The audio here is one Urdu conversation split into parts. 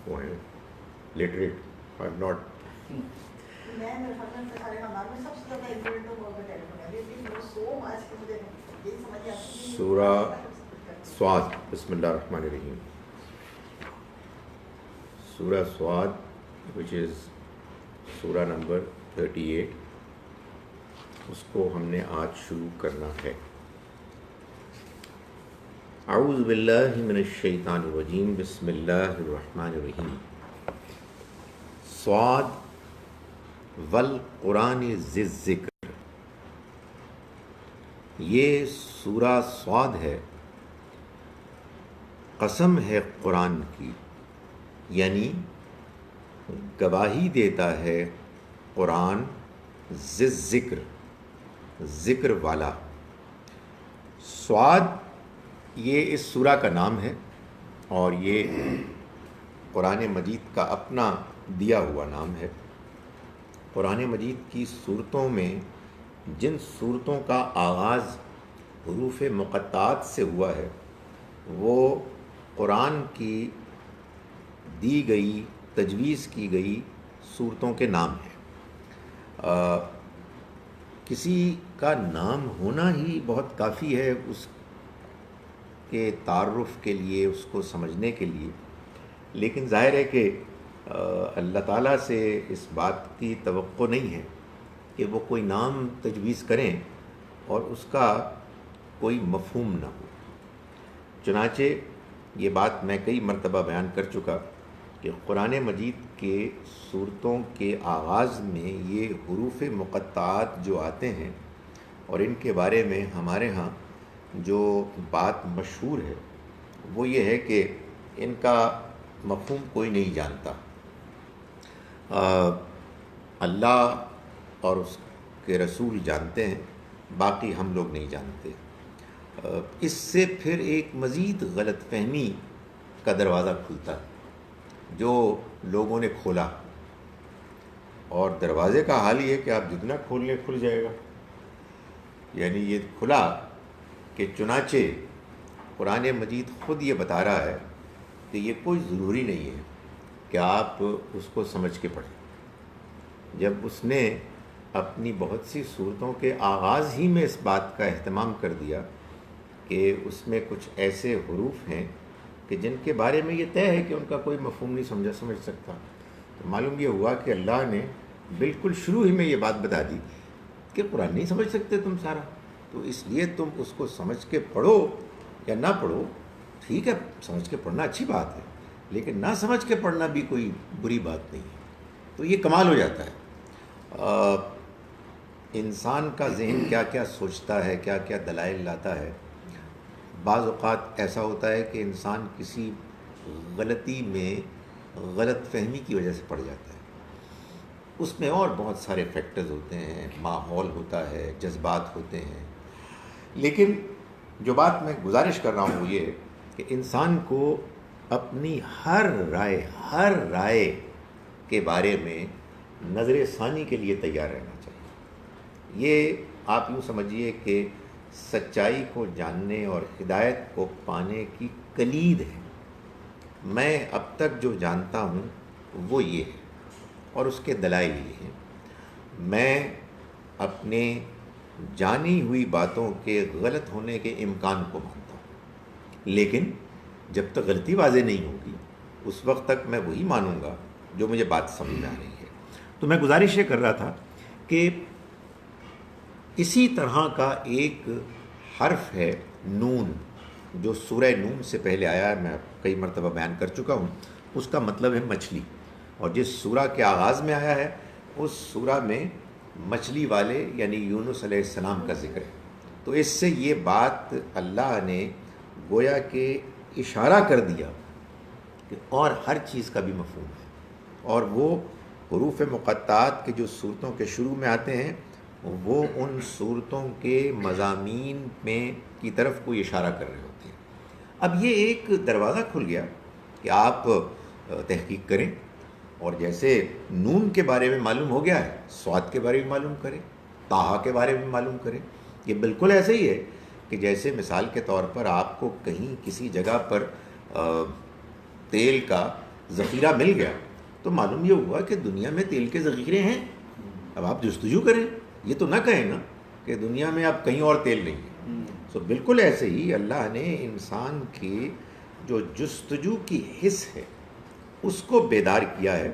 وہ ہیں لٹریٹ اور ناٹ. سورہ صاد. بسم اللہ الرحمن الرحیم. سورہ صاد which is سورہ نمبر 38، اس کو ہم نے آج شروع کرنا ہے. اعوذ باللہ من الشیطان الرجیم. بسم اللہ الرحمن الرحیم. صاد والقرآن ذی الذکر. یہ سورہ صاد ہے، قسم ہے قرآن کی، یعنی گواہی دیتا ہے قرآن ذی الذکر، ذکر والا. صاد یہ اس سورہ کا نام ہے اور یہ قرآن مجید کا اپنا دیا ہوا نام ہے. قرآن مجید کی صورتوں میں جن صورتوں کا آغاز حروف مقطعات سے ہوا ہے وہ قرآن کی دی گئی، تجویز کی گئی صورتوں کے نام ہیں. کسی کا نام ہونا ہی بہت کافی ہے اس کے تعارف کے لیے، اس کو سمجھنے کے لیے. لیکن ظاہر ہے کہ اللہ تعالیٰ سے اس بات کی توقع نہیں ہے کہ وہ کوئی نام تجویز کریں اور اس کا کوئی مفہوم نہ ہو. چنانچہ یہ بات میں کئی مرتبہ بیان کر چکا کہ قرآن مجید کے صورتوں کے آغاز میں یہ حروف مقطعات جو آتے ہیں، اور ان کے بارے میں ہمارے ہاں جو بات مشہور ہے وہ یہ ہے کہ ان کا مفہوم کوئی نہیں جانتا. اللہ اور اس کے رسول جانتے ہیں، باقی ہم لوگ نہیں جانتے. اس سے پھر ایک مزید غلط فہمی کا دروازہ کھلتا ہے جو لوگوں نے کھولا، اور دروازے کا حال یہ ہے کہ آپ جتنا کھول لیں کھل جائے گا. یعنی یہ کھلا کہ چنانچہ قرآن مجید خود یہ بتا رہا ہے کہ یہ کوئی ضروری نہیں ہے کہ آپ اس کو سمجھ کے پڑھیں. جب اس نے اپنی بہت سی صورتوں کے آغاز ہی میں اس بات کا اہتمام کر دیا کہ اس میں کچھ ایسے حروف ہیں کہ جن کے بارے میں یہ طے ہے کہ ان کا کوئی مفہوم نہیں سمجھ سکتا، تو معلوم یہ ہوا کہ اللہ نے بالکل شروع ہی میں یہ بات بتا دی کہ قرآن نہیں سمجھ سکتے تم سارا، تو اس لیے تم اس کو سمجھ کے پڑھو یا نہ پڑھو. ٹھیک ہے، سمجھ کے پڑھنا اچھی بات ہے، لیکن نہ سمجھ کے پڑھنا بھی کوئی بری بات نہیں ہے. تو یہ کمال ہو جاتا ہے. انسان کا ذہن کیا کیا سوچتا ہے، کیا کیا دلائل لاتا ہے. بعض اوقات ایسا ہوتا ہے کہ انسان کسی غلطی میں غلط فہمی کی وجہ سے پڑ جاتا ہے. اس میں اور بہت سارے فیکٹرز ہوتے ہیں، ماحول ہوتا ہے، جذبات ہوتے ہیں. لیکن جو بات میں گزارش کر رہا ہوں وہ یہ ہے کہ انسان کو اپنی ہر رائے کے بارے میں نظر ثانی کے لیے تیار رہنا چاہیے. یہ آپ یوں سمجھیے کہ سچائی کو جاننے اور ہدایت کو پانے کی کلید ہے. میں اب تک جو جانتا ہوں وہ یہ ہے اور اس کے دلائل یہ ہیں. میں اپنے جانی ہوئی باتوں کے غلط ہونے کے امکان کو مانتا ہوں، لیکن جب تک غلطی واضح نہیں ہوگی اس وقت تک میں وہی مانوں گا جو مجھے بات سمجھ میں آ رہی ہے. تو میں گزارش یہ کر رہا تھا کہ اسی طرح کا ایک حرف ہے نون، جو سورہ نون سے پہلے آیا ہے. میں کئی مرتبہ بیان کر چکا ہوں. اس کا مطلب ہے مچھلی، اور جس سورہ کے آغاز میں آیا ہے اس سورہ میں مچھلی والے یعنی یونس علیہ السلام کا ذکر ہے. تو اس سے یہ بات اللہ نے گویا کہ اشارہ کر دیا کہ اور ہر چیز کا بھی مفہوم ہے، اور وہ حروف مقطعات کے جو صورتوں کے شروع میں آتے ہیں وہ ان صورتوں کے مضامین میں کی طرف کوئی اشارہ کر رہے ہوتے ہیں. اب یہ ایک دروازہ کھل گیا کہ آپ تحقیق کریں، اور جیسے نون کے بارے میں معلوم ہو گیا ہے صاد کے بارے میں معلوم کریں، طٰہٰ کے بارے میں معلوم کریں. یہ بالکل ایسے ہی ہے کہ جیسے مثال کے طور پر آپ کو کہیں کسی جگہ پر تیل کا ذخیرہ مل گیا تو معلوم یہ ہوا کہ دنیا میں تیل کے ذخیرے ہیں، اب آپ جستجو کریں، یہ تو نہ کہیں نا کہ دنیا میں اب کہیں اور تیل نہیں ہے۔ سو بالکل ایسے ہی اللہ نے انسان کی جو جستجو کی حس ہے اس کو بیدار کیا ہے،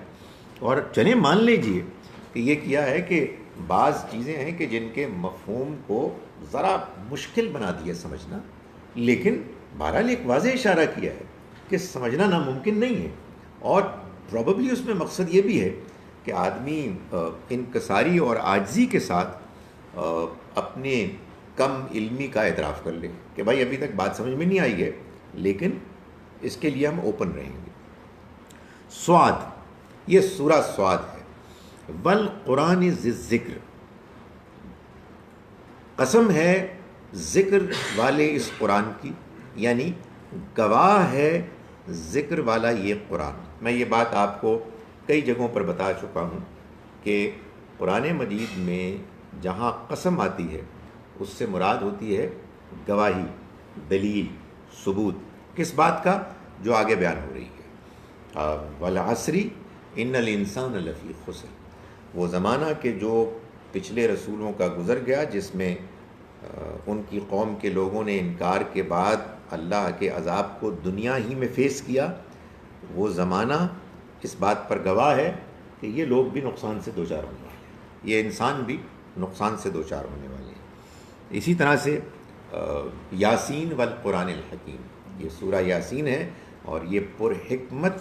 اور چلیں مان لیجئے کہ یہ کیا ہے کہ بعض چیزیں ہیں کہ جن کے مفہوم کو ذرا مشکل بنا دیا سمجھنا، لیکن بہرحال ایک واضح اشارہ کیا ہے کہ سمجھنا ناممکن نہیں ہے، اور پروبیبلی اس میں مقصد یہ بھی ہے کہ آدمی انکساری اور عاجزی کے ساتھ اپنے کم علمی کا اعتراف کر لے کہ بھائی ابھی تک بات سمجھ میں نہیں آئی ہے، لیکن اس کے لیے ہم اوپن رہیں گے۔ سواد، یہ سورہ سواد ہے۔ والقرآن ذی الذکر، قسم ہے ذکر والے اس قرآن کی، یعنی گواہ ہے ذکر والا یہ قرآن۔ میں یہ بات آپ کو کئی جگہوں پر بتا چکا ہوں کہ قرآن مجید میں جہاں قسم آتی ہے اس سے مراد ہوتی ہے گواہی، دلیل، ثبوت، کس بات کا؟ جو آگے بیان ہو رہی ہے، والعصر ان الانسان لفی خسر، وہ زمانہ کہ جو پچھلے رسولوں کا گزر گیا جس میں ان کی قوم کے لوگوں نے انکار کے بعد اللہ کے عذاب کو دنیا ہی میں فیس کیا، وہ زمانہ اس بات پر گواہ ہے کہ یہ لوگ بھی نقصان سے دوچار ہونے والے ہیں، یہ انسان بھی نقصان سے دوچار ہونے والے ہیں۔ اسی طرح سے یاسین والقرآن الحکیم، یہ سورہ یاسین ہے، اور یہ پر حکمت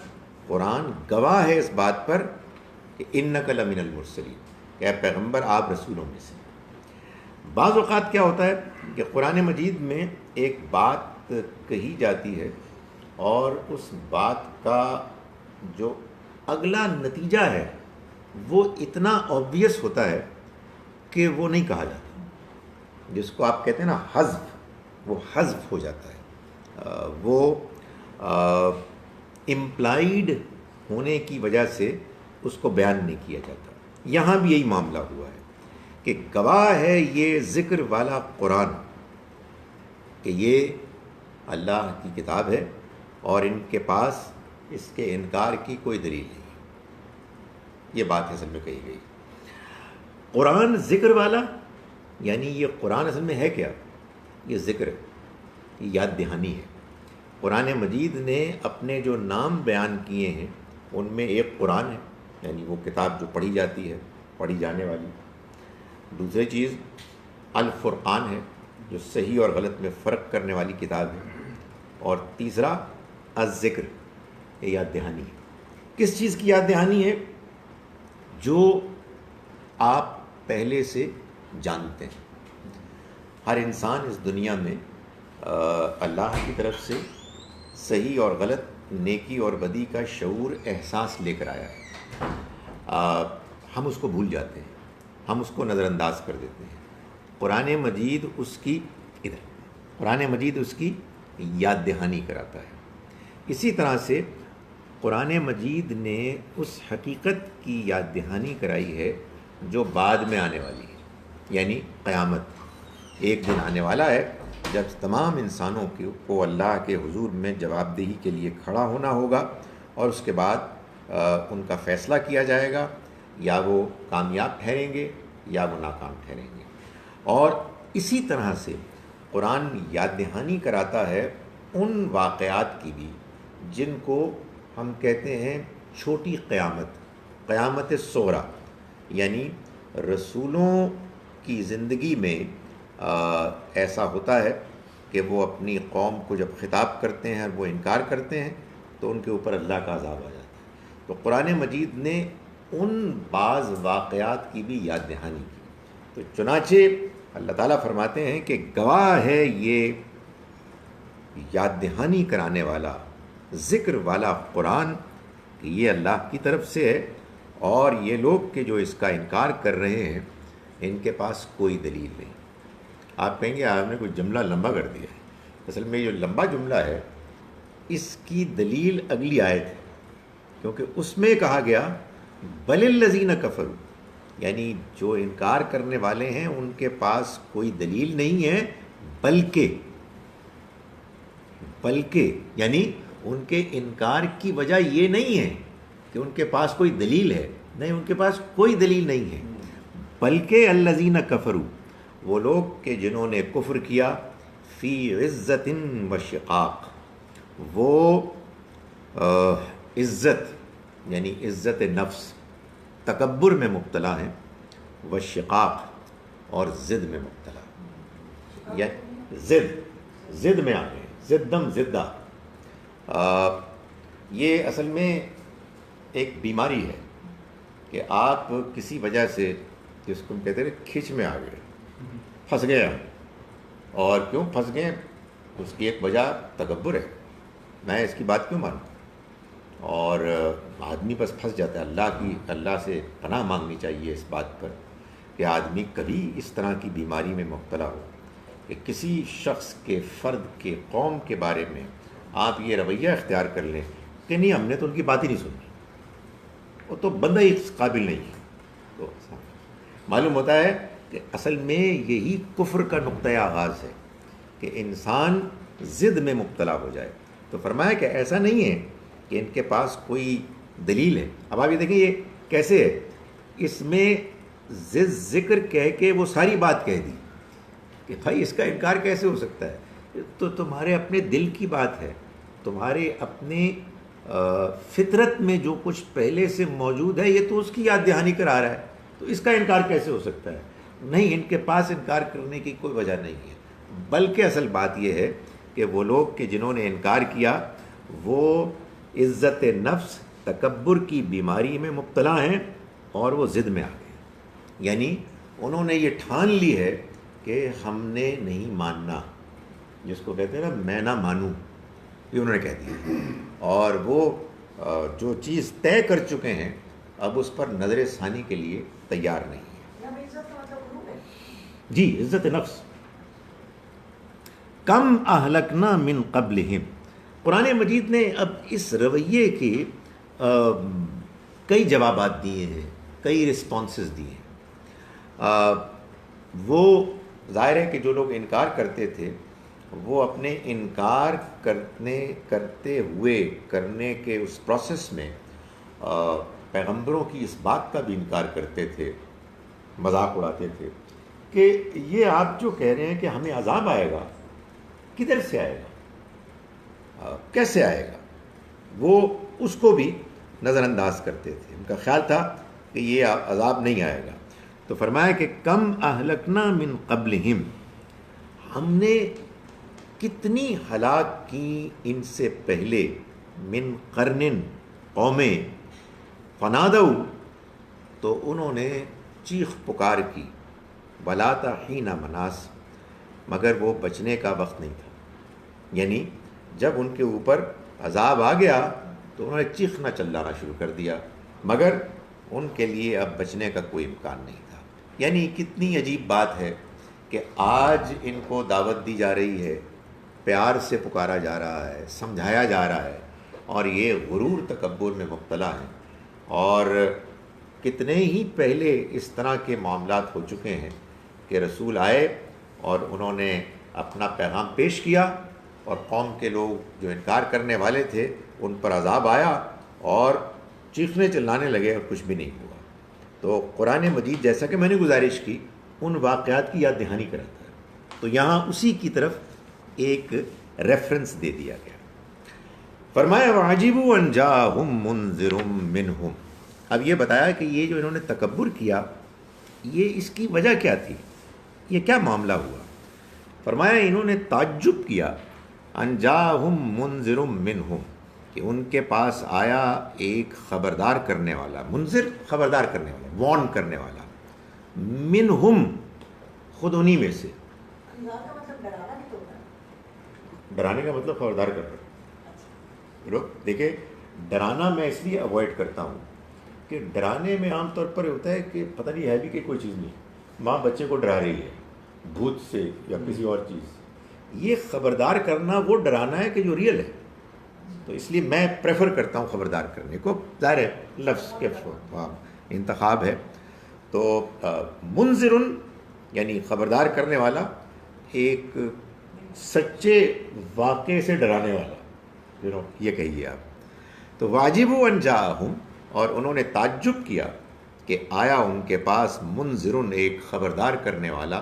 قرآن گواہ ہے اس بات پر کہ انک لمن المرسلین، کہ اے پیغمبر آپ رسولوں میں سے۔ بعض اوقات کیا ہوتا ہے کہ قرآن مجید میں ایک بات کہی جاتی ہے اور اس بات کا جو اگلا نتیجہ ہے وہ اتنا آبویس ہوتا ہے کہ وہ نہیں کہا جاتا، جس کو آپ کہتے ہیں نا حذف، وہ حذف ہو جاتا ہے، وہ امپلائیڈ ہونے کی وجہ سے اس کو بیان نہیں کیا جاتا۔ یہاں بھی یہی معاملہ ہوا ہے کہ گواہ ہے یہ ذکر والا قرآن کہ یہ اللہ کی کتاب ہے اور ان کے پاس اس کے انکار کی کوئی دلیل نہیں، یہ بات اصل میں کہی گئی۔ قرآن ذکر والا، یعنی یہ قرآن اصل میں ہے کیا؟ یہ ذکر ہے، یہ یاد دہانی ہے۔ قرآن مجید نے اپنے جو نام بیان کیے ہیں ان میں ایک قرآن ہے، یعنی وہ کتاب جو پڑھی جاتی ہے، پڑھی جانے والی۔ دوسری چیز الفرقان ہے، جو صحیح اور غلط میں فرق کرنے والی کتاب ہے، اور تیسرا الذکر، یہ یاد دہانی ہے۔ کس چیز کی یاد دہانی ہے؟ جو آپ پہلے سے جانتے ہیں۔ ہر انسان اس دنیا میں اللہ کی طرف سے صحیح اور غلط، نیکی اور بدی کا شعور، احساس لے کر آیا ہے۔ ہم اس کو بھول جاتے ہیں، ہم اس کو نظر انداز کر دیتے ہیں۔ قرآن مجید اس کی یاد دہانی کراتا ہے۔ اسی طرح سے قرآن مجید نے اس حقیقت کی یاد دہانی کرائی ہے جو بعد میں آنے والی ہے، یعنی قیامت۔ ایک دن آنے والا ہے جب تمام انسانوں کو اللہ کے حضور میں جواب دہی کے لیے کھڑا ہونا ہوگا، اور اس کے بعد ان کا فیصلہ کیا جائے گا، یا وہ کامیاب ٹھہریں گے یا وہ ناکام ٹھہریں گے۔ اور اسی طرح سے قرآن یاد دہانی کراتا ہے ان واقعات کی بھی جن کو ہم کہتے ہیں چھوٹی قیامت، قیامت صغریٰ، یعنی رسولوں کی زندگی میں ایسا ہوتا ہے کہ وہ اپنی قوم کو جب خطاب کرتے ہیں اور وہ انکار کرتے ہیں تو ان کے اوپر اللہ کا عذاب آ جاتا ہے۔ تو قرآن مجید نے ان بعض واقعات کی بھی یاد دہانی کی۔ تو چنانچہ اللہ تعالیٰ فرماتے ہیں کہ گواہ ہے یہ یاد دہانی کرانے والا، ذکر والا قرآن کہ یہ اللہ کی طرف سے ہے، اور یہ لوگ کہ جو اس کا انکار کر رہے ہیں ان کے پاس کوئی دلیل نہیں۔ آپ کہیں گے آپ نے کوئی جملہ لمبا کر دیا ہے، اصل میں جو لمبا جملہ ہے اس کی دلیل اگلی آیت ہے، کیونکہ اس میں کہا گیا بل الذین کفروا، یعنی جو انکار کرنے والے ہیں ان کے پاس کوئی دلیل نہیں ہے، بلکہ یعنی ان کے انکار کی وجہ یہ نہیں ہے کہ ان کے پاس کوئی دلیل ہے، نہیں، ان کے پاس کوئی دلیل نہیں ہے، بلکہ الذین کفروا، وہ لوگ کہ جنہوں نے کفر کیا، فی عزت و شقاق، وہ عزت یعنی عزت نفس، تکبر میں مبتلا ہیں، و شقاق اور ضد میں مبتلا، یا ضد میں آ گئے، ضدم ضدہ۔ یہ اصل میں ایک بیماری ہے کہ آپ کسی وجہ سے، جس کو ہم کہتے ہیں کھچ میں آ گئے، پھنس گئے آپ، اور کیوں پھنس گئے؟ اس کی ایک وجہ تکبر ہے، میں اس کی بات کیوں مانوں، اور آدمی بس پھنس جاتا ہے۔ اللہ سے پناہ مانگنی چاہیے اس بات پر کہ آدمی کبھی اس طرح کی بیماری میں مبتلا ہو کہ کسی شخص کے، فرد کے، قوم کے بارے میں آپ یہ رویہ اختیار کر لیں کہ نہیں، ہم نے تو ان کی بات ہی نہیں سنی، وہ تو بندہ ہی قابل نہیں ہے۔ تو معلوم ہوتا ہے کہ اصل میں یہی کفر کا نقطۂ آغاز ہے کہ انسان ضد میں مبتلا ہو جائے۔ تو فرمایا کہ ایسا نہیں ہے کہ ان کے پاس کوئی دلیل ہے۔ اب آپ یہ دیکھیں یہ کیسے ہے، اس میں ذکر کہہ کے وہ ساری بات کہہ دی کہ بھائی اس کا انکار کیسے ہو سکتا ہے، تو تمہارے اپنے دل کی بات ہے، تمہارے اپنے فطرت میں جو کچھ پہلے سے موجود ہے یہ تو اس کی یاد دہانی کرا رہا ہے، تو اس کا انکار کیسے ہو سکتا ہے؟ نہیں، ان کے پاس انکار کرنے کی کوئی وجہ نہیں ہے، بلکہ اصل بات یہ ہے کہ وہ لوگ کہ جنہوں نے انکار کیا وہ عزت نفس، تکبر کی بیماری میں مبتلا ہیں، اور وہ ضد میں آ گئے، یعنی انہوں نے یہ ٹھان لی ہے کہ ہم نے نہیں ماننا، جس کو کہتے ہیں نا میں نہ مانوں، یہ انہوں نے کہہ دیا، اور وہ جو چیز طے کر چکے ہیں اب اس پر نظر ثانی کے لیے تیار نہیں ہے۔ جی، عزت نفس۔ کم اہلکنا من قبلہم، قرآن مجید نے اب اس رویے کے کئی جوابات دیے ہیں، کئی رسپانسز دیے ہیں۔ وہ ظاہر ہے کہ جو لوگ انکار کرتے تھے وہ اپنے انکار کرنے کے اس پروسیس میں پیغمبروں کی اس بات کا بھی انکار کرتے تھے، مذاق اڑاتے تھے کہ یہ آپ جو کہہ رہے ہیں کہ ہمیں عذاب آئے گا، کدھر سے آئے گا، کیسے آئے گا، وہ اس کو بھی نظر انداز کرتے تھے۔ ان کا خیال تھا کہ یہ عذاب نہیں آئے گا۔ تو فرمایا کہ کم اہلکنا من قبلہم، ہم نے کتنی ہلاک کی ان سے پہلے، من قرن، قومیں، فنادو، تو انہوں نے چیخ پکار کی، ولا حین مناس، مگر وہ بچنے کا وقت نہیں تھا، یعنی جب ان کے اوپر عذاب آ گیا تو انہوں نے چیخنا چلانا شروع کر دیا، مگر ان کے لیے اب بچنے کا کوئی امکان نہیں تھا۔ یعنی کتنی عجیب بات ہے کہ آج ان کو دعوت دی جا رہی ہے، پیار سے پکارا جا رہا ہے، سمجھایا جا رہا ہے، اور یہ غرور تکبر میں مبتلا ہیں، اور کتنے ہی پہلے اس طرح کے معاملات ہو چکے ہیں کہ رسول آئے اور انہوں نے اپنا پیغام پیش کیا، اور قوم کے لوگ جو انکار کرنے والے تھے ان پر عذاب آیا اور چیخنے چلانے لگے اور کچھ بھی نہیں ہوا۔ تو قرآن مجید جیسا کہ میں نے گزارش کی ان واقعات کی یاد دہانی کراتا ہے، تو یہاں اسی کی طرف ایک ریفرنس دے دیا گیا۔ فرمایا وَعَجِبُوا أَن جَاءَهُم مُنذِرٌ مِّنْهُمْ، اب یہ بتایا کہ یہ جو انہوں نے تکبر کیا یہ اس کی وجہ کیا تھی، یہ کیا معاملہ ہوا۔ فرمایا انہوں نے تعجب کیا، ان جاءہم منذر منہم، کہ ان کے پاس آیا ایک خبردار کرنے والا، منذر خبردار کرنے والا، وارن کرنے والا، منہم خود انہی میں سے۔ ڈرانے کا مطلب خبردار کرنا۔ لوگ دیکھیں، ڈرانا میں اس لیے اوائڈ کرتا ہوں کہ ڈرانے میں عام طور پر ہوتا ہے کہ پتہ نہیں ہے بھی کہ کوئی چیز نہیں، ماں بچے کو ڈرا رہی ہے بھوت سے یا کسی اور چیز سے۔ یہ خبردار کرنا وہ ڈرانا ہے کہ جو ریئل ہے، تو اس لیے میں پریفر کرتا ہوں خبردار کرنے کو، ظاہر ہے لفظ کے انتخاب ہے۔ تو منذر یعنی خبردار کرنے والا، ایک سچے واقعے سے ڈرانے والا، یہ کہیے آپ. تو واجب ان جاءہم، اور انہوں نے تعجب کیا کہ آیا ان کے پاس منذرن، ایک خبردار کرنے والا،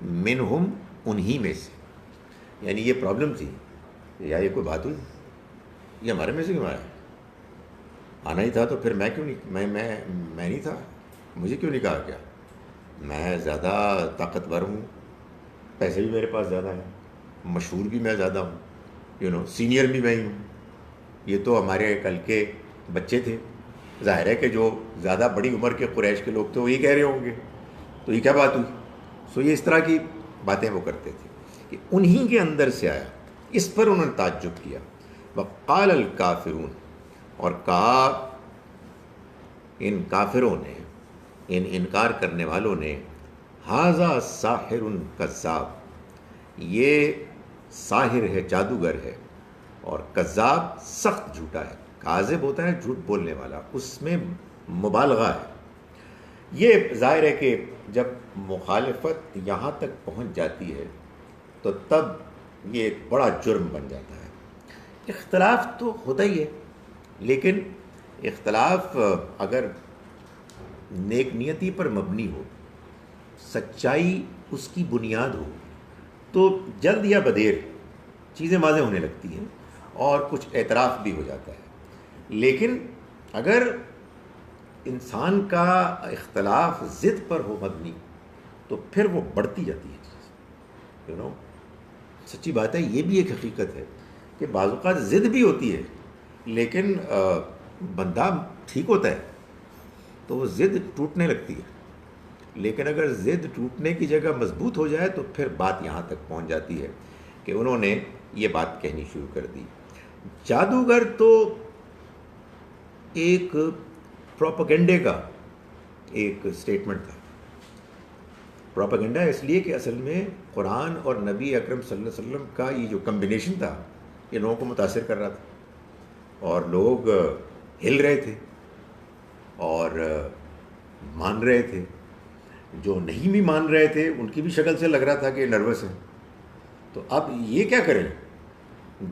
منہم، انہی میں سے. یعنی یہ پرابلم تھی کہ یا یہ کوئی بات ہوئی، یہ ہمارے میں سے کیوں آیا؟ آنا ہی تھا تو پھر میں کیوں نہیں، میں نہیں تھا، مجھے کیوں نہیں کہا گیا؟ میں زیادہ طاقتور ہوں، پیسے بھی میرے پاس زیادہ ہیں، مشہور بھی میں زیادہ ہوں، سینئر بھی میں ہی ہوں. یہ تو ہمارے کل کے بچے تھے، ظاہر ہے کہ جو زیادہ بڑی عمر کے قریش کے لوگ تھے وہ یہ کہہ رہے ہوں گے، تو یہ کیا بات ہوئی؟ سو یہ اس طرح کی باتیں وہ کرتے تھے کہ انہی کے اندر سے آیا. اس پر انہوں نے تعجب کیا. وقال الکافرون، اور کہا ان کافروں نے، ان انکار کرنے والوں نے، ھذا ساحر کذاب، یہ ساحر ہے، جادوگر ہے، اور کذاب سخت جھوٹا ہے. کاذب ہوتا ہے جھوٹ بولنے والا، اس میں مبالغہ ہے. یہ ظاہر ہے کہ جب مخالفت یہاں تک پہنچ جاتی ہے تو تب یہ ایک بڑا جرم بن جاتا ہے. اختلاف تو ہوتا ہی ہے، لیکن اختلاف اگر نیک نیتی پر مبنی ہو، سچائی اس کی بنیاد ہو، تو جلد یا بدیر چیزیں واضح ہونے لگتی ہیں اور کچھ اعتراف بھی ہو جاتا ہے. لیکن اگر انسان کا اختلاف ضد پر ہو مبنی تو پھر وہ بڑھتی جاتی ہے چیز. سچی بات ہے، یہ بھی ایک حقیقت ہے کہ بعض اوقات ضد بھی ہوتی ہے، لیکن بندہ ٹھیک ہوتا ہے تو وہ ضد ٹوٹنے لگتی ہے. لیکن اگر ضد ٹوٹنے کی جگہ مضبوط ہو جائے تو پھر بات یہاں تک پہنچ جاتی ہے کہ انہوں نے یہ بات کہنی شروع کر دی. جادوگر تو ایک پروپیگنڈے کا ایک سٹیٹمنٹ تھا. پروپیگنڈا اس لیے کہ اصل میں قرآن اور نبی اکرم صلی اللہ علیہ وسلم کا یہ جو کمبینیشن تھا یہ لوگوں کو متاثر کر رہا تھا، اور لوگ ہل رہے تھے اور مان رہے تھے. جو نہیں بھی مان رہے تھے ان کی بھی شکل سے لگ رہا تھا کہ نروس ہیں. تو اب یہ کیا کریں؟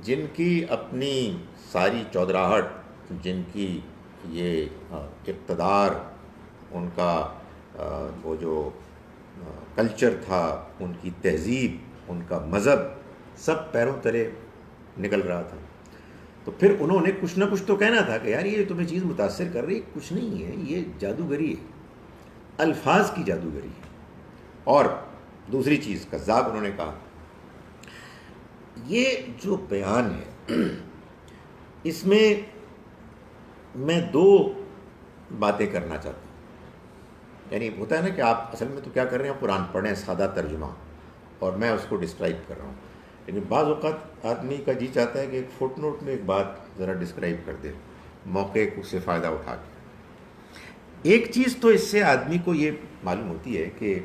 جن کی اپنی ساری چودراہٹ، جن کی یہ اقتدار، ان کا وہ جو کلچر تھا، ان کی تہذیب، ان کا مذہب، سب پیروں تلے نکل رہا تھا. تو پھر انہوں نے کچھ نہ کچھ تو کہنا تھا کہ یار یہ تمہیں چیز متاثر کر رہی، کچھ نہیں ہے، یہ جادوگری ہے، الفاظ کی جادوگری ہے. اور دوسری چیز کذاب انہوں نے کہا. یہ جو بیان ہے اس میں میں دو باتیں کرنا چاہتا ہوں. یعنی ہوتا ہے نا کہ آپ اصل میں تو کیا کر رہے ہیں، قرآن پڑھ رہے ہیں سادہ ترجمہ، اور میں اس کو ڈسکرائب کر رہا ہوں. لیکن بعض اوقات آدمی کا جی چاہتا ہے کہ ایک فٹ نوٹ میں ایک بات ذرا ڈسکرائب کر دے، موقع سے فائدہ اٹھا کے. ایک چیز تو اس سے آدمی کو یہ معلوم ہوتی ہے کہ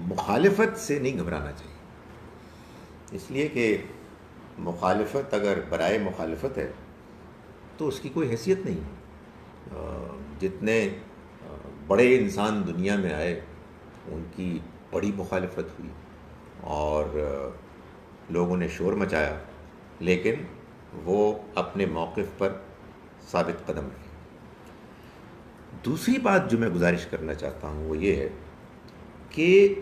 مخالفت سے نہیں گھبرانا چاہیے، اس لیے کہ مخالفت اگر برائے مخالفت ہے تو اس کی کوئی حیثیت نہیں. جتنے بڑے انسان دنیا میں آئے ان کی بڑی مخالفت ہوئی اور لوگوں نے شور مچایا، لیکن وہ اپنے موقف پر ثابت قدم رہے. دوسری بات جو میں گزارش کرنا چاہتا ہوں وہ یہ ہے کہ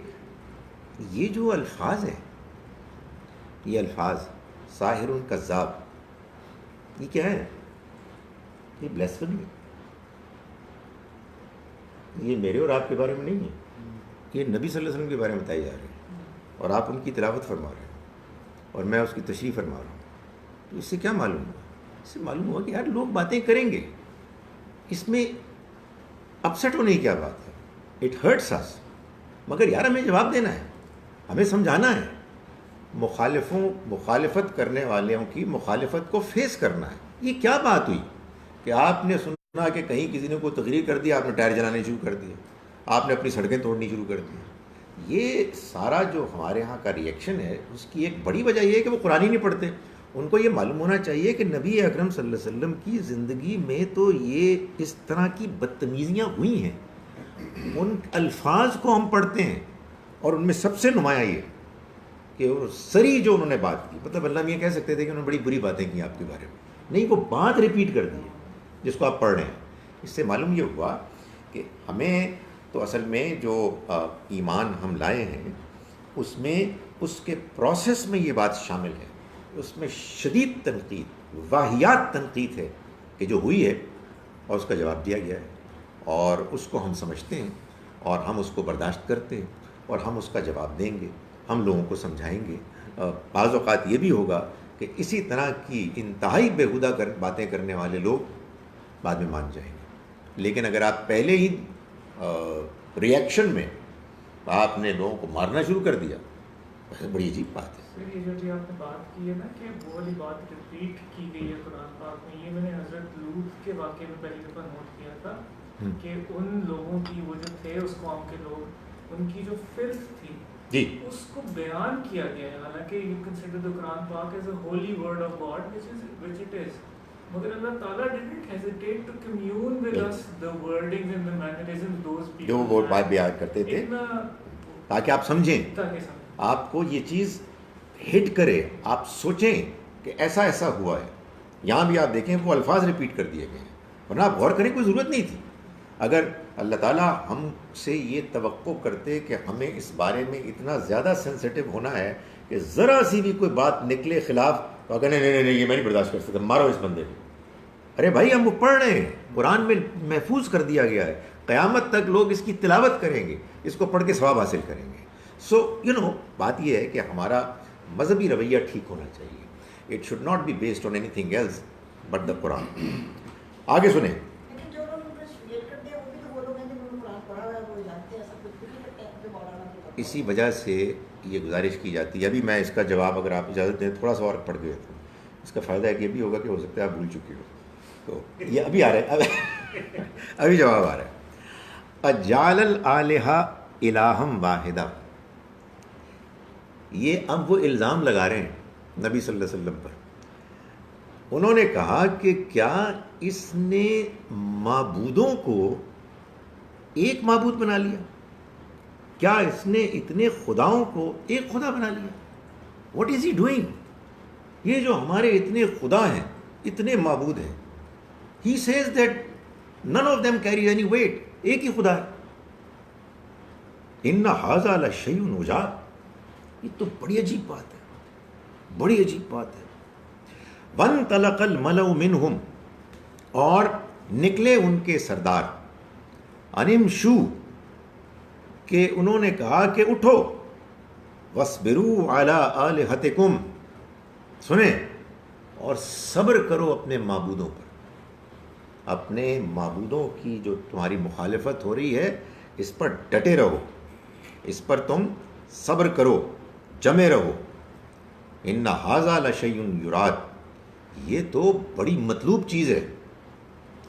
یہ جو الفاظ ہیں، یہ الفاظ ساحر کذاب، یہ کیا ہے؟ یہ بلیسفمی ہے. یہ میرے اور آپ کے بارے میں نہیں ہے، یہ نبی صلی اللہ علیہ وسلم کے بارے میں بتائی جا رہی ہے، اور آپ ان کی تلاوت فرما رہے ہیں اور میں اس کی تشریح فرما رہا ہوں. تو اس سے کیا معلوم ہوا؟ اس سے معلوم ہوا کہ یار لوگ باتیں کریں گے، اس میں اپسٹ ہونے کی کیا بات ہے؟ اٹ ہرٹس اس، مگر یار ہمیں جواب دینا ہے، ہمیں سمجھانا ہے، مخالفت کرنے والوں کی مخالفت کو فیس کرنا ہے. یہ کیا بات ہوئی کہ آپ نے سنا کہ کہیں کسی نے کوئی تقریر کر دیا، آپ نے ٹائر جلانے شروع کر دیا، آپ نے اپنی سڑکیں توڑنی شروع کر دی. یہ سارا جو ہمارے ہاں کا ری ایکشن ہے اس کی ایک بڑی وجہ یہ ہے کہ وہ قرآن ہی نہیں پڑھتے. ان کو یہ معلوم ہونا چاہیے کہ نبی اکرم صلی اللہ علیہ وسلم کی زندگی میں تو یہ اس طرح کی بدتمیزیاں ہوئی ہیں. ان الفاظ کو ہم پڑھتے ہیں اور ان میں سب سے نمایاں یہ کہ وہ سری جو انہوں نے بات کی، مطلب اللہ میاں کہہ سکتے تھے کہ انہوں نے بڑی بری باتیں کی آپ کے بارے میں، نہیں، وہ بات ریپیٹ کر دی جس کو آپ پڑھ رہے ہیں. اس سے معلوم یہ ہوا کہ ہمیں تو اصل میں جو ایمان ہم لائے ہیں اس میں اس کے پروسیس میں یہ بات شامل ہے، اس میں شدید تنقید، واہیات تنقید ہے کہ جو ہوئی ہے، اور اس کا جواب دیا گیا ہے، اور اس کو ہم سمجھتے ہیں اور ہم اس کو برداشت کرتے ہیں اور ہم اس کا جواب دیں گے، ہم لوگوں کو سمجھائیں گے. بعض اوقات یہ بھی ہوگا کہ اسی طرح کی انتہائی بیہودہ باتیں کرنے والے لوگ بعد میں مان جائیں گے، لیکن اگر آپ پہلے ہی ریئیکشن میں آپ نے لوگوں کو مارنا شروع کر دیا، بڑی عجیب بات ہے. سر یہ جو بھی آپ نے بات کی ہے نا کہ وہ والی بات ریپیٹ کی گئی ہے قرآن پاک میں، یہ میں نے حضرت لوط کے واقعے میں پہلی دفعہ نوٹ کیا تھا کہ ان لوگوں کی، وہ جو تھے اس قوم کے لوگ، ان کی جو فلس تھی جی اس کو بیان کیا گیا ہے. حالانکہ یو کنسیڈر دی قرآن پاک as a holy word of God which it is، مگر اللہ تعالیٰ didn't hesitate to commune with us the wordings and the mannerisms those people جو وہ بات بیان کرتے تھے تاکہ آپ سمجھیں، آپ کو یہ چیز ہٹ کرے، آپ سوچیں کہ ایسا ایسا ہوا ہے. یہاں بھی آپ دیکھیں وہ الفاظ ریپیٹ کر دیے گئے ہیں، ورنہ آپ غور کریں کوئی ضرورت نہیں تھی. اگر اللہ تعالیٰ ہم سے یہ توقع کرتے کہ ہمیں اس بارے میں اتنا زیادہ سینسیٹیو ہونا ہے کہ ذرا سی بھی کوئی بات نکلے خلاف تو کہ نہیں یہ میں نہیں برداشت کر سکتا، مارو اس بندے کو. ارے بھائی ہم وہ پڑھ رہے ہیں، قرآن میں محفوظ کر دیا گیا ہے، قیامت تک لوگ اس کی تلاوت کریں گے، اس کو پڑھ کے ثواب حاصل کریں گے. سو بات یہ ہے کہ ہمارا مذہبی رویہ ٹھیک ہونا چاہیے. It should not be based on any thing else but the قرآن. آگے سنیں. اسی وجہ سے یہ گزارش کی جاتی ہے. ابھی میں اس کا جواب اگر آپ اجازت دیں تھوڑا سا اور پڑھ گئے تو اس کا فائدہ ایک یہ بھی ہوگا کہ ہو سکتا ہے آپ بھول چکے ہو، تو یہ ابھی آ رہا ہے، ابھی جواب آ رہا ہے. اجعل الآلہۃ الہا واحدہ، یہ اب وہ الزام لگا رہے ہیں نبی صلی اللہ علیہ وسلم پر. انہوں نے کہا کہ کیا اس نے معبودوں کو ایک معبود بنا لیا؟ کیا اس نے اتنے خداؤں کو ایک خدا بنا لیا؟ What is he doing? یہ جو ہمارے اتنے خدا ہیں، اتنے معبود ہیں، he says that none of them carry any weight, ایک ہی خدا ہے. ان ھذا لشیء عجاب، یہ تو بڑی عجیب بات ہے، بڑی عجیب بات ہے. وانطلق الملأ منہم، اور نکلے ان کے سردار، ان امشوا، کہ انہوں نے کہا کہ اٹھو، واصبروا علی آلہتکم، سنیں، اور صبر کرو اپنے معبودوں پر. اپنے معبودوں کی جو تمہاری مخالفت ہو رہی ہے اس پر ڈٹے رہو، اس پر تم صبر کرو، جمے رہو. ان ھذا لشیء یراد، یہ تو بڑی مطلوب چیز ہے.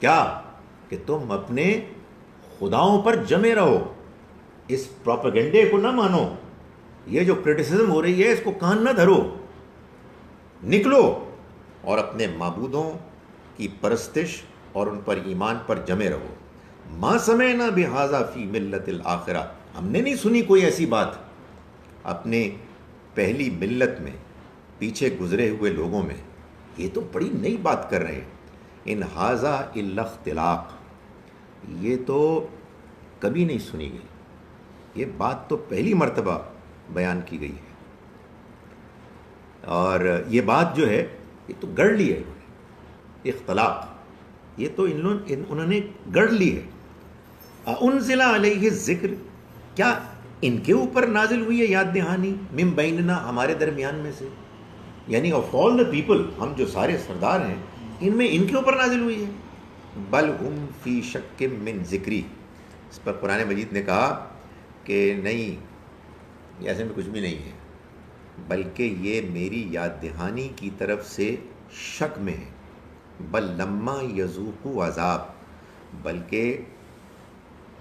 کیا؟ کہ تم اپنے خداؤں پر جمے رہو، اس پروپیگنڈے کو نہ مانو، یہ جو کرٹیسزم ہو رہی ہے اس کو کان نہ دھرو، نکلو اور اپنے معبودوں کی پرستش اور ان پر ایمان پر جمے رہو. ما سمعنا بہذا فی ملت الآخرہ، ہم نے نہیں سنی کوئی ایسی بات اپنے پہلی ملت میں، پیچھے گزرے ہوئے لوگوں میں. یہ تو بڑی نئی بات کر رہے ہیں. ان ھذا الا اختلاق، یہ تو کبھی نہیں سنی گئی، یہ بات تو پہلی مرتبہ بیان کی گئی ہے. اور یہ بات جو ہے یہ تو گڑھ لی ہے اختلاق، یہ تو انہوں نے گڑھ لی ہے. انزل علیہ الذکر، کیا ان کے اوپر نازل ہوئی ہے یاد دہانی، من بیننا، ہمارے درمیان میں سے، یعنی آف آل دا پیپل، ہم جو سارے سردار ہیں ان میں ان کے اوپر نازل ہوئی ہے. بل ہم فی شک من ذکری، اس پر قرآن مجید نے کہا کہ نہیں، ایسے میں کچھ بھی نہیں ہے، بلکہ یہ میری یاد دہانی کی طرف سے شک میں ہے. بل لما یذوقوا عذاب، بلکہ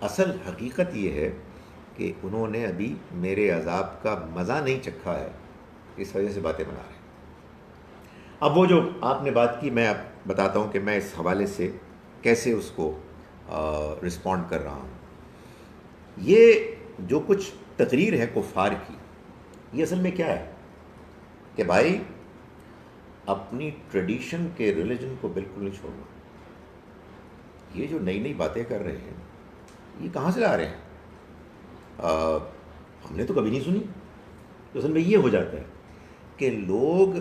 اصل حقیقت یہ ہے کہ انہوں نے ابھی میرے عذاب کا مزہ نہیں چکھا ہے، اس وجہ سے باتیں بنا رہے ہیں. اب وہ جو آپ نے بات کی، میں آپ بتاتا ہوں کہ میں اس حوالے سے کیسے اس کو رسپونڈ کر رہا ہوں. یہ جو کچھ تقریر ہے کفار کی، یہ اصل میں کیا ہے؟ کہ بھائی اپنی ٹریڈیشن کے ریلیجن کو بالکل نہیں چھوڑنا. یہ جو نئی نئی باتیں کر رہے ہیں یہ کہاں سے لا رہے ہیں؟ ہم نے تو کبھی نہیں سنی. تو اصل میں یہ ہو جاتا ہے کہ لوگ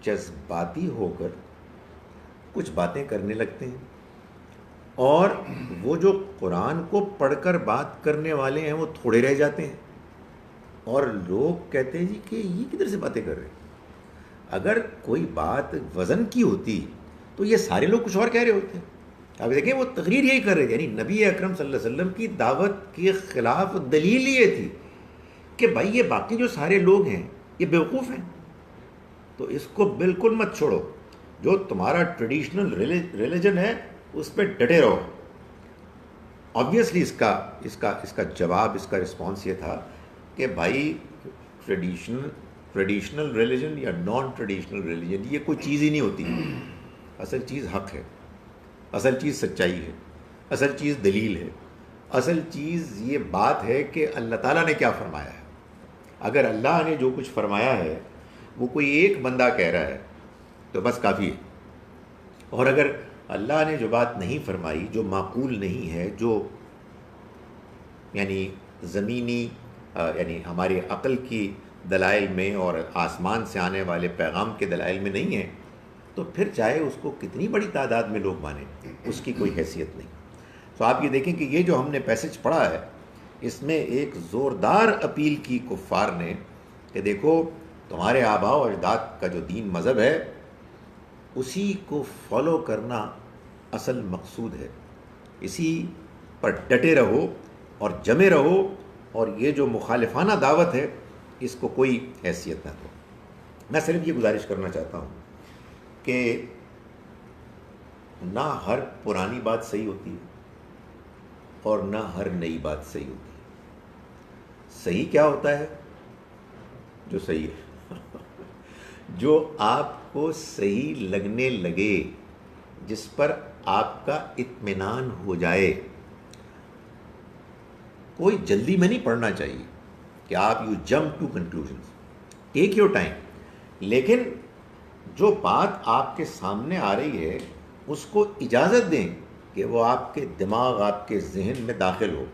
جذباتی ہو کر کچھ باتیں کرنے لگتے ہیں، اور وہ جو قرآن کو پڑھ کر بات کرنے والے ہیں وہ تھوڑے رہ جاتے ہیں، اور لوگ کہتے ہیں جی کہ یہ کدھر سے باتیں کر رہے ہیں. اگر کوئی بات وزن کی ہوتی تو یہ سارے لوگ کچھ اور کہہ رہے ہوتے ہیں. آپ دیکھیں وہ تقریر یہی کر رہے تھے، یعنی نبی اکرم صلی اللہ علیہ وسلم کی دعوت کے خلاف دلیل یہ تھی کہ بھائی یہ باقی جو سارے لوگ ہیں یہ بیوقوف ہیں، تو اس کو بالکل مت چھوڑو. جو تمہارا ٹریڈیشنل ریلیجن ہے اس پہ ڈٹے رہو. آبویسلی اس کا جواب، اس کا رسپانس یہ تھا کہ بھائی ٹریڈیشنل ریلیجن یا نان ٹریڈیشنل ریلیجن یہ کوئی چیز ہی نہیں ہوتی. اصل چیز حق ہے، اصل چیز سچائی ہے، اصل چیز دلیل ہے، اصل چیز یہ بات ہے کہ اللہ تعالیٰ نے کیا فرمایا ہے. اگر اللہ نے جو کچھ فرمایا ہے وہ کوئی ایک بندہ کہہ رہا ہے تو بس کافی ہے. اور اگر اللہ نے جو بات نہیں فرمائی، جو معقول نہیں ہے، جو یعنی زمینی یعنی ہماری عقل کی دلائل میں اور آسمان سے آنے والے پیغام کے دلائل میں نہیں ہے، تو پھر چاہے اس کو کتنی بڑی تعداد میں لوگ مانیں اس کی کوئی حیثیت نہیں. تو آپ یہ دیکھیں کہ یہ جو ہم نے پیسج پڑھا ہے اس میں ایک زوردار اپیل کی کفار نے کہ دیکھو تمہارے آباء و اجداد کا جو دین مذہب ہے اسی کو فالو کرنا اصل مقصود ہے، اسی پر ڈٹے رہو اور جمے رہو، اور یہ جو مخالفانہ دعوت ہے اس کو کوئی حیثیت نہ دو. میں صرف یہ گزارش کرنا چاہتا ہوں کہ نہ ہر پرانی بات صحیح ہوتی ہے اور نہ ہر نئی بات صحیح ہوتی ہے. صحیح کیا ہوتا ہے؟ جو صحیح ہے جو آپ کو صحیح لگنے لگے، جس پر آپ کا اطمینان ہو جائے. کوئی جلدی میں نہیں پڑھنا چاہیے کہ آپ you jump to conclusions, take your time. لیکن جو بات آپ کے سامنے آ رہی ہے اس کو اجازت دیں کہ وہ آپ کے دماغ، آپ کے ذہن میں داخل ہو،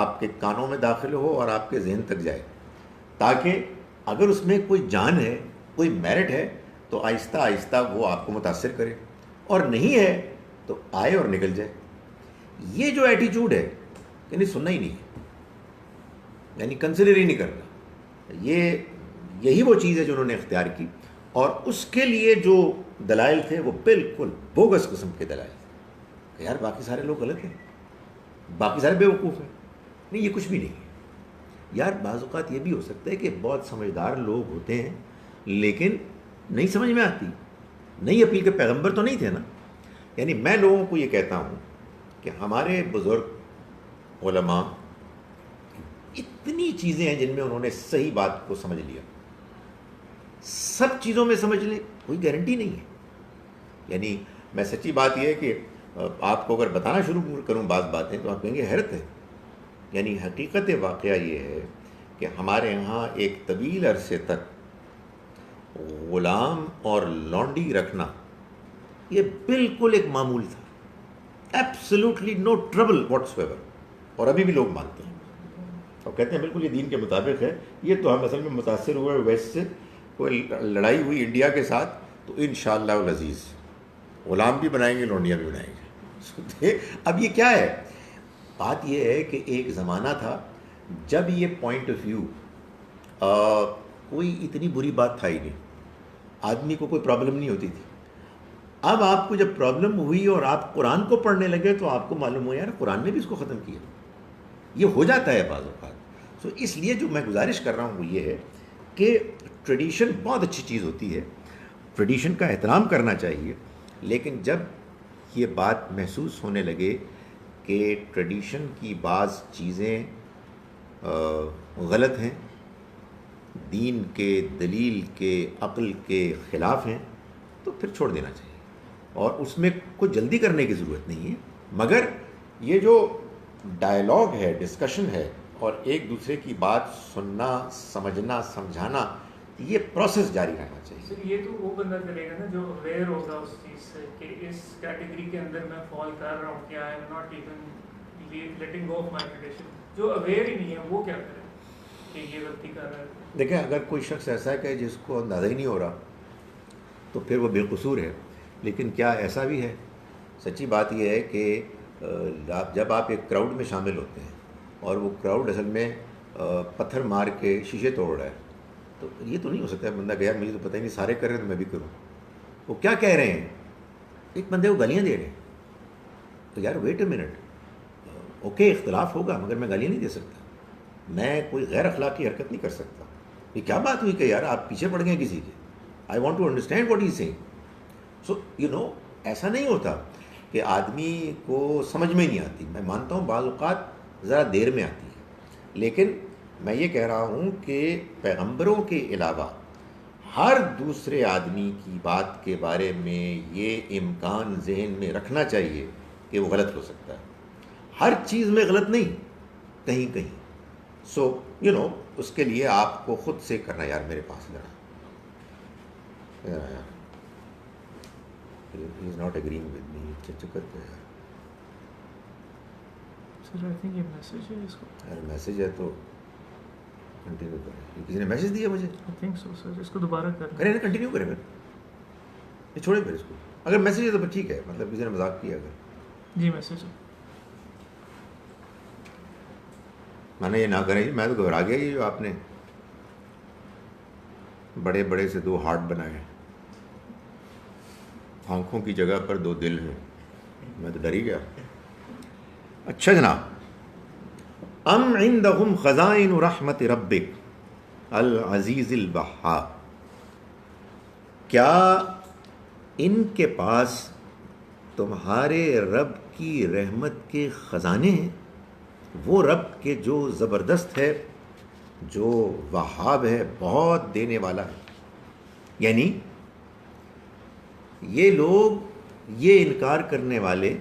آپ کے کانوں میں داخل ہو اور آپ کے ذہن تک جائے، تاکہ اگر اس میں کوئی جان ہے، کوئی میرٹ ہے تو آہستہ آہستہ وہ آپ کو متاثر کرے، اور نہیں ہے تو آئے اور نکل جائے. یہ جو ایٹیچیوڈ ہے یعنی سننا ہی نہیں ہے، یعنی کنسیڈر ہی نہیں کرنا، یہی وہ چیز ہے جو انہوں نے اختیار کی. اور اس کے لیے جو دلائل تھے وہ بالکل بوگس قسم کے دلائل تھے کہ یار باقی سارے لوگ غلط ہیں، باقی سارے بیوقوف ہیں. نہیں، یہ کچھ بھی نہیں ہے یار. بعض اوقات یہ بھی ہو سکتا ہے کہ بہت سمجھدار لوگ ہوتے ہیں لیکن نہیں سمجھ میں آتی. نئی اپیل کے پیغمبر تو نہیں تھے نا. یعنی میں لوگوں کو یہ کہتا ہوں کہ ہمارے بزرگ علماء اتنی چیزیں ہیں جن میں انہوں نے صحیح بات کو سمجھ لیا. سب چیزوں میں سمجھ لیں کوئی گارنٹی نہیں ہے. یعنی میں سچی بات یہ ہے کہ آپ کو اگر بتانا شروع کروں بعض باتیں تو آپ کہیں گے حیرت ہے. یعنی حقیقت واقعہ یہ ہے کہ ہمارے ہاں ایک طویل عرصے تک غلام اور لونڈی رکھنا یہ بالکل ایک معمول تھا. Absolutely no trouble what's ever. اور ابھی بھی لوگ مانتے ہیں اور کہتے ہیں بالکل یہ دین کے مطابق ہے. یہ تو ہم اصل میں متاثر ہوئے ویسٹ سے. کوئی لڑائی ہوئی انڈیا کے ساتھ تو انشاءاللہ العزیز غلام بھی بنائیں گے، لونڈیاں بھی بنائیں گے. اب یہ کیا ہے؟ بات یہ ہے کہ ایک زمانہ تھا جب یہ پوائنٹ آف ویو کوئی اتنی بری بات تھا ہی نہیں، آدمی کو کوئی پرابلم نہیں ہوتی تھی. اب آپ کو جب پرابلم ہوئی اور آپ قرآن کو پڑھنے لگے تو آپ کو معلوم ہو یار قرآن نے بھی اس کو ختم کیا. یہ ہو جاتا ہے بعض اوقات. سو اس لیے جو میں گزارش کر رہا ہوں وہ یہ ہے کہ ٹریڈیشن بہت اچھی چیز ہوتی ہے، ٹریڈیشن کا احترام کرنا چاہیے. لیکن جب یہ بات محسوس ہونے لگے کہ ٹریڈیشن کی بعض چیزیں غلط ہیں، دین کے، دلیل کے، عقل کے خلاف ہیں، تو پھر چھوڑ دینا چاہیے. اور اس میں کوئی جلدی کرنے کی ضرورت نہیں ہے. مگر یہ جو ڈائلاگ ہے، ڈسکشن ہے، اور ایک دوسرے کی بات سننا، سمجھنا، سمجھانا، یہ پروسیس جاری رہنا چاہیے. سر یہ تو وہ بندہ کرے گا نا جو اویئر ہوگا اس چیز سے کہ اس کیٹیگری کے اندر میں فال کر رہا ہوں کہ I am not even letting go of my tradition. جو اویئر ہی نہیں ہے وہ کیا کرے کہ یہ غلطی کر رہا ہے. دیکھیں اگر کوئی شخص ایسا ہے کہ جس کو اندازہ ہی نہیں ہو رہا تو پھر وہ بے قصور ہے. لیکن کیا ایسا بھی ہے؟ سچی بات یہ ہے کہ جب آپ ایک کراؤڈ میں شامل ہوتے ہیں اور وہ کراؤڈ اصل میں پتھر مار کے شیشے توڑ رہا ہے تو یہ تو نہیں ہو سکتا ہے بندہ گیا مجھے تو پتہ ہی نہیں سارے کر رہے ہیں تو میں بھی کروں. وہ کیا کہہ رہے ہیں؟ ایک بندے کو گالیاں دے رہے ہیں. تو یار ویٹ اے منٹ، اوکے اختلاف ہوگا مگر میں گالیاں نہیں دے سکتا، میں کوئی غیر اخلاقی حرکت نہیں کر سکتا. یہ کیا بات ہوئی کہ یار آپ پیچھے پڑ گئے کسی کے؟ I want to understand what he saying. So you know ایسا نہیں ہوتا کہ آدمی کو سمجھ میں نہیں آتی. میں مانتا ہوں بعض اوقات ذرا دیر میں آتی ہے، لیکن میں یہ کہہ رہا ہوں کہ پیغمبروں کے علاوہ ہر دوسرے آدمی کی بات کے بارے میں یہ امکان ذہن میں رکھنا چاہیے کہ وہ غلط ہو سکتا ہے. ہر چیز میں غلط نہیں، کہیں کہیں. سو یو نو اس کے لیے آپ کو خود سے کرنا. یار میرے پاس ذرا he is not agreeing with me. چکر کیا ہے سر؟ آئی تھنک یہ میسج ہے اس کو. یار میسج ہے تو کنٹینیو کریں. کسی نے میسج دیا مجھے؟ آئی تھنک سو سر. اس کو دوبارہ کریں نا، کنٹینیو کریں پھر. یہ چھوڑیں پھر اس کو. اگر میسج ہے تو پھر ٹھیک ہے، مطلب کسی نے مذاق کیا اگر. جی میسج ہے. میں نے یہ نہ کریں جی، میں تو گھبرا گیا. یہ جو آپ نے بڑے بڑے سے 2 ہارٹ بنائے ہیں، آنکھوں کی جگہ پر 2 دل ہیں، میں تو ڈر ہی گیا. اچھا جناب، ام عندهم خزائن رحمت ربک العزیز الوہاب، کیا ان کے پاس تمہارے رب کی رحمت کے خزانے ہیں؟ وہ رب کے جو زبردست ہے، جو وہاب ہے، بہت دینے والا ہے. یعنی یہ لوگ یہ انکار کرنے والے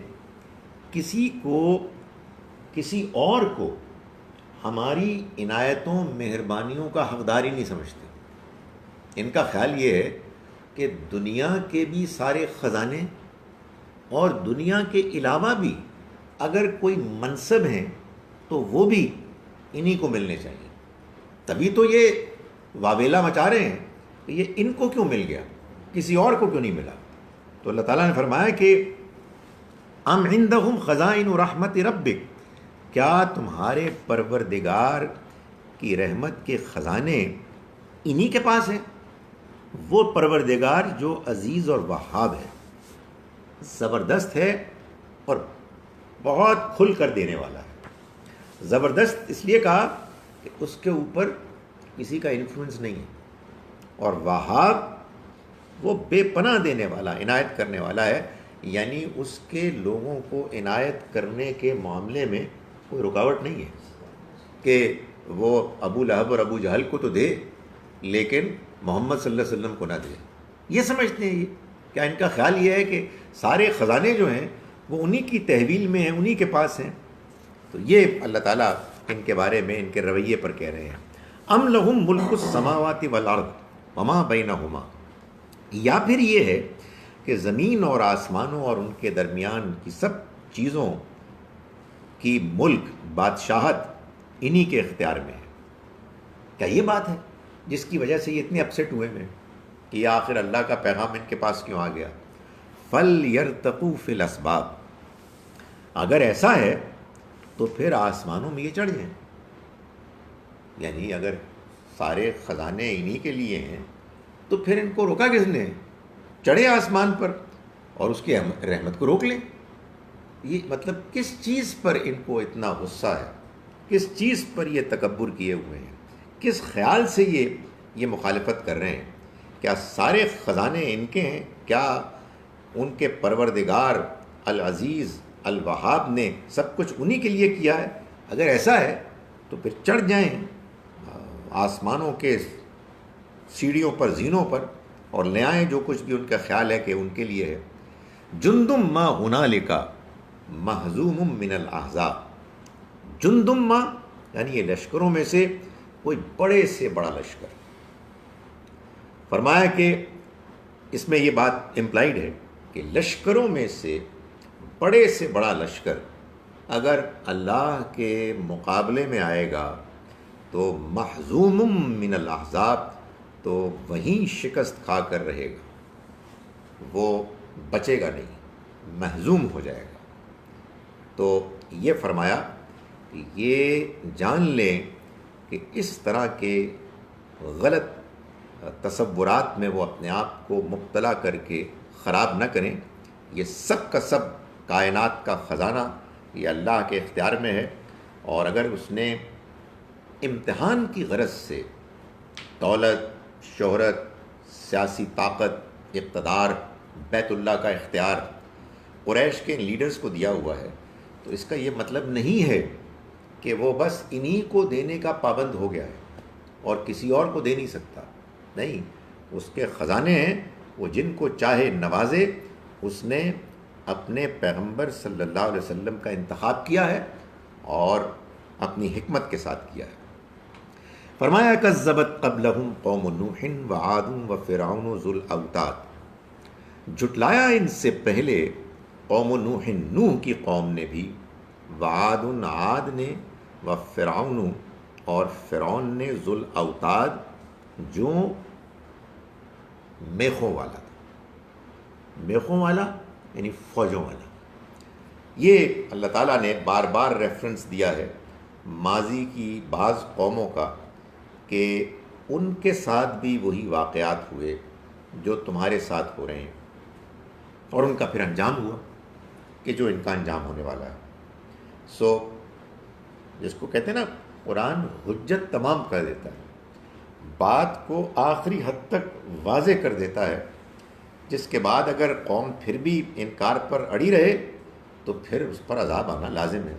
کسی اور کو ہماری عنایتوں مہربانیوں کا حقدار ہی نہیں سمجھتے. ان کا خیال یہ ہے کہ دنیا کے بھی سارے خزانے اور دنیا کے علاوہ بھی اگر کوئی منصب ہیں تو وہ بھی انہی کو ملنے چاہیے. تبھی تو یہ واویلا مچا رہے ہیں کہ یہ ان کو کیوں مل گیا، کسی اور کو کیوں نہیں ملا. تو اللہ تعالیٰ نے فرمایا کہ ام عندہم خزائن رحمت ربک، کیا تمہارے پروردگار کی رحمت کے خزانے انہی کے پاس ہیں؟ وہ پروردگار جو عزیز اور وہاب ہے، زبردست ہے اور بہت کھل کر دینے والا ہے. زبردست اس لیے کہا کہ اس کے اوپر کسی کا انفلوئنس نہیں ہے، اور وہاب وہ بے پناہ دینے والا، عنایت کرنے والا ہے. یعنی اس کے لوگوں کو عنایت کرنے کے معاملے میں کوئی رکاوٹ نہیں ہے کہ وہ ابو لہب اور ابو جہل کو تو دے لیکن محمد صلی اللہ علیہ وسلم کو نہ دے. یہ سمجھتے ہیں. یہ کیا ان کا خیال یہ ہے کہ سارے خزانے جو ہیں وہ انہی کی تحویل میں ہیں، انہی کے پاس ہیں؟ تو یہ اللہ تعالیٰ ان کے بارے میں ان کے رویے پر کہہ رہے ہیں. ام لہم ملک السماوات والارض وما بینہما، یا پھر یہ ہے کہ زمین اور آسمانوں اور ان کے درمیان کی سب چیزوں کی ملک، بادشاہت انہی کے اختیار میں ہے. کیا یہ بات ہے جس کی وجہ سے یہ اتنے اپسیٹ ہوئے ہیں کہ یہ آخر اللہ کا پیغام ان کے پاس کیوں آ گیا؟ فَلْيَرْتَقُوا فِي الْأَسْبَابِ، اگر ایسا ہے تو پھر آسمانوں میں یہ چڑھ جائیں. یعنی اگر سارے خزانے انہی کے لیے ہیں تو پھر ان کو روکا کس نے؟ چڑھے آسمان پر اور اس کی رحمت کو روک لیں. یہ مطلب کس چیز پر ان کو اتنا غصہ ہے، کس چیز پر یہ تکبر کیے ہوئے ہیں، کس خیال سے یہ مخالفت کر رہے ہیں؟ کیا سارے خزانے ان کے ہیں؟ کیا ان کے پروردگار العزیز الوہاب نے سب کچھ انہی کے لیے کیا ہے؟ اگر ایسا ہے تو پھر چڑھ جائیں آسمانوں کے سیڑھیوں پر، زینوں پر، اور لے آئیں جو کچھ بھی ان کا خیال ہے کہ ان کے لیے ہے. جندم ما ہنالک مہزوم من الاحزاب، جندم ما یعنی یہ لشکروں میں سے کوئی بڑے سے بڑا لشکر. فرمایا کہ اس میں یہ بات امپلائڈ ہے کہ لشکروں میں سے بڑے سے بڑا لشکر اگر اللہ کے مقابلے میں آئے گا تو محزوم من الاحزاب، تو وہیں شکست کھا کر رہے گا، وہ بچے گا نہیں، محزوم ہو جائے گا۔ تو یہ فرمایا کہ یہ جان لیں کہ اس طرح کے غلط تصورات میں وہ اپنے آپ کو مبتلا کر کے خراب نہ کریں۔ یہ سب کا سب کائنات کا خزانہ یہ اللہ کے اختیار میں ہے، اور اگر اس نے امتحان کی غرض سے دولت، شہرت، سیاسی طاقت، اقتدار، بیت اللہ کا اختیار قریش کے لیڈرز کو دیا ہوا ہے، تو اس کا یہ مطلب نہیں ہے کہ وہ بس انہی کو دینے کا پابند ہو گیا ہے اور کسی اور کو دے نہیں سکتا۔ نہیں، اس کے خزانے ہیں، وہ جن کو چاہے نوازے۔ اس نے اپنے پیغمبر صلی اللہ علیہ وسلم کا انتخاب کیا ہے اور اپنی حکمت کے ساتھ کیا ہے۔ فرمایا کذبت قبلہم قوم نوح وعاد وفرعون ذو الاوتاد، جھٹلایا ان سے پہلے قوم نوح، نوح کی قوم نے بھی، وعاد عاد نے، وفرعون اور فرعون نے، ذو الاوتاد جو میخوں والا تھا۔ میخوں والا یعنی فوجوں والا۔ یہ اللہ تعالیٰ نے بار بار ریفرنس دیا ہے ماضی کی بعض قوموں کا کہ ان کے ساتھ بھی وہی واقعات ہوئے جو تمہارے ساتھ ہو رہے ہیں، اور ان کا پھر انجام ہوا کہ جو ان کا انجام ہونے والا ہے۔ سو جس کو کہتے ہیں نا، قرآن حجت تمام کر دیتا ہے، بات کو آخری حد تک واضح کر دیتا ہے، جس کے بعد اگر قوم پھر بھی انکار پر اڑی رہے تو پھر اس پر عذاب آنا لازم ہے۔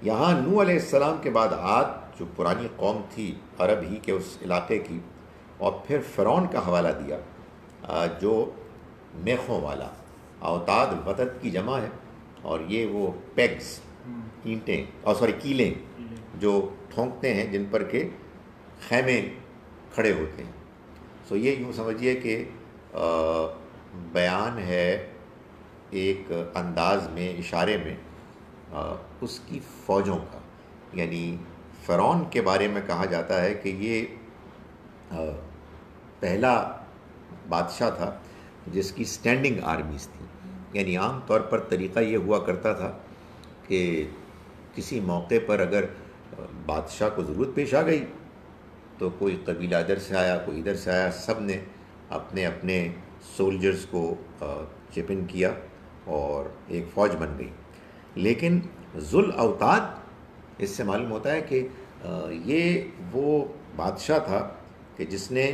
یہاں نوح علیہ السلام کے بعد عاد جو پرانی قوم تھی عرب ہی کے اس علاقے کی، اور پھر فرعون کا حوالہ دیا جو میخوں والا، اوتاد وتد کی جمع ہے، اور یہ وہ پیگز، اینٹیں اور کیلیں جو ٹھونکتے ہیں جن پر کہ خیمے کھڑے ہوتے ہیں۔ سو یہ یوں سمجھیے کہ بیان ہے ایک انداز میں، اشارے میں اس کی فوجوں کا، یعنی فرعون کے بارے میں کہا جاتا ہے کہ یہ پہلا بادشاہ تھا جس کی سٹینڈنگ آرمیز تھیں، یعنی عام طور پر طریقہ یہ ہوا کرتا تھا کہ کسی موقع پر اگر بادشاہ کو ضرورت پیش آ گئی تو کوئی قبیلہ ادھر سے آیا، کوئی ادھر سے آیا، سب نے اپنے اپنے سولجرز کو چپ ان کیا اور ایک فوج بن گئی۔ لیکن ذو الاوتاد، اس سے معلوم ہوتا ہے کہ یہ وہ بادشاہ تھا کہ جس نے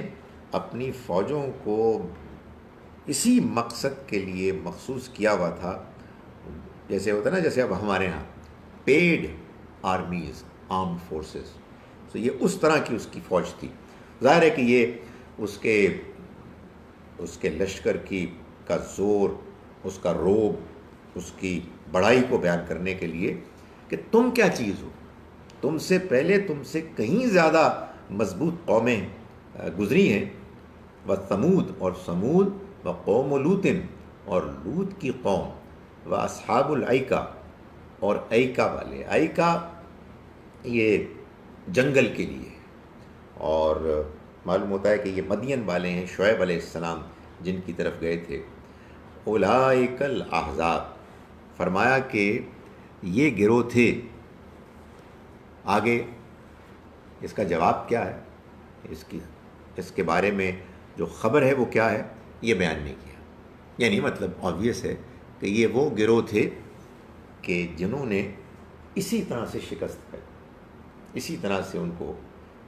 اپنی فوجوں کو اسی مقصد کے لیے مخصوص کیا ہوا تھا، جیسے ہوتا ہے نا، جیسے اب ہمارے ہاں پیڈ آرمیز، آرمڈ فورسز، تو یہ اس طرح کی اس کی فوج تھی۔ ظاہر ہے کہ یہ اس کے لشکر کا زور، اس کا روب، اس کی بڑائی کو بیان کرنے کے لیے کہ تم کیا چیز ہو، تم سے پہلے تم سے کہیں زیادہ مضبوط قومیں گزری ہیں، وثمود اور سمود، وقوم لوط اور لوط کی قوم، واصحاب الایکہ اور ایکا والے۔ ایکا یہ جنگل کے لیے، اور معلوم ہوتا ہے کہ یہ مدین والے ہیں، شعیب علیہ السلام جن کی طرف گئے تھے۔ اولئک الاحزاب، فرمایا کہ یہ گروہ تھے۔ آگے اس کا جواب کیا ہے، اس کے بارے میں جو خبر ہے وہ کیا ہے، یہ بیان نہیں کیا۔ یعنی مطلب آبویس ہے کہ یہ وہ گروہ تھے کہ جنہوں نے اسی طرح سے شکست پائی، اسی طرح سے ان کو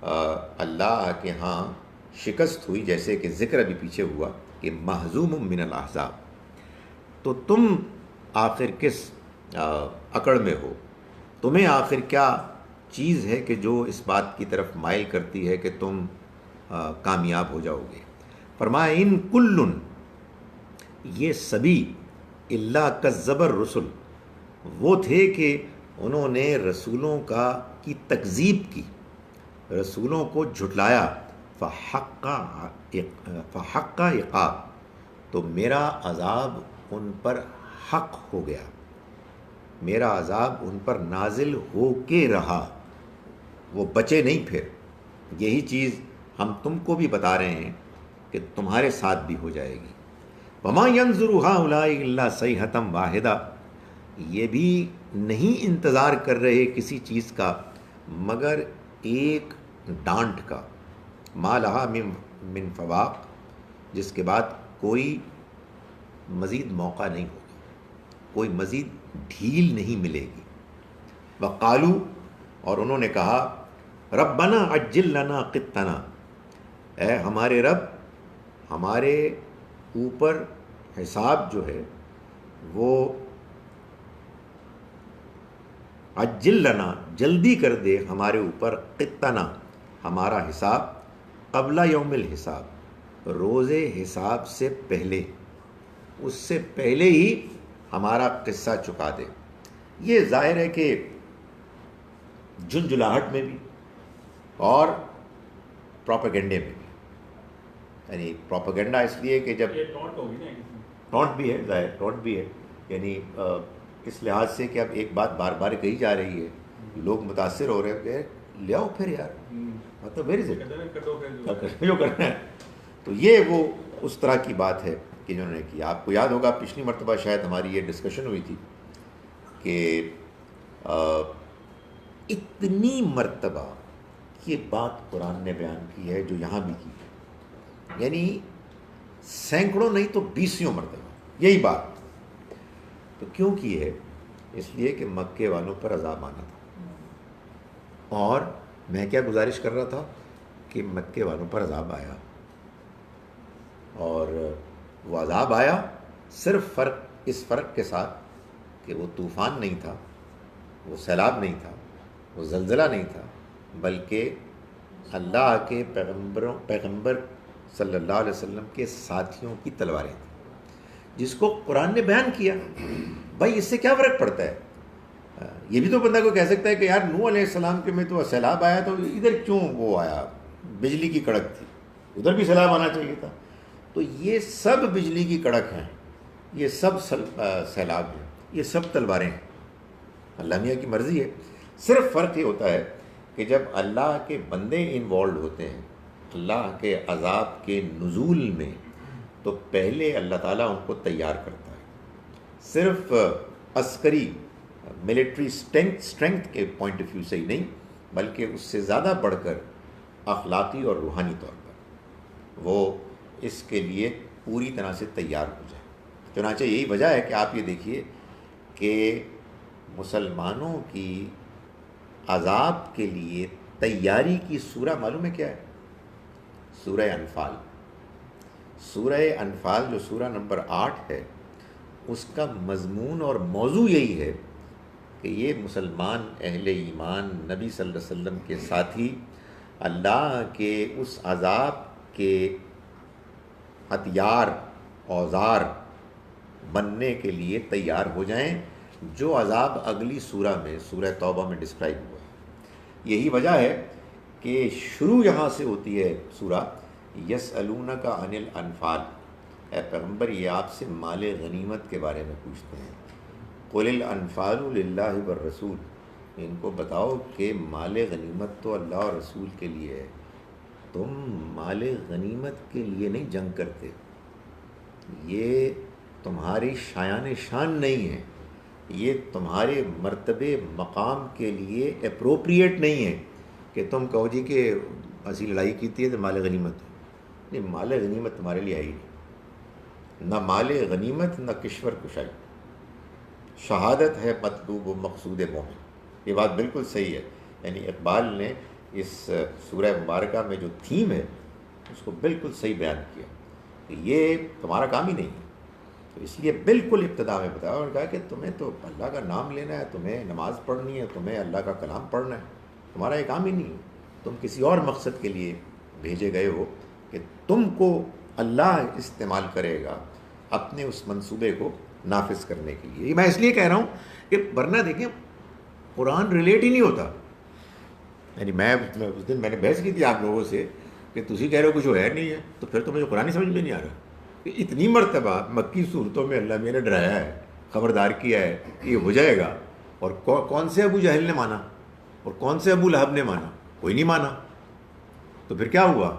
اللہ کے ہاں شکست ہوئی، جیسے کہ ذکر ابھی پیچھے ہوا کہ محزوم من الاحزاب۔ تو تم آخر کس اکڑ میں ہو، تمہیں آخر کیا چیز ہے کہ جو اس بات کی طرف مائل کرتی ہے کہ تم کامیاب ہو جاؤ گے۔ فرمایا ان کلن، یہ سبھی، الا کذب الرسل، وہ تھے کہ انہوں نے رسولوں کی تکذیب کی، رسولوں کو جھٹلایا۔ فحق عقاب، تو میرا عذاب ان پر حق ہو گیا، میرا عذاب ان پر نازل ہو کے رہا، وہ بچے نہیں پھر. یہی چیز ہم تم کو بھی بتا رہے ہیں کہ تمہارے ساتھ بھی ہو جائے گی. وما ينظر هؤلاء الا صيحة واحدة، یہ بھی نہیں انتظار کر رہے کسی چیز کا مگر ایک ڈانٹ کا. ما لها من فواق، جس کے بعد کوئی مزید موقع نہیں ہوگا، کوئی مزید ڈھیل نہیں ملے گی. وقالو، اور انہوں نے کہا ربنا عجل لنا قطنا، اے ہمارے رب ہمارے اوپر حساب جو ہے وہ عجل لنا جلدی کر دے ہمارے اوپر، قطنا ہمارا حساب، قبل یوم الحساب روز حساب سے پہلے، اس سے پہلے ہی ہمارا قصہ چکا دے. یہ ظاہر ہے کہ جھنجھلاہٹ میں بھی اور پروپیگنڈے میں بھی، یعنی پروپیگنڈا اس لیے کہ جب ٹونٹ بھی ہے، ظاہر ٹونٹ بھی ہے، یعنی اس لحاظ سے کہ اب ایک بات بار بار کہی جا رہی ہے، لوگ متاثر ہو رہے ہیں کہ لے آؤ پھر یار، مطلب ویری سے جو کرنا ہے. تو یہ وہ اس طرح کی بات ہے کہ جنہوں نے کیا. آپ کو یاد ہوگا پچھلی مرتبہ شاید ہماری یہ ڈسکشن ہوئی تھی کہ اتنی مرتبہ یہ بات قرآن نے بیان کی ہے جو یہاں بھی کی ہے، یعنی سینکڑوں نہیں تو 20 مرتبہ یہی بات. تو کیوں کی ہے؟ اس لیے کہ مکے والوں پر عذاب آنا تھا، اور میں کیا گزارش کر رہا تھا کہ مکے والوں پر عذاب آیا، اور وہ عذاب آیا صرف اس فرق کے ساتھ کہ وہ طوفان نہیں تھا، وہ سیلاب نہیں تھا، وہ زلزلہ نہیں تھا، بلکہ اللہ کے پیغمبر صلی اللہ علیہ وسلم کے ساتھیوں کی تلواریں تھیں، جس کو قرآن نے بیان کیا. بھائی اس سے کیا فرق پڑتا ہے؟ یہ بھی تو بندہ کو کہہ سکتا ہے کہ یار نوح علیہ السلام کے میں تو سیلاب آیا تو ادھر کیوں وہ آیا، بجلی کی کڑک تھی، ادھر بھی سیلاب آنا چاہیے تھا. تو یہ سب بجلی کی کڑک ہیں، یہ سب سیلاب ہیں، یہ سب تلواریں ہیں. اللہ میاں کی مرضی ہے. صرف فرق یہ ہوتا ہے کہ جب اللہ کے بندے انوالوڈ ہوتے ہیں اللہ کے عذاب کے نزول میں، تو پہلے اللہ تعالیٰ ان کو تیار کرتا ہے. صرف عسکری ملٹری اسٹرینتھ کے پوائنٹ آف ویو سے ہی نہیں، بلکہ اس سے زیادہ بڑھ کر اخلاقی اور روحانی طور پر وہ اس کے لیے پوری طرح سے تیار ہو جائے. چنانچہ یہی وجہ ہے کہ آپ یہ دیکھیے کہ مسلمانوں کی عذاب کے لیے تیاری کی سورہ معلوم ہے کیا ہے؟ سورہ انفال. سورہ انفال جو سورہ نمبر 8 ہے، اس کا مضمون اور موضوع یہی ہے کہ یہ مسلمان اہل ایمان نبی صلی اللہ علیہ وسلم کے ساتھی اللہ کے اس عذاب کے ہتھیار اوزار بننے کے لیے تیار ہو جائیں، جو عذاب اگلی سورہ میں سورہ توبہ میں ڈسکرائب ہوا ہے. یہی وجہ ہے کہ شروع یہاں سے ہوتی ہے سورہ یسألونک عن الانفال. اے پیغمبر یہ آپ سے مال غنیمت کے بارے میں پوچھتے ہیں. قل الانفال للہ والرسول، ان کو بتاؤ کہ مال غنیمت تو اللہ اور رسول کے لیے ہے. تم مال غنیمت کے لیے نہیں جنگ کرتے، یہ تمہاری شایان شان نہیں ہے، یہ تمہارے مرتبے مقام کے لیے اپروپریٹ نہیں ہے کہ تم کہو جی کہ اسی لڑائی کیتی ہے تو مال غنیمت نہیں. مال غنیمت تمہارے لیے آئی نہیں، نہ مال غنیمت نہ کشور کشائی. شہادت ہے مطلوب و مقصود مومن. یہ بات بالکل صحیح ہے. یعنی اقبال نے اس سورہ مبارکہ میں جو تھیم ہے اس کو بالکل صحیح بیان کیا کہ یہ تمہارا کام ہی نہیں ہے. تو اس لیے بالکل ابتدا میں بتایا اور کہا کہ تمہیں تو اللہ کا نام لینا ہے، تمہیں نماز پڑھنی ہے، تمہیں اللہ کا کلام پڑھنا ہے، تمہارا یہ کام ہی نہیں ہے. تم کسی اور مقصد کے لیے بھیجے گئے ہو کہ تم کو اللہ استعمال کرے گا اپنے اس منصوبے کو نافذ کرنے کے لیے. میں اس لیے کہہ رہا ہوں کہ ورنہ دیکھیں قرآن ریلیٹ ہی نہیں ہوتا. یعنی میں اس دن میں نے بحث کی تھی آپ لوگوں سے کہ تسی کہہ رہے ہو کچھ ہے نہیں ہے، تو پھر تو مجھے قرآن سمجھ میں نہیں آ رہا کہ اتنی مرتبہ مکی صورتوں میں اللہ میاں نے ڈرایا ہے، خبردار کیا ہے کہ یہ ہو جائے گا، اور کون سے ابو جہل نے مانا اور کون سے ابو لہب نے مانا؟ کوئی نہیں مانا. تو پھر کیا ہوا؟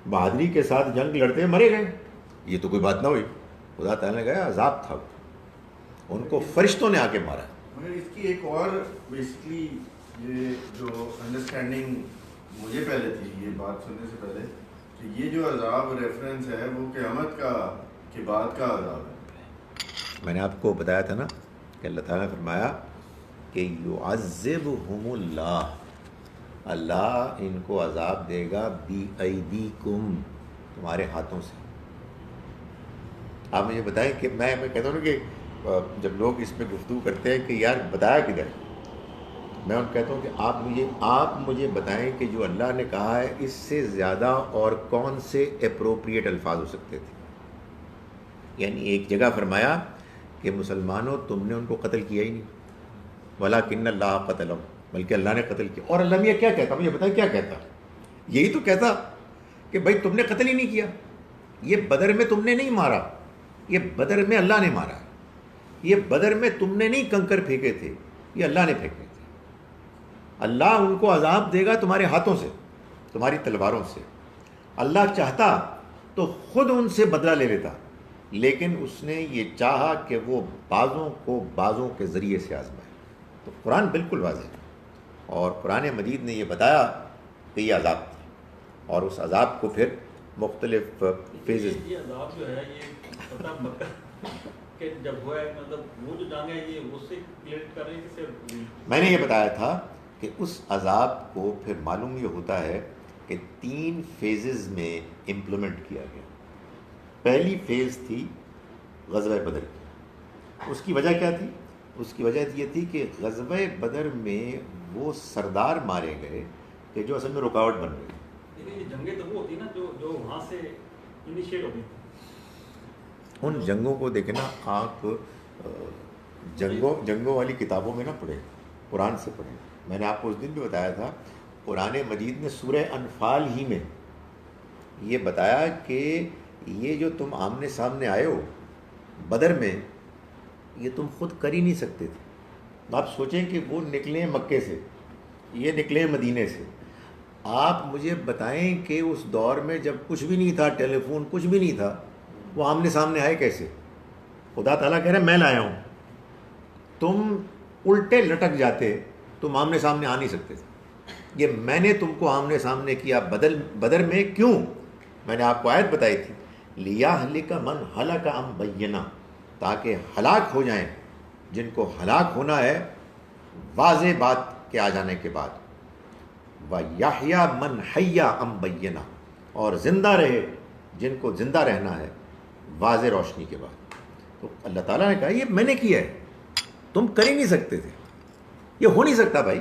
بہادری کے ساتھ جنگ لڑتے مرے گئے. یہ تو کوئی بات نہ ہوئی. خدا تعالیٰ نے کہا عذاب تھا، ان کو فرشتوں نے آ کے مارا. مگر اس کی ایک اور بیسکلی یہ جو انڈرسٹینڈنگ مجھے پہلے تھی یہ بات سننے سے پہلے کہ یہ جو عذاب ریفرنس ہے وہ قیامت کا کے بعد کا عذاب ہے. میں نے آپ کو بتایا تھا نا کہ اللہ تعالیٰ نے فرمایا کہ یعذبہم اللہ، اللہ ان کو عذاب دے گا بی ایدیکم، تمہارے ہاتھوں سے. آپ مجھے بتائیں کہ میں کہتا ہوں نا کہ جب لوگ اس پہ گفتگو کرتے ہیں کہ یار بتایا کدھر، میں ان کہتا ہوں کہ آپ مجھے بتائیں کہ جو اللہ نے کہا ہے اس سے زیادہ اور کون سے اپروپریٹ الفاظ ہو سکتے تھے. یعنی ایک جگہ فرمایا کہ مسلمانوں تم نے ان کو قتل کیا ہی نہیں، وَلَٰكِنَّ اللَّهَ قَتَلَهُمْ، بلکہ اللہ نے قتل کیا. اور اللہ میاں کیا کہتا؟ مجھے بتائیں کیا کہتا؟ یہی تو کہتا کہ بھائی تم نے قتل ہی نہیں کیا، یہ بدر میں تم نے نہیں مارا، یہ بدر میں اللہ نے مارا، یہ بدر میں تم نے نہیں کنکر پھینکے تھے، یہ اللہ نے پھینکے تھے. اللہ ان کو عذاب دے گا تمہارے ہاتھوں سے، تمہاری تلواروں سے. اللہ چاہتا تو خود ان سے بدلہ لے لیتا، لیکن اس نے یہ چاہا کہ وہ بعضوں کو بعضوں کے ذریعے سے آزمائے. تو قرآن بالکل واضح ہے، اور قرآن مجید نے یہ بتایا کہ یہ عذاب تھا، اور اس عذاب کو پھر مختلف فیزز. یہ عذاب جو ہے یہ پتہ مکہ کہ جب ہوا ہے، مطلب وہ جو جنگ ہے یہ اس سے ریلیٹ کر رہی ہے کہ صرف میں نے یہ بتایا تھا کہ اس عذاب کو پھر معلوم یہ ہوتا ہے کہ 3 فیزز میں امپلیمنٹ کیا گیا. پہلی فیز تھی غزوہ بدر کی. اس کی وجہ کیا تھی؟ اس کی وجہ یہ تھی کہ غزوہ بدر میں وہ سردار مارے گئے کہ جو اصل میں رکاوٹ بن گئی. لیکن یہ جنگیں تو وہ ہوتی ہیں نا جو وہاں سے انیشیٹ ہوتی ہیں. ان جنگوں کو دیکھنا آپ جنگوں والی کتابوں میں نہ پڑھیں، قرآن سے پڑھیں. میں نے آپ کو اس دن بھی بتایا تھا قرآن مجید نے سورہ انفال ہی میں یہ بتایا کہ یہ جو تم آمنے سامنے آئے ہو بدر میں، یہ تم خود کر ہی نہیں سکتے تھے. آپ سوچیں کہ وہ نکلیں مکے سے، یہ نکلیں مدینے سے. آپ مجھے بتائیں کہ اس دور میں جب کچھ بھی نہیں تھا، ٹیلی فون کچھ بھی نہیں تھا، وہ آمنے سامنے آئے کیسے؟ خدا تعالیٰ کہہ رہے ہیں میں لایا ہوں. تم الٹے لٹک جاتے، تم آمنے سامنے آ نہیں سکتے تھے. یہ میں نے تم کو آمنے سامنے کیا بدر میں. کیوں؟ میں نے آپ کو آیت بتائی تھی لِيَهْلِكَ مَنْ هَلَكَ عَنْ بَيِّنَةٍ، تاکہ ہلاک ہو جائیں جن کو ہلاک ہونا ہے واضح بات کے آ جانے کے بعد، وَيَحْيَى مَنْ حَيَّ عَنْ بَيِّنَةٍ، اور زندہ رہے جن کو زندہ رہنا ہے واضح روشنی کے بعد. تو اللہ تعالیٰ نے کہا یہ میں نے کیا ہے، تم کر ہی نہیں سکتے تھے. یہ ہو نہیں سکتا بھائی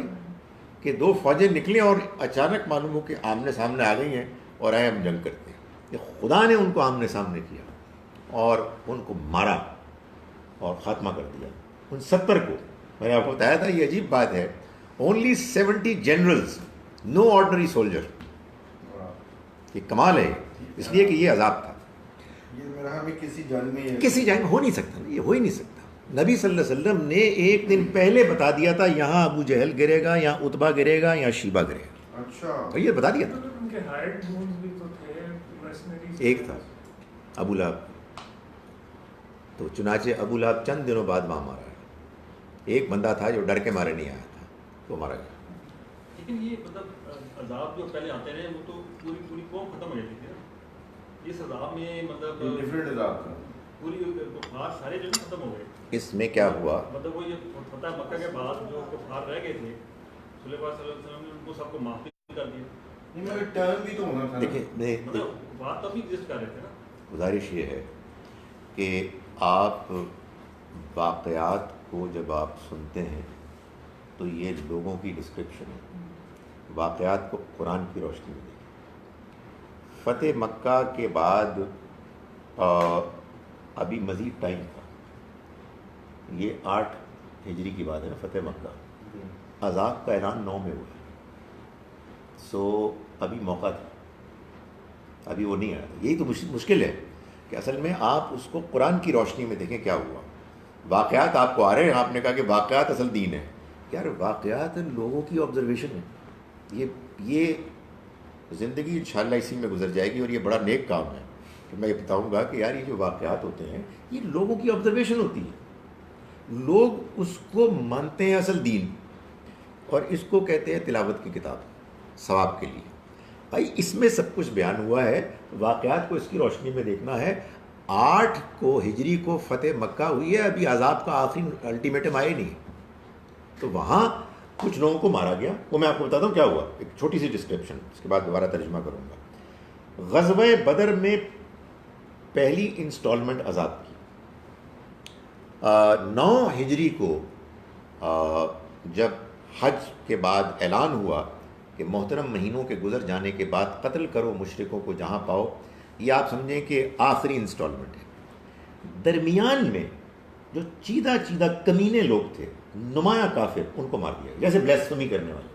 کہ 2 فوجیں نکلیں اور اچانک معلوم ہو کہ آمنے سامنے آ گئی ہیں اور آئے ہم جنگ کرتے ہیں. یہ خدا نے ان کو آمنے سامنے کیا اور ان کو مارا اور خاتمہ کر دیا. ان 70 کو میں نے آپ کو بتایا تھا. یہ عجیب بات ہے، اونلی 70 جنرلز، نو آرڈنری سولجر. یہ کمال ہے، اس لیے کہ یہ عذاب تھا. یہ میرا ہمیں کسی جنگ میں کسی جنگ ہو نہیں سکتا، یہ ہو ہی نہیں سکتا. نبی صلی اللہ علیہ وسلم نے ایک دن پہلے بتا دیا تھا یہاں ابو جہل گرے گا، یہاں عتبہ گرے گا، یہاں شیبہ گرے گا. اچھا یہ بتا دیا تھا. ان کے ہائڈ بونز بھی تو تھے mercenaries. ایک تھا ابو لہب، تو چنانچہ ابو لہب چند دنوں بعد وہاں مارا ہے. ایک بندہ تھا جو ڈر کے مارے نہیں آیا تھا، وہ مارا گیا. لیکن یہ مطلب عذاب جو پہلے آتے رہے وہ تو پوری قوم ختم ہو جاتی تھی نا. اس عذاب میں مطلب ڈفرینٹ عذاب تھا. پوری کفار سارے جو ختم ہو گئے. اس میں کیا ہوا؟ مطلب وہ یہ فتح مکہ کے بعد جو کفار رہ گئے تھے رسول اللہ صلی اللہ علیہ وسلم نے ان کو سب کو معاف کر دیا. مگر ٹرن بھی تو ہونا تھا. دیکھیں مطلب بات تو ابھی ایگزسٹ کر رہے تھے نا. گزارش یہ ہے کہ آپ واقعات کو جب آپ سنتے ہیں تو یہ لوگوں کی ڈسکرپشن ہے. واقعات کو قرآن کی روشنی میں دیکھیں. فتح مکہ کے بعد ابھی مزید ٹائم تھا. یہ 8 ہجری کی بات ہے نا فتح مکہ. عذاب کا اعلان 9 میں ہوا ہے. سو ابھی موقع تھا. ابھی وہ نہیں آیا. یہی تو مشکل ہے کہ اصل میں آپ اس کو قرآن کی روشنی میں دیکھیں کیا ہوا. واقعات آپ کو آ رہے ہیں, آپ نے کہا کہ واقعات اصل دین ہے. یار واقعات لوگوں کی آبزرویشن ہے. یہ زندگی انشاءاللہ اسی میں گزر جائے گی, اور یہ بڑا نیک کام ہے کہ میں یہ بتاؤں گا کہ یار یہ جو واقعات ہوتے ہیں یہ لوگوں کی آبزرویشن ہوتی ہے, لوگ اس کو مانتے ہیں اصل دین, اور اس کو کہتے ہیں تلاوت کی کتاب ثواب کے لیے. بھائی اس میں سب کچھ بیان ہوا ہے, واقعات کو اس کی روشنی میں دیکھنا ہے. 8 کو ہجری کو فتح مکہ ہوئی ہے, ابھی عذاب کا آخری الٹیمیٹم آئے نہیں, تو وہاں کچھ لوگوں کو مارا گیا. وہ میں آپ کو بتاتا ہوں کیا ہوا, ایک چھوٹی سی ڈسکرپشن, اس کے بعد دوبارہ ترجمہ کروں گا. غزوہ بدر میں پہلی انسٹالمنٹ عذاب کی 9 ہجری کو جب حج کے بعد اعلان ہوا کہ محترم مہینوں کے گزر جانے کے بعد قتل کرو مشرکوں کو جہاں پاؤ, یہ آپ سمجھیں کہ آخری انسٹالمنٹ ہے. درمیان میں جو چیدہ کمینے لوگ تھے, نمایاں کافر, ان کو مار دیا, جیسے بلیسفمی کرنے والے,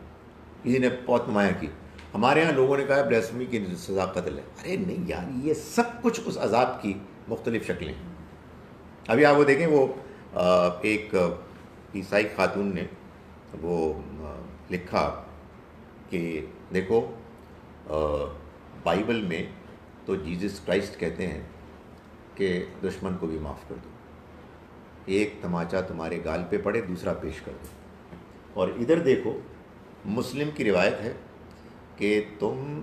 کسی نے بہت نمایاں کی. ہمارے ہاں لوگوں نے کہا بلیسفمی کی سزا قتل ہے. ارے نہیں یار, یہ سب کچھ اس عذاب کی مختلف شکلیں ہیں. ابھی آپ وہ دیکھیں, وہ ایک عیسائی خاتون نے وہ لکھا کہ دیکھو بائبل میں تو جیزس کرائسٹ کہتے ہیں کہ دشمن کو بھی معاف کر دو, ایک تماچا تمہارے گال پہ پڑے دوسرا پیش کر دو. اور ادھر دیکھو مسلم کی روایت ہے کہ تم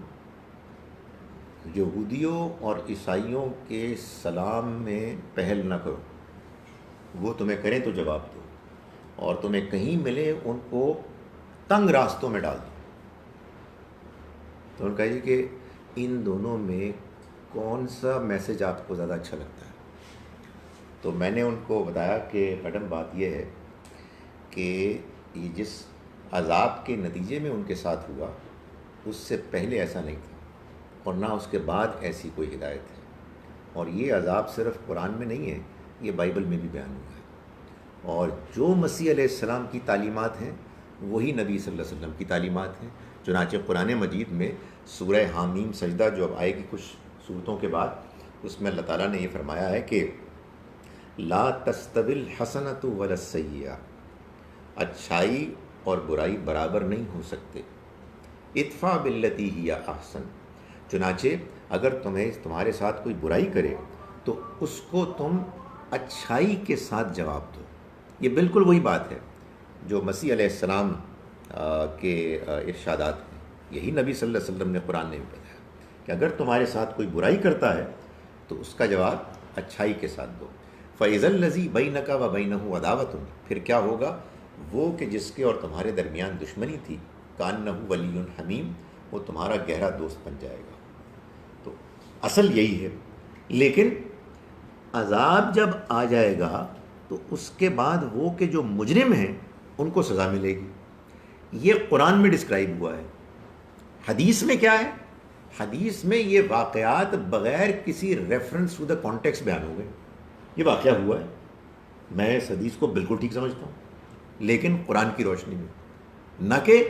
یہودیوں اور عیسائیوں کے سلام میں پہل نہ کرو, وہ تمہیں کریں تو جواب دو, اور تمہیں کہیں ملے ان کو تنگ راستوں میں ڈال دو. تو انہوں نے کہا جی کہ ان دونوں میں کون سا میسج آپ کو زیادہ اچھا لگتا ہے؟ تو میں نے ان کو بتایا کہ میڈم بات یہ ہے کہ یہ جس عذاب کے نتیجے میں ان کے ساتھ ہوا اس سے پہلے ایسا نہیں تھا, اور نہ اس کے بعد ایسی کوئی ہدایت ہے. اور یہ عذاب صرف قرآن میں نہیں ہے, یہ بائبل میں بھی بیان ہوا ہے. اور جو مسیح علیہ السلام کی تعلیمات ہیں وہی نبی صلی اللہ علیہ وسلم کی تعلیمات ہیں. چنانچہ قرآن مجید میں سورہ حامیم سجدہ جو اب آئے گی کچھ صورتوں کے بعد, اس میں اللہ تعالیٰ نے یہ فرمایا ہے کہ لا تستوی الحسنۃ ولا السیئۃ, اچھائی اور برائی برابر نہیں ہو سکتے. ادفع باللتی ہی احسن, چنانچہ اگر تمہارے ساتھ کوئی برائی کرے تو اس کو تم اچھائی کے ساتھ جواب دو. یہ بالکل وہی بات ہے جو مسیح علیہ السلام کے ارشادات ہیں, یہی نبی صلی اللہ علیہ وسلم نے قرآن میں بتایا کہ اگر تمہارے ساتھ کوئی برائی کرتا ہے تو اس کا جواب اچھائی کے ساتھ دو. فَإِذَا الَّذِي بَيْنَكَ وَبَيْنَهُ عَدَاوَةٌ, پھر کیا ہوگا, وہ کہ جس کے اور تمہارے درمیان دشمنی تھی, كَأَنَّهُ وَلِيٌّ حَمِيمٌ, وہ تمہارا گہرا دوست بن جائے گا. تو اصل یہی ہے. لیکن عذاب جب آ جائے گا تو اس کے بعد وہ کہ جو مجرم ہیں ان کو سزا ملے گی. یہ قرآن میں ڈسکرائب ہوا ہے. حدیث میں کیا ہے؟ حدیث میں یہ واقعات بغیر کسی ریفرنس ٹو دا کانٹیکسٹ بیان ہو گئے. یہ واقعہ ہوا ہے, میں اس حدیث کو بالکل ٹھیک سمجھتا ہوں, لیکن قرآن کی روشنی میں, نہ کہ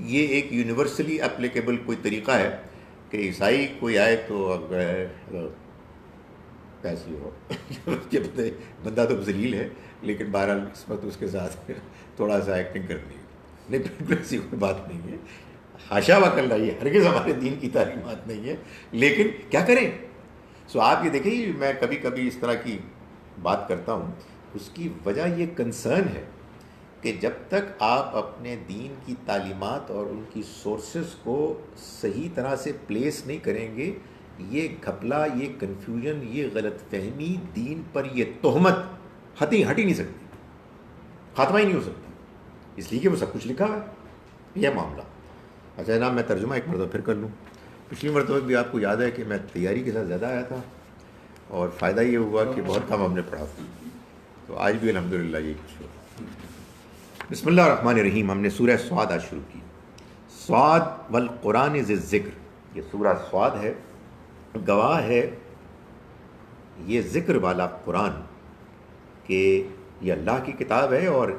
یہ ایک یونیورسلی اپلیکیبل کوئی طریقہ ہے کہ عیسائی کوئی آئے تو ایسی ہو بندہ تو ذلیل ہے لیکن بہرحال اس وقت اس کے ساتھ تھوڑا سا ایکٹنگ کرنی ہے. نہیں, بالکل ایسی کوئی بات نہیں ہے, حاشا وکلا, یہ ہرگز ہمارے دین کی تعلیمات نہیں ہے. لیکن کیا کریں؟ آپ یہ دیکھیں, میں کبھی کبھی اس طرح کی بات کرتا ہوں, اس کی وجہ یہ کنسرن ہے کہ جب تک آپ اپنے دین کی تعلیمات اور ان کی سورسز کو صحیح طرح سے پلیس نہیں کریں گے, یہ گھپلا, یہ کنفیوژن, یہ غلط فہمی, دین پر یہ تہمت ہٹ ہی نہیں سکتی, خاتمہ ہی نہیں ہو سکتا, اس لیے کہ وہ سب کچھ لکھا ہے یہ معاملہ. اچھا جناب, میں ترجمہ ایک مرتبہ پھر کر لوں. پچھلی مرتبہ بھی آپ کو یاد ہے کہ میں تیاری کے ساتھ زیادہ آیا تھا, اور فائدہ یہ ہوا کہ بہت کم ہم نے پڑھا تھا, تو آج بھی الحمدللہ یہ کچھ ہوا. بسم اللہ الرحمن الرحیم. ہم نے سورہ صاد آج شروع کی. صاد والقرآن ذی الذکر, یہ سورہ صاد ہے, گواہ ہے یہ ذکر والا قرآن کہ یہ اللہ کی کتاب ہے اور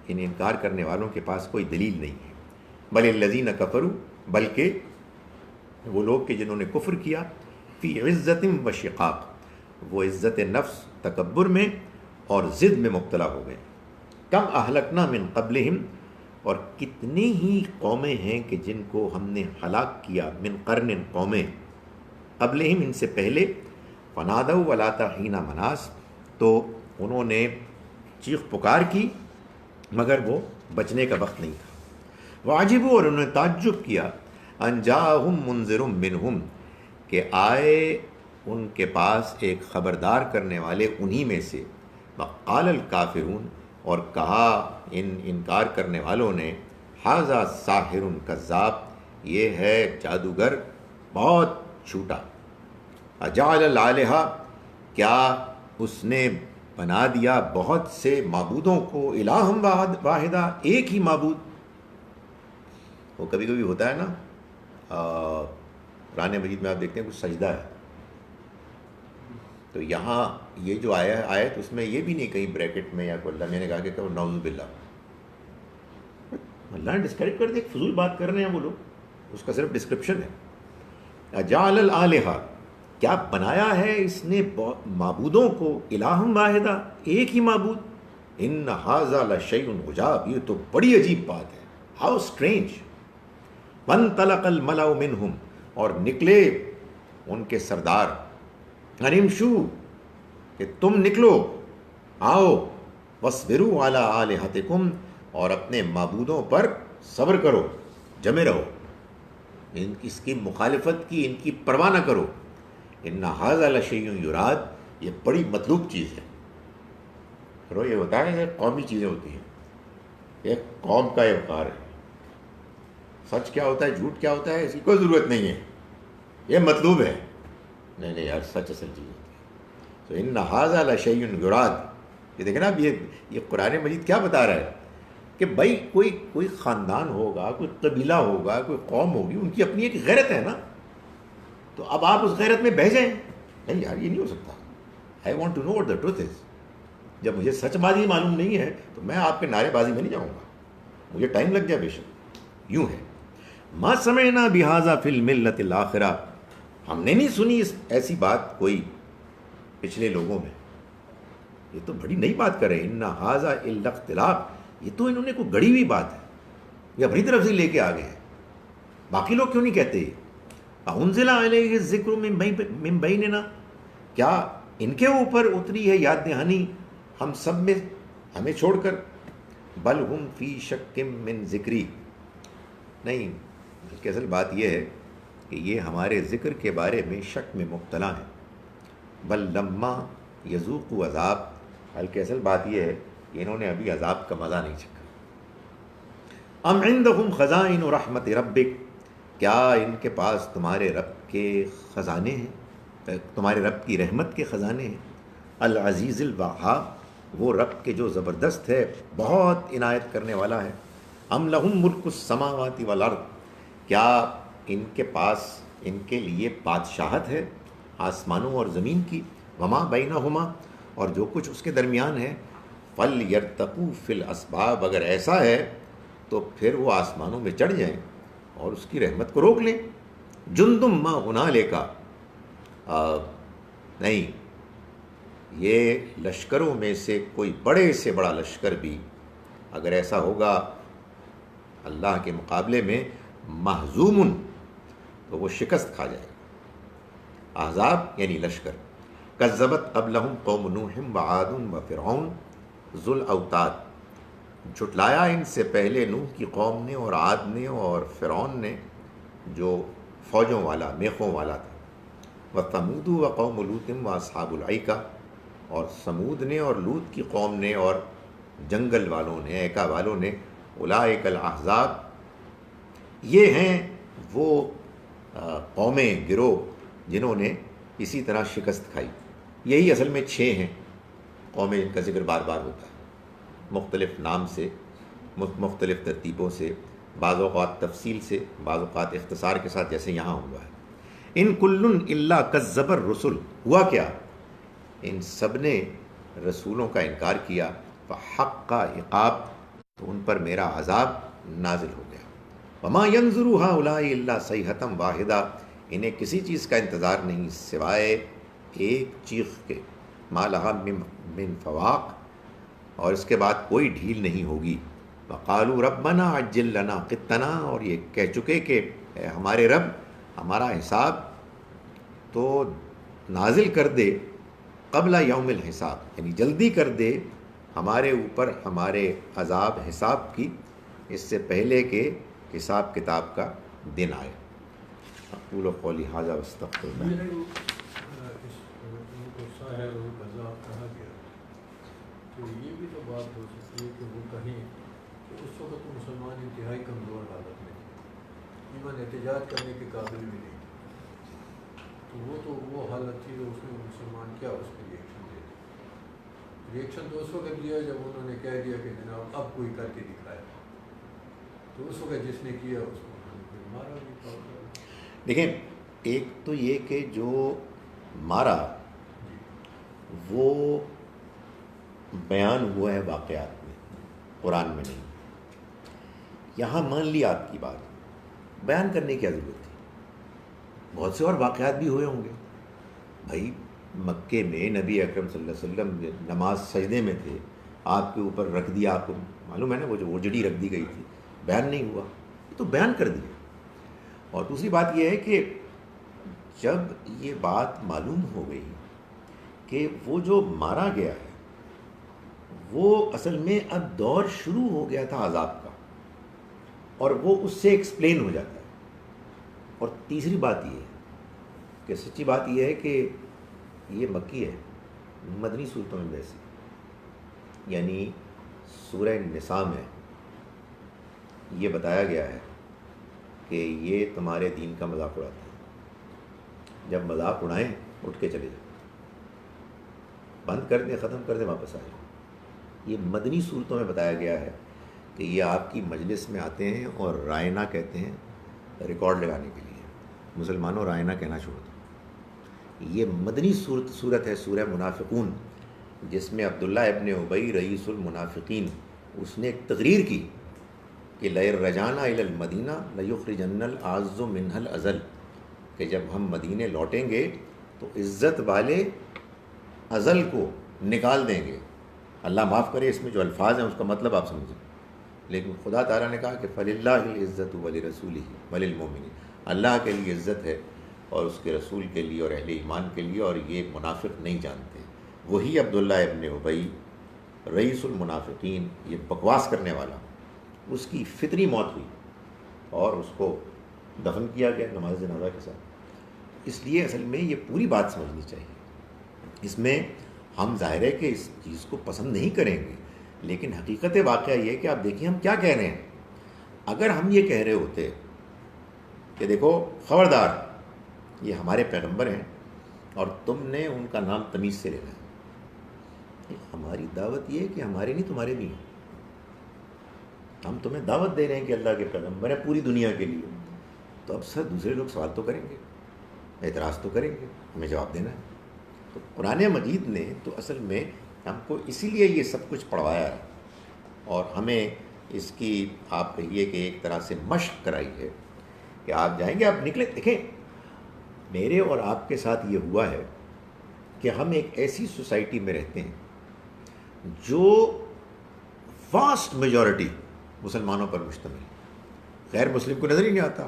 ان انکار کرنے والوں کے پاس کوئی دلیل نہیں ہے. بل الذین کفروا, بلکہ وہ لوگ کہ جنہوں نے کفر کیا، فی عزت و شقاق، وہ عزت نفس تکبر میں اور ضد میں مبتلا ہو گئے. کم اہلکنا من قبلہم، اور کتنی ہی قومیں ہیں کہ جن کو ہم نے ہلاک کیا، من قرن، قومیں، قبلہم، ان سے پہلے، فنادوا ولا حین مناس، تو انہوں نے چیخ پکار کی مگر وہ بچنے کا وقت نہیں تھا. واجبوا، اور انہوں نے تعجب کیا، ان جاءہم منذر منہم، کہ آئے ان کے پاس ایک خبردار کرنے والے انہی میں سے. وقال الکافرون، اور کہا ان انکار کرنے والوں نے، ھذا ساحر کذاب، یہ ہے جادوگر بہت جھوٹا. اجعل الآلہہ، کیا اس نے بنا دیا بہت سے معبودوں کو، الہم واحدہ، ایک ہی معبود. وہ کبھی کبھی ہوتا ہے نا، قرآن مجید میں آپ دیکھتے ہیں کچھ سجدہ ہے، تو یہاں یہ جو آیت اس میں یہ بھی نہیں کہیں بریکٹ میں یا کوئی اللہ میں نے کہا کہ نعوذ باللہ، اللہ نے ڈسکرائب کر دیا، ایک فضول بات کر رہے ہیں وہ لوگ، اس کا صرف ڈسکرپشن ہے. اجعل الآلہہ، کیا بنایا ہے اس نے معبودوں کو، الہم واحدہ، ایک ہی معبود. ان ھذا لشیء عجاب، یہ تو بڑی عجیب بات ہے، ہاؤ اسٹرینج. وانطلق الملأ منہم، اور نکلے ان کے سردار، ان امشوا، کہ تم نکلو، آؤ، واصبروا علی آلہتکم، اور اپنے معبودوں پر صبر کرو، جمے رہو، اس کی مخالفت کی، ان کی پرواہ نہ کرو. ان ھذا لشیء یراد، یہ بڑی مطلوب چیز ہے. پھر یہ ہوتا ہے کہ قومی چیزیں ہوتی ہیں، ایک قوم کا وقار ہے، سچ کیا ہوتا ہے، جھوٹ کیا ہوتا ہے، اس کی کوئی ضرورت نہیں ہے، یہ مطلوب ہے. نہیں یار، سچ اصل چیز ہوتی ہے. تو ان ھذا لشیء یراد، یہ دیکھیں نا، اب یہ قرآن مجید کیا بتا رہا ہے کہ بھائی کوئی خاندان ہوگا، کوئی قبیلہ ہوگا، کوئی قوم ہوگی، ان کی اپنی ایک غیرت ہے نا، تو اب آپ اس غیرت میں بہہ جائیں. نہیں یار، یہ نہیں ہو سکتا. I want to know what the truth is. جب مجھے سچ بازی معلوم نہیں ہے تو میں آپ کے نعرے بازی میں نہیں جاؤں گا، مجھے ٹائم لگ جائے بے شک. یوں ہے، ما سمعنا بہذا فی الملت الآخرہ، ہم نے نہیں سنی ایسی بات کوئی پچھلے لوگوں میں. یہ تو بڑی نئی بات کر رہے ہیں. ان ھذا الا اختلاف، یہ تو انہوں نے کوئی گڑی ہوئی بات ہے، یہ اپنی طرف سے لے کے آ گئے ہیں. باقی لوگ کیوں نہیں کہتے؟ انزل علیہ الذکر من بیننا، کیا ان کے اوپر اتری ہے یاد دہانی ہم سب میں، ہمیں چھوڑ کر. بل ہم فی شک من ذکری، نہیں، بلکہ اصل بات یہ ہے کہ یہ ہمارے ذکر کے بارے میں شک میں مبتلا ہیں. بل لما یذوقوا عذاب، بلکہ اصل بات یہ ہے کہ انہوں نے ابھی عذاب کا مزہ نہیں چکھا. ام عندہم خزائن رحمت ربک، کیا ان کے پاس تمہارے رب کے خزانے ہیں، تمہارے رب کی رحمت کے خزانے ہیں. العزیز الوہاب، وہ رب کے جو زبردست ہے، بہت عنایت کرنے والا ہے. ام لہم ملک السماوات والارض، کیا ان کے پاس، ان کے لیے بادشاہت ہے آسمانوں اور زمین کی. وما بینہما، اور جو کچھ اس کے درمیان ہے. فلیرتقوا فی الاسباب، اگر ایسا ہے تو پھر وہ آسمانوں میں چڑھ جائیں اور اس کی رحمت کو روک لیں. جندم ما ہنالک، نہیں، یہ لشکروں میں سے کوئی بڑے سے بڑا لشکر بھی اگر ایسا ہوگا اللہ کے مقابلے میں، مہزوم، تو وہ شکست کھا جائے گا. احزاب یعنی لشکر. کذبت قبلہم قوم نوح وعاد وفرعون ذو الاوتاد، جھٹلایا ان سے پہلے نوح کی قوم نے اور عاد نے اور فرعون نے جو فوجوں والا، میخوں والا تھا. وثمود وقوم لوط واصحاب الایکہ، اور سمود نے اور لوط کی قوم نے اور جنگل والوں نے، ایکا والوں نے. اولئک الاحزاب، یہ ہیں وہ قومیں، گروہ جنہوں نے اسی طرح شکست کھائی. یہی اصل میں 6 ہیں قومیں جن کا ذکر بار بار ہوتا ہے، مختلف نام سے، مختلف ترتیبوں سے، بعض اوقات تفصیل سے، بعض اوقات اختصار کے ساتھ، جیسے یہاں ہوا ہے. ان کل الا کذب الرسل، ہوا کیا؟ ان سب نے رسولوں کا انکار کیا. فحق عقاب، تو ان پر میرا عذاب نازل ہو گیا. وما ينظر هؤلاء الا صيحة واحدة، انہیں کسی چیز کا انتظار نہیں سوائے ایک چیخ کے، ما لہا من فواق، اور اس کے بعد کوئی ڈھیل نہیں ہوگی. وقالوا ربنا عجل لنا قطنا، اور یہ کہہ چکے کہ اے ہمارے رب ہمارا حساب تو نازل کر دے قبل یوم الحساب، یعنی جلدی کر دے ہمارے اوپر ہمارے عذاب حساب کی، اس سے پہلے کہ حساب کتاب کا دن آئے. اقول قولی ھذا واستغفر اللہ. کہا گیا تو یہ بھی تو بات ہو سکتی ہے کہ وہ کہیں کہ اس وقت مسلمان انتہائی کمزور حالت میں ایون احتجاج کرنے کے قابل بھی نہیں، تو وہ حالت تھی تو اس میں مسلمان کیا اس پہ ریئیکشن دے. ریئیکشن تو اس وقت دیا جب انہوں نے کہہ دیا کہ جناب اب کوئی کر کے دکھائے، تو اس وقت جس نے کیا اس کو مارا بھی. دیکھیں، ایک تو یہ کہ جو مارا وہ بیان ہوا ہے واقعات میں، قرآن میں نہیں. یہاں مان لی آپ کی بات، بیان کرنے کی کیا ضرورت تھی؟ بہت سے اور واقعات بھی ہوئے ہوں گے. بھائی مکے میں نبی اکرم صلی اللہ علیہ وسلم نماز سجدے میں تھے، آپ کے اوپر رکھ دیا، آپ کو معلوم ہے نا وہ جو اوجڑی رکھ دی گئی تھی، بیان نہیں ہوا تو بیان کر دیا. اور دوسری بات یہ ہے کہ جب یہ بات معلوم ہو گئی کہ وہ جو مارا گیا ہے وہ اصل میں اب دور شروع ہو گیا تھا عذاب کا، اور وہ اس سے ایکسپلین ہو جاتا ہے. اور تیسری بات یہ ہے کہ سچی بات یہ ہے کہ یہ مکی ہے، مدنی صورتوں میں ویسی، یعنی سورہ نساء میں یہ بتایا گیا ہے کہ یہ تمہارے دین کا مذاق اڑاتے ہیں، جب مذاق اڑائیں اٹھ کے چلے جائیں، بند کر دیں، ختم کر دیں، واپس آ جائیں. یہ مدنی صورتوں میں بتایا گیا ہے کہ یہ آپ کی مجلس میں آتے ہیں اور رائنا کہتے ہیں ریکارڈ لگانے کے لیے. مسلمانوں رائنا کہنا چھوڑ دو. یہ مدنی صورت ہے سورہ منافقون، جس میں عبداللہ ابن ابی رئیس المنافقین اس نے ایک تقریر کی کہ لَئِن رَجَعْنَا إِلَى الْمَدِينَةِ لَيُخْرِجَنَّ الْأَعَزُّ مِنْهَا الْأَذَلَّ، کہ جب ہم مدینے لوٹیں گے تو عزت والے اذل کو نکال دیں گے. اللہ معاف کرے اس میں جو الفاظ ہیں اس کا مطلب آپ سمجھیں، لیکن خدا تعالیٰ نے کہا کہ فَلِلَّهِ الْعِزَّةُ وَلِرَسُولِهِ وَلِلْمُؤْمِنِينَ، اللہ کے لیے عزت ہے اور اس کے رسول کے لیے اور اہل ایمان کے لیے، اور یہ منافق نہیں جانتے. وہی عبداللہ ابن ابی رئیس المنافقین، یہ بکواس کرنے والا، اس کی فطری موت ہوئی اور اس کو دفن کیا گیا نماز جنازہ کے ساتھ. اس لیے اصل میں یہ پوری بات سمجھنی چاہیے. اس میں ہم ظاہر ہے کہ اس چیز کو پسند نہیں کریں گے، لیکن حقیقت واقعہ یہ ہے کہ آپ دیکھیں ہم کیا کہہ رہے ہیں. اگر ہم یہ کہہ رہے ہوتے کہ دیکھو خبردار یہ ہمارے پیغمبر ہیں اور تم نے ان کا نام تمیز سے لینا ہے، ہماری دعوت یہ ہے کہ ہمارے نہیں تمہارے بھی ہیں. ہم تمہیں دعوت دے رہے ہیں کہ اللہ کے پیغمبر ہیں پوری دنیا کے لیے، تو اب سر دوسرے لوگ سوال تو کریں گے، اعتراض تو کریں گے، ہمیں جواب دینا ہے. تو قرآن مجید نے تو اصل میں ہم کو اسی لیے یہ سب کچھ پڑھوایا ہے اور ہمیں اس کی آپ کہیے کہ ایک طرح سے مشق کرائی ہے کہ آپ جائیں گے، آپ نکلیں. دیکھیں میرے اور آپ کے ساتھ یہ ہوا ہے کہ ہم ایک ایسی سوسائٹی میں رہتے ہیں جو واسٹ میجورٹی مسلمانوں پر مشتمل ہے. غیر مسلم کو نظر ہی نہیں آتا،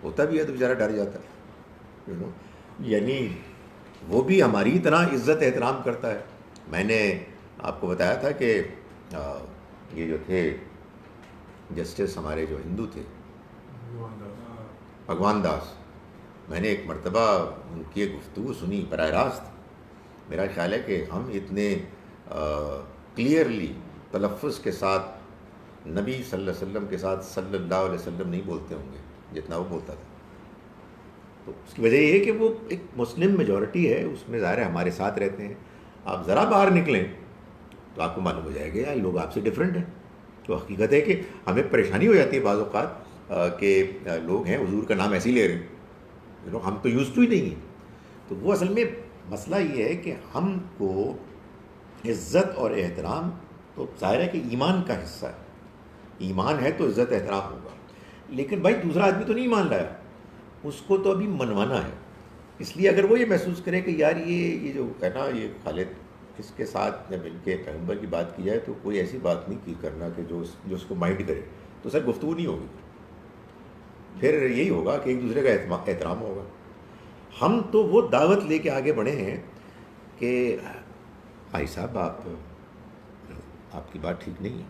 ہوتا بھی ہے تو بیچارہ ڈر جاتا ہے، یعنی وہ بھی ہماری طرح عزت احترام کرتا ہے. میں نے آپ کو بتایا تھا کہ یہ جو تھے جسٹس ہمارے جو ہندو تھے بھگوان داس، میں نے ایک مرتبہ ان کی ایک گفتگو سنی براہ راست. میرا خیال ہے کہ ہم اتنے کلیئرلی تلفظ کے ساتھ نبی صلی اللہ علیہ وسلم کے ساتھ صلی اللہ علیہ وسلم نہیں بولتے ہوں گے جتنا وہ بولتا تھا. تو اس کی وجہ یہ ہے کہ وہ ایک مسلم میجورٹی ہے، اس میں ظاہر ہے ہمارے ساتھ رہتے ہیں. آپ ذرا باہر نکلیں تو آپ کو معلوم ہو جائے گا یار لوگ آپ سے ڈفرینٹ ہیں. تو حقیقت ہے کہ ہمیں پریشانی ہو جاتی ہے بعض اوقات کہ لوگ ہیں حضور کا نام ایسے ہی لے رہے ہیں، ہم تو یوز ٹو ہی نہیں ہیں. تو وہ اصل میں مسئلہ یہ ہے کہ ہم کو عزت اور احترام تو ظاہر ہے کہ ایمان کا حصہ ہے، ایمان ہے تو عزت احترام ہوگا. لیکن بھائی دوسرا آدمی تو نہیں مان لایا، اس کو تو ابھی منوانا ہے. اس لیے اگر وہ یہ محسوس کرے کہ یار یہ جو ہے نا یہ خالد, اس کے ساتھ جب ان کے پیغمبر کی بات کی جائے تو کوئی ایسی بات نہیں کی کرنا کہ جو اس کو مائنڈ کرے, تو سر گفتگو نہیں ہوگی. پھر یہی ہوگا کہ ایک دوسرے کا احترام ہوگا. ہم تو وہ دعوت لے کے آگے بڑھے ہیں کہ بھائی صاحب آپ کی بات ٹھیک نہیں ہے,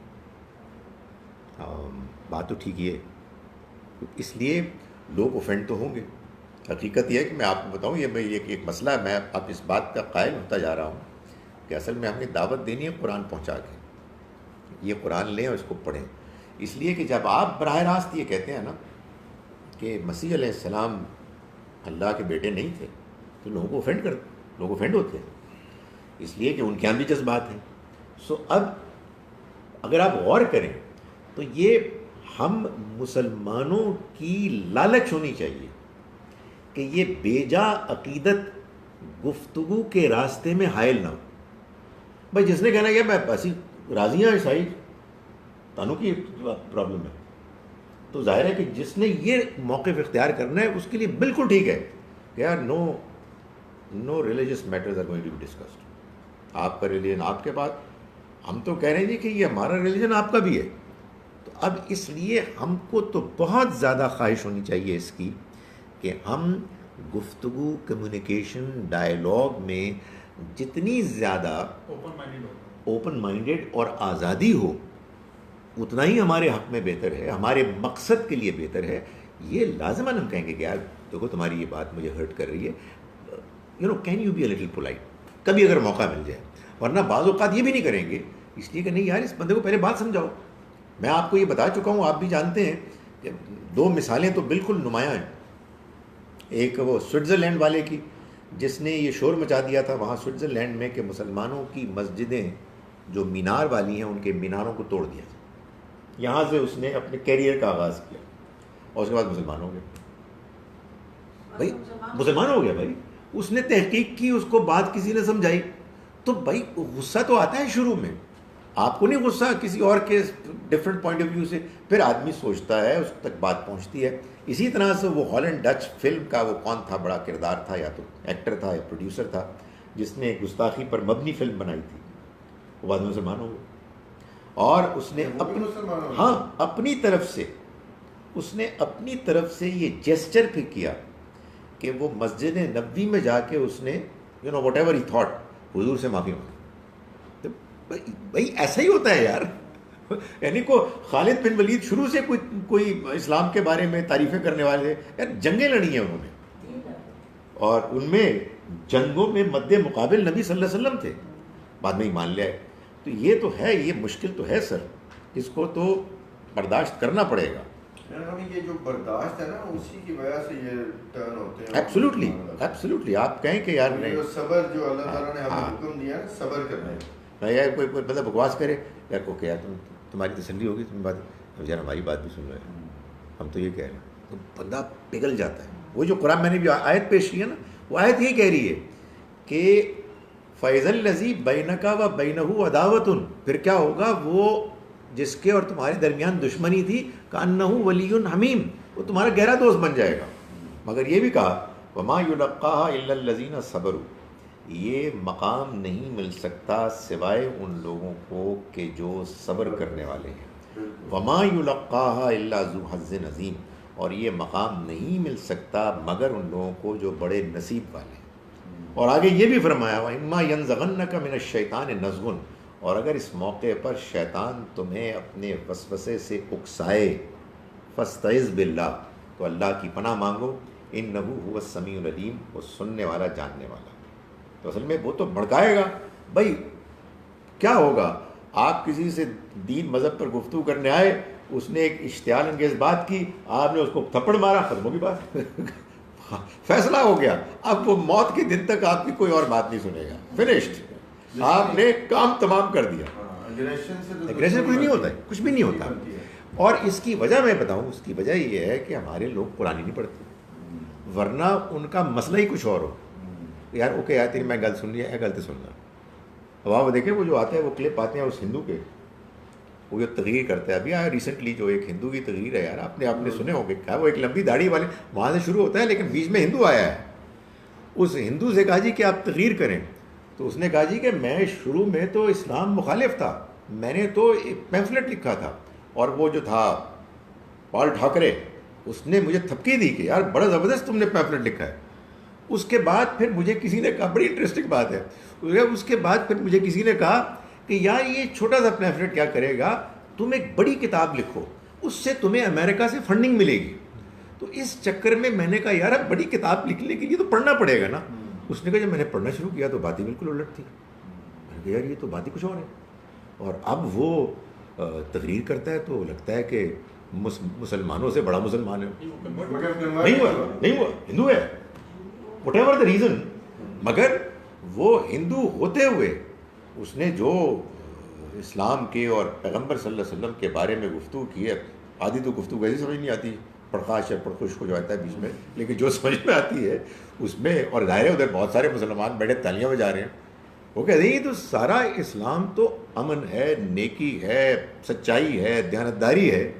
بات تو ٹھیک ہی ہے. اس لیے لوگ اوفینڈ تو ہوں گے. حقیقت یہ ہے کہ میں آپ کو بتاؤں, یہ ایک مسئلہ ہے, میں اب اس بات کا قائل ہوتا جا رہا ہوں کہ اصل میں ہم نے دعوت دینی ہے قرآن پہنچا کے. یہ قرآن لیں اور اس کو پڑھیں. اس لیے کہ جب آپ براہ راست یہ کہتے ہیں نا کہ مسیح علیہ السلام اللہ کے بیٹے نہیں تھے, تو لوگوں کو اوفینڈ ہوتے ہیں, اس لیے کہ ان کے یہاں بھی جذبات ہیں. سو اب اگر آپ غور کریں تو یہ ہم مسلمانوں کی لالچ ہونی چاہیے کہ یہ بیجا عقیدت گفتگو کے راستے میں حائل نہ ہو. بھائی جس نے کہنا کہ میں ایسی راضی ہوں عیسائی تانوں کی پرابلم ہے, تو ظاہر ہے کہ جس نے یہ موقف اختیار کرنا ہے اس کے لیے بالکل ٹھیک ہے کہ یار no religious matters are going to be discussed. آپ کا ریلیجن آپ کے پاس, ہم تو کہہ رہے ہیں جی کہ یہ ہمارا ریلیجن آپ کا بھی ہے. تو اب اس لیے ہم کو تو بہت زیادہ خواہش ہونی چاہیے اس کی کہ ہم گفتگو, کمیونیکیشن, ڈائیلاگ میں جتنی زیادہ اوپن مائنڈیڈ اور آزادی ہو اتنا ہی ہمارے حق میں بہتر ہے, ہمارے مقصد کے لیے بہتر ہے. یہ لازماً ہم کہیں گے کہ یار دیکھو تمہاری یہ بات مجھے ہرٹ کر رہی ہے, can you be a little polite, کبھی اگر موقع مل جائے. ورنہ بعض اوقات یہ بھی نہیں کریں گے, اس لیے کہ نہیں یار اس بندے کو پہلے بات سمجھاؤ. میں آپ کو یہ بتا چکا ہوں, آپ بھی جانتے ہیں کہ 2 مثالیں تو بالکل نمایاں ہیں. ایک وہ سوئٹزرلینڈ والے کی جس نے یہ شور مچا دیا تھا وہاں سوئٹزرلینڈ میں کہ مسلمانوں کی مسجدیں جو مینار والی ہیں ان کے میناروں کو توڑ دیا. یہاں سے اس نے اپنے کیریئر کا آغاز کیا اور اس کے بعد مسلمان ہو گیا. بھائی مسلمان ہو گیا بھائی, اس نے تحقیق کی, اس کو بات کسی نے سمجھائی. تو بھائی غصہ تو آتا ہے شروع میں, آپ کو نہیں غصہ کسی اور کے ڈفرینٹ پوائنٹ آف ویو سے, پھر آدمی سوچتا ہے, اس تک بات پہنچتی ہے. اسی طرح سے وہ ہالینڈ ڈچ فلم کا وہ کون تھا, بڑا کردار تھا, یا تو ایکٹر تھا یا پروڈیوسر تھا, جس نے گستاخی پر مبنی فلم بنائی تھی, وہ بعد میں مسلمان ہو گئے. اور اس نے اپنی طرف سے یہ جیسچر پھر کیا کہ وہ مسجد نبوی میں جا کے اس نے واٹ ایور ہی تھاٹ حضور سے معافی مانگی. بھائی ایسا ہی ہوتا ہے یار. یعنی کو خالد بن ولید شروع سے کوئی اسلام کے بارے میں تعریفیں کرنے والے یار, جنگیں لڑی ہیں انہوں نے, اور ان میں جنگوں میں مد مقابل نبی صلی اللہ علیہ وسلم تھے, بعد میں ایمان لے آئے. تو یہ تو ہے, یہ مشکل تو ہے سر, اس کو تو برداشت کرنا پڑے گا. یہ جو برداشت ہے نا اسی کی وجہ سے یہ ٹرن ہوتے ہیں. ایبسلیوٹلی آپ کہیں کہ یار نہیں, صبر جو اللہ تعالیٰ نے ہمیں حکم دیا ہے صبر کرنا ہے. یار کوئی بندہ بکواس کرے یار کو کیا تمہاری تسلی ہوگی, تم بات یار ہماری بات بھی سن رہے ہیں, ہم تو یہ کہہ رہے ہیں, تو بندہ پگھل جاتا ہے. وہ جو قرآن میں نے بھی آیت پیش کی ہے نا, وہ آیت یہ کہہ رہی ہے کہ فَإِذَا الَّذِي بَيْنَكَ وَبَيْنَهُ عَدَاوَةٌ, پھر کیا ہوگا, وہ جس کے اور تمہارے درمیان دشمنی تھی, كَأَنَّهُ وَلِيٌّ حَمِيمٌ, وہ تمہارا گہرا دوست بن جائے گا. مگر یہ بھی کہا وَمَا يُلَقَّاهَا إِلَّا الَّذِينَ صَبَرُوا, یہ مقام نہیں مل سکتا سوائے ان لوگوں کو کہ جو صبر کرنے والے ہیں. وَمَا يُلَقَّاهَا إِلَّا ذُو حَظٍّ عَظِيمٍ, اور یہ مقام نہیں مل سکتا مگر ان لوگوں کو جو بڑے نصیب والے ہیں. اور آگے یہ بھی فرمایا وَإِمَّا يَنزَغَنَّكَ مِنَ الشَّيْطَانِ نَزْغٌ, اور اگر اس موقع پر شیطان تمہیں اپنے وسوسے سے اکسائے, فَاسْتَعِذْ بِاللَّهِ, تو اللہ کی پناہ مانگو, إِنَّهُ هُوَ السَّمِيعُ الْعَلِيمُ, وہ سننے والا جاننے والا. تو اصل میں وہ تو بھڑکائے گا. بھائی کیا ہوگا, آپ کسی سے دین مذہب پر گفتگو کرنے آئے, اس نے ایک اشتعال انگیز بات کی, آپ نے اس کو تھپڑ مارا, ختم ہوگی بات, فیصلہ ہو گیا. اب وہ موت کے دن تک آپ کی کوئی اور بات نہیں سنے گا, فنشڈ, آپ نے کام تمام کر دیا. ایگریشن کچھ نہیں ہوتا ہے, کچھ بھی نہیں ہوتا. اور اس کی وجہ میں بتاؤں, اس کی وجہ یہ ہے کہ ہمارے لوگ قرآن ہی نہیں پڑھتے, ورنہ ان کا مسئلہ ہی کچھ اور ہو. یار اوکے یار تیری میں غلط سن لیا ہے, غلط سننا. اب آپ دیکھیں وہ جو آتے ہیں وہ کلپ آتے ہیں اس ہندو کے, وہ جو تغیر کرتا ہے. ابھی آیا ریسنٹلی جو ایک ہندو کی تغیر ہے یار, آپ نے سنے ہوں گے, کہا وہ ایک لمبی داڑھی والے, وہاں سے شروع ہوتا ہے لیکن بیچ میں ہندو آیا ہے. اس ہندو سے کہا جی کہ آپ تغیر کریں, تو اس نے کہا جی کہ میں شروع میں تو اسلام مخالف تھا, میں نے تو ایک پیمفلٹ لکھا تھا, اور وہ جو تھا پال ٹھاکرے اس نے مجھے تھپکی دی کہ یار بڑا زبردست تم نے پیمفلٹ لکھا ہے. اس کے بعد پھر مجھے کسی نے کہا, بڑی انٹرسٹنگ بات ہے, اس کے بعد پھر مجھے کسی نے کہا کہ یار یہ چھوٹا سا پیمفلٹ کیا کرے گا, تم ایک بڑی کتاب لکھو, اس سے تمہیں امریکہ سے فنڈنگ ملے گی. تو اس چکر میں میں نے کہا یار اب بڑی کتاب لکھنے کے لیے تو پڑھنا پڑے گا نا. اس نے کہا جب میں نے پڑھنا شروع کیا تو باتیں بالکل الٹ تھی. میں نے کہا یار یہ تو باتیں کچھ اور ہے. اور اب وہ تقریر کرتا ہے تو لگتا ہے کہ مسلمانوں سے بڑا مسلمان ہے. نہیں ہوا, ہندو ہے, وٹ ایور دا ریزن, مگر وہ ہندو ہوتے ہوئے اس نے جو اسلام کے اور پیغمبر صلی اللہ علیہ وسلم کے بارے میں گفتگو کی ہے, آدھی تو گفتگو ایسی سمجھ نہیں آتی, پرکاش ہے پرخوش کو جو آتا ہے بیچ میں, لیکن جو سمجھ میں آتی ہے اس میں, اور ظاہر ہے ادھر بہت سارے مسلمان بیٹھے تالیاں بجا رہے ہیں, وہ کہتے ہیں یہ تو سارا اسلام تو امن ہے, نیکی ہے, سچائی ہے, دیانتداری ہے,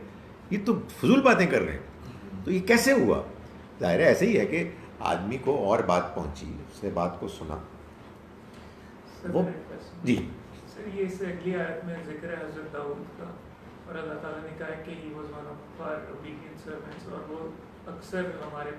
یہ تو فضول باتیں کر رہے ہیں. تو یہ کیسے ہوا؟ ظاہر ہے ایسے ہی ہے کہ آدمی کو اور بات پہنچی, اس نے بات کو سنا. وہ جی سر یہ اس اگلی آیت میں ذکر ہے حضرت داؤد کا, اور اللہ تعالیٰ نے کہا ہے کہ he was one of our obedient servants, اور وہ اکثر ہمارے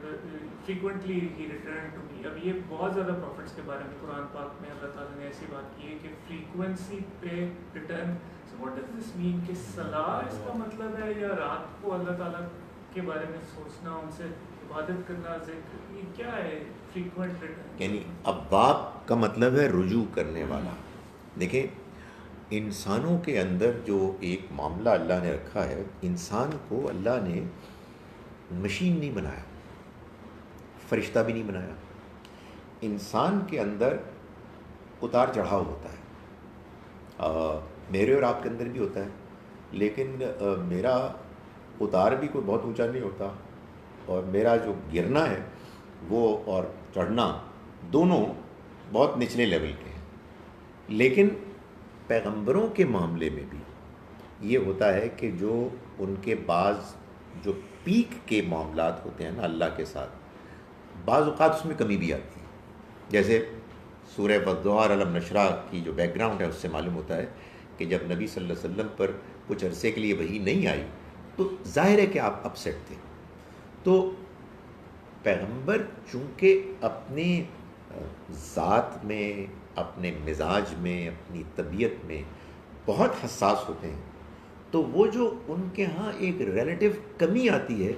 frequently he return to me. اب یہ بہت زیادہ پروفٹس کے بارے میں قرآن پاک میں اللہ تعالیٰ نے ایسی بات کی ہے کہ فریکوینسی پہ return. So what does this mean کہ صلاح اس کا مطلب ہے, یا رات کو اللہ تعالیٰ کے بارے میں سوچنا, ان سے عبادت کرنا, ذکر, یہ کیا ہے فریکوینٹ ریٹرن؟ یعنی ابواب کا مطلب ہے رجوع کرنے والا. دیکھیں انسانوں کے اندر جو ایک معاملہ اللہ نے رکھا ہے, انسان کو اللہ نے مشین نہیں بنایا, فرشتہ بھی نہیں بنایا. انسان کے اندر اتار چڑھاؤ ہوتا ہے, میرے اور آپ کے اندر بھی ہوتا ہے, لیکن میرا اتار بھی کوئی بہت اونچا نہیں ہوتا, اور میرا جو گرنا ہے وہ اور چڑھنا دونوں بہت نچلے لیول کے ہیں. لیکن پیغمبروں کے معاملے میں بھی یہ ہوتا ہے کہ جو ان کے بعض جو پیک کے معاملات ہوتے ہیں نا اللہ کے ساتھ, بعض اوقات اس میں کمی بھی آتی ہے. جیسے سورہ والضحیٰ الم نشرح کی جو بیک گراؤنڈ ہے اس سے معلوم ہوتا ہے کہ جب نبی صلی اللہ علیہ وسلم پر کچھ عرصے کے لیے وحی نہیں آئی تو ظاہر ہے کہ آپ اپسیٹ تھے. تو پیغمبر چونکہ اپنے ذات میں, اپنے مزاج میں, اپنی طبیعت میں بہت حساس ہوتے ہیں, تو وہ جو ان کے ہاں ایک ریلیٹیو کمی آتی ہے,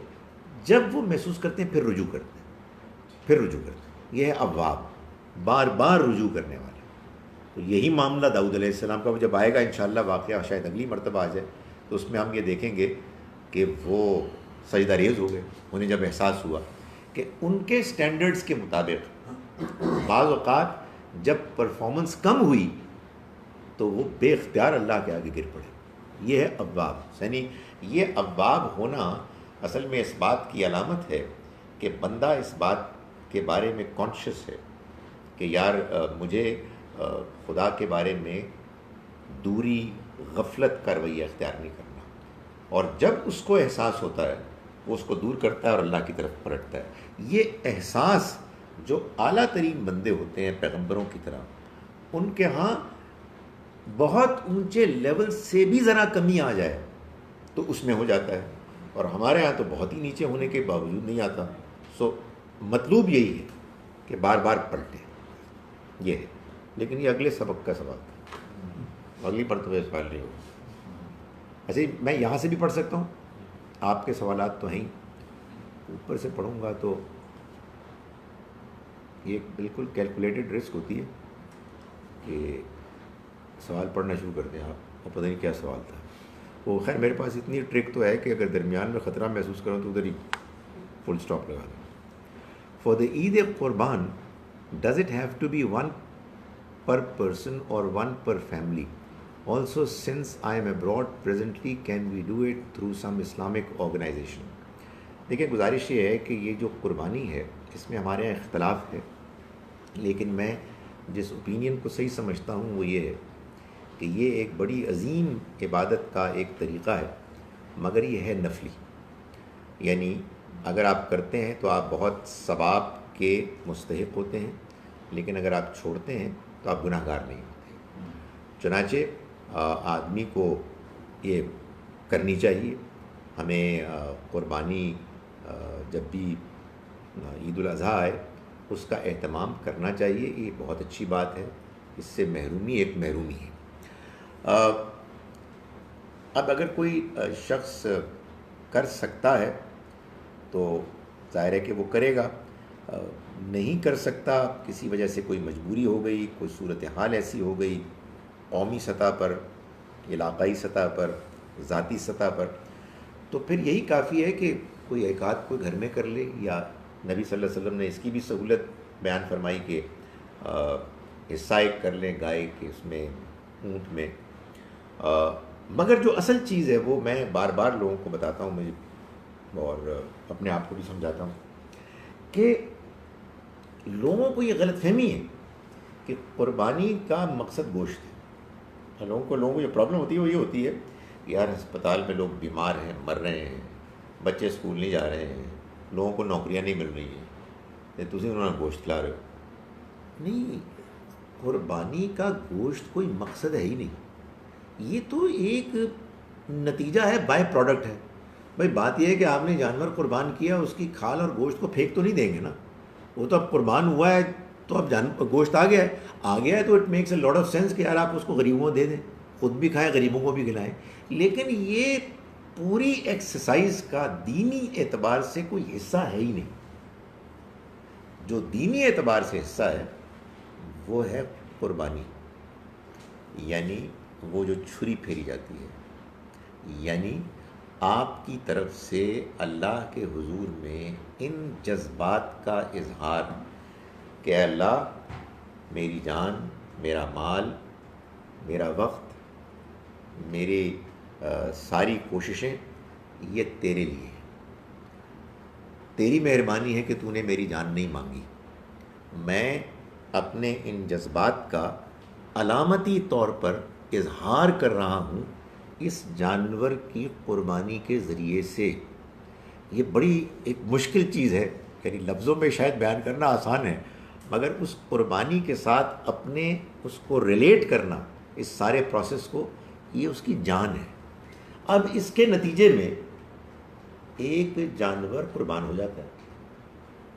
جب وہ محسوس کرتے ہیں پھر رجوع کرتے ہیں. یہ ہے اواب, بار بار رجوع کرنے والے. تو یہی معاملہ داؤد علیہ السلام کا جب آئے گا انشاءاللہ, واقعہ شاید اگلی مرتبہ آ جائے, تو اس میں ہم یہ دیکھیں گے کہ وہ سجدہ ریز ہو گئے. انہیں جب احساس ہوا کہ ان کے سٹینڈرڈز کے مطابق بعض اوقات جب پرفارمنس کم ہوئی تو وہ بے اختیار اللہ کے آگے گر پڑے. یہ ہے اواب. یعنی یہ اواب ہونا اصل میں اس بات کی علامت ہے کہ بندہ اس بات کے بارے میں کانشیس ہے کہ یار مجھے خدا کے بارے میں دوری, غفلت کا رویہ اختیار نہیں کرنا. اور جب اس کو احساس ہوتا ہے وہ اس کو دور کرتا ہے اور اللہ کی طرف پلٹتا ہے. یہ احساس جو اعلیٰ ترین بندے ہوتے ہیں پیغمبروں کی طرح, ان کے ہاں بہت اونچے لیول سے بھی ذرا کمی آ جائے تو اس میں ہو جاتا ہے, اور ہمارے ہاں تو بہت ہی نیچے ہونے کے باوجود نہیں آتا. سو مطلوب یہی ہے کہ بار بار پلٹیں, یہ ہے. لیکن یہ اگلے سبق کا سوال تھا, اگلی مرتبہ سوال نہیں ہوگا. ایسے میں یہاں سے بھی پڑھ سکتا ہوں, آپ کے سوالات تو ہیں, اوپر سے پڑھوں گا تو یہ بالکل کیلکولیٹڈ رسک ہوتی ہے کہ سوال پڑھنا شروع کر دیں آپ اور پتہ نہیں کیا سوال تھا. وہ خیر میرے پاس اتنی ٹرک تو ہے کہ اگر درمیان میں خطرہ محسوس کروں تو ادھر ہی فل اسٹاپ لگا دیں. For the Eid Qurban does it have to be one per person or one per family? Also since I am abroad presently can we do it through some Islamic organization? دیکھیں گزارش یہ ہے کہ یہ جو قربانی ہے اس میں ہمارے یہاں اختلاف ہے, لیکن میں جس اوپینین کو صحیح سمجھتا ہوں وہ یہ ہے کہ یہ ایک بڑی عظیم عبادت کا ایک طریقہ ہے، مگر یہ ہے نفلی، یعنی اگر آپ کرتے ہیں تو آپ بہت ثواب کے مستحق ہوتے ہیں، لیکن اگر آپ چھوڑتے ہیں تو آپ گناہ گار نہیں ہوتے۔ چنانچہ آدمی کو یہ کرنی چاہیے۔ ہمیں قربانی جب بھی عید الاضحیٰ آئے اس کا اہتمام کرنا چاہیے، یہ بہت اچھی بات ہے، اس سے محرومی ایک محرومی ہے۔ اب اگر کوئی شخص کر سکتا ہے تو ظاہر ہے کہ وہ کرے گا، نہیں کر سکتا، کسی وجہ سے کوئی مجبوری ہو گئی، کوئی صورتحال ایسی ہو گئی قومی سطح پر، علاقائی سطح پر، ذاتی سطح پر، تو پھر یہی کافی ہے کہ کوئی ایک آدھ کوئی گھر میں کر لے، یا نبی صلی اللہ علیہ وسلم نے اس کی بھی سہولت بیان فرمائی کہ حصہ ایک کر لیں گائے کے اس میں، اونٹ میں۔ مگر جو اصل چیز ہے وہ میں بار بار لوگوں کو بتاتا ہوں، مجھے اور اپنے آپ کو بھی سمجھاتا ہوں کہ لوگوں کو یہ غلط فہمی ہے کہ قربانی کا مقصد گوشت ہے۔ لوگوں کو جو پرابلم ہوتی ہے وہ یہ ہوتی ہے کہ یار ہسپتال میں لوگ بیمار ہیں، مر رہے ہیں، بچے اسکول نہیں جا رہے ہیں، لوگوں کو نوکریاں نہیں مل رہی ہیں، تُسی انہوں نے گوشت کھلا رہے ہو۔ نہیں، قربانی کا گوشت کوئی مقصد ہے ہی نہیں، یہ تو ایک نتیجہ ہے، بائی پروڈکٹ ہے۔ بھائی بات یہ ہے کہ آپ نے جانور قربان کیا، اس کی کھال اور گوشت کو پھینک تو نہیں دیں گے نا، وہ تو اب قربان ہوا ہے تو اب گوشت آ گیا ہے تو it makes a lot of sense کہ یار آپ اس کو غریبوں کو دے دیں، خود بھی کھائیں، غریبوں کو بھی کھلائیں۔ لیکن یہ پوری ایکسرسائز کا دینی اعتبار سے کوئی حصہ ہے ہی نہیں۔ جو دینی اعتبار سے حصہ ہے وہ ہے قربانی، یعنی وہ جو چھری پھیری جاتی ہے، یعنی آپ کی طرف سے اللہ کے حضور میں ان جذبات کا اظہار کہ اے اللہ میری جان، میرا مال، میرا وقت، میری ساری کوششیں یہ تیرے لیے ہیں، تیری مہربانی ہے کہ تو نے میری جان نہیں مانگی، میں اپنے ان جذبات کا علامتی طور پر اظہار کر رہا ہوں اس جانور کی قربانی کے ذریعے سے۔ یہ بڑی ایک مشکل چیز ہے، یعنی لفظوں میں شاید بیان کرنا آسان ہے، مگر اس قربانی کے ساتھ اپنے اس کو ریلیٹ کرنا، اس سارے پروسیس کو، یہ اس کی جان ہے۔ اب اس کے نتیجے میں ایک جانور قربان ہو جاتا ہے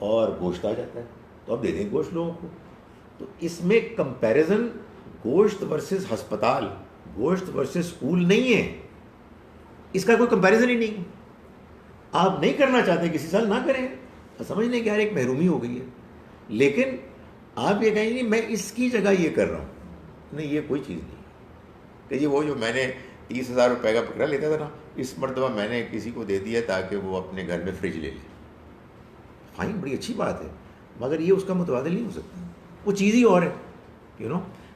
اور گوشت آ جاتا ہے، تو اب دے دیں گوشت لوگوں کو۔ تو اس میں کمپیریزن گوشت ورسز ہسپتال، گوشت ورسز اسکول نہیں ہے، اس کا کوئی کمپیریزن ہی نہیں۔ آپ نہیں کرنا چاہتے کسی سال نہ کریں، سمجھ لیں کہ یار ایک محرومی ہو گئی ہے، لیکن آپ یہ کہیں نہیں میں اس کی جگہ یہ کر رہا ہوں، نہیں، یہ کوئی چیز نہیں کہ یہ وہ جو میں نے 30,000 روپے کا بکرا لیتا تھا نا، اس مرتبہ میں نے کسی کو دے دیا تاکہ وہ اپنے گھر میں فریج لے لے۔ فائن، بڑی اچھی بات ہے، مگر یہ اس کا متبادل نہیں ہو سکتا، وہ چیز ہی اور ہے،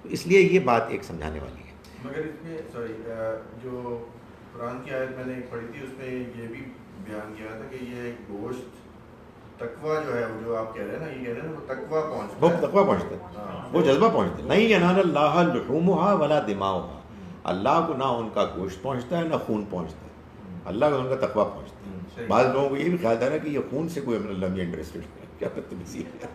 اس لیے یہ بات ایک سمجھانے والی ہے۔ مگر اس میں جو قرآن کی آیت میں نے پڑھی تھی اس میں یہ بھی بیان کیا تھا کہ یہ گوشت تقویٰ جو ہے، جو آپ کہہ رہے ہیں نا، یہ کہہ رہے ہیں نا، وہ تقویٰ پہنچتا ہے، وہ تقویٰ پہنچتا ہے، وہ جذبہ پہنچتا ہے۔ نہیں ینال اللہ لحومها ولا دماؤها، اللہ کو نہ ان کا گوشت پہنچتا ہے نہ خون پہنچتا ہے، اللہ کو ان کا تقویٰ پہنچتا ہے۔ بعض لوگوں کو یہ بھی خیال تھا نا کہ یہ خون سے کوئی اللہ میں انٹرسٹڈ ہے، کیا بدتمیزی ہے۔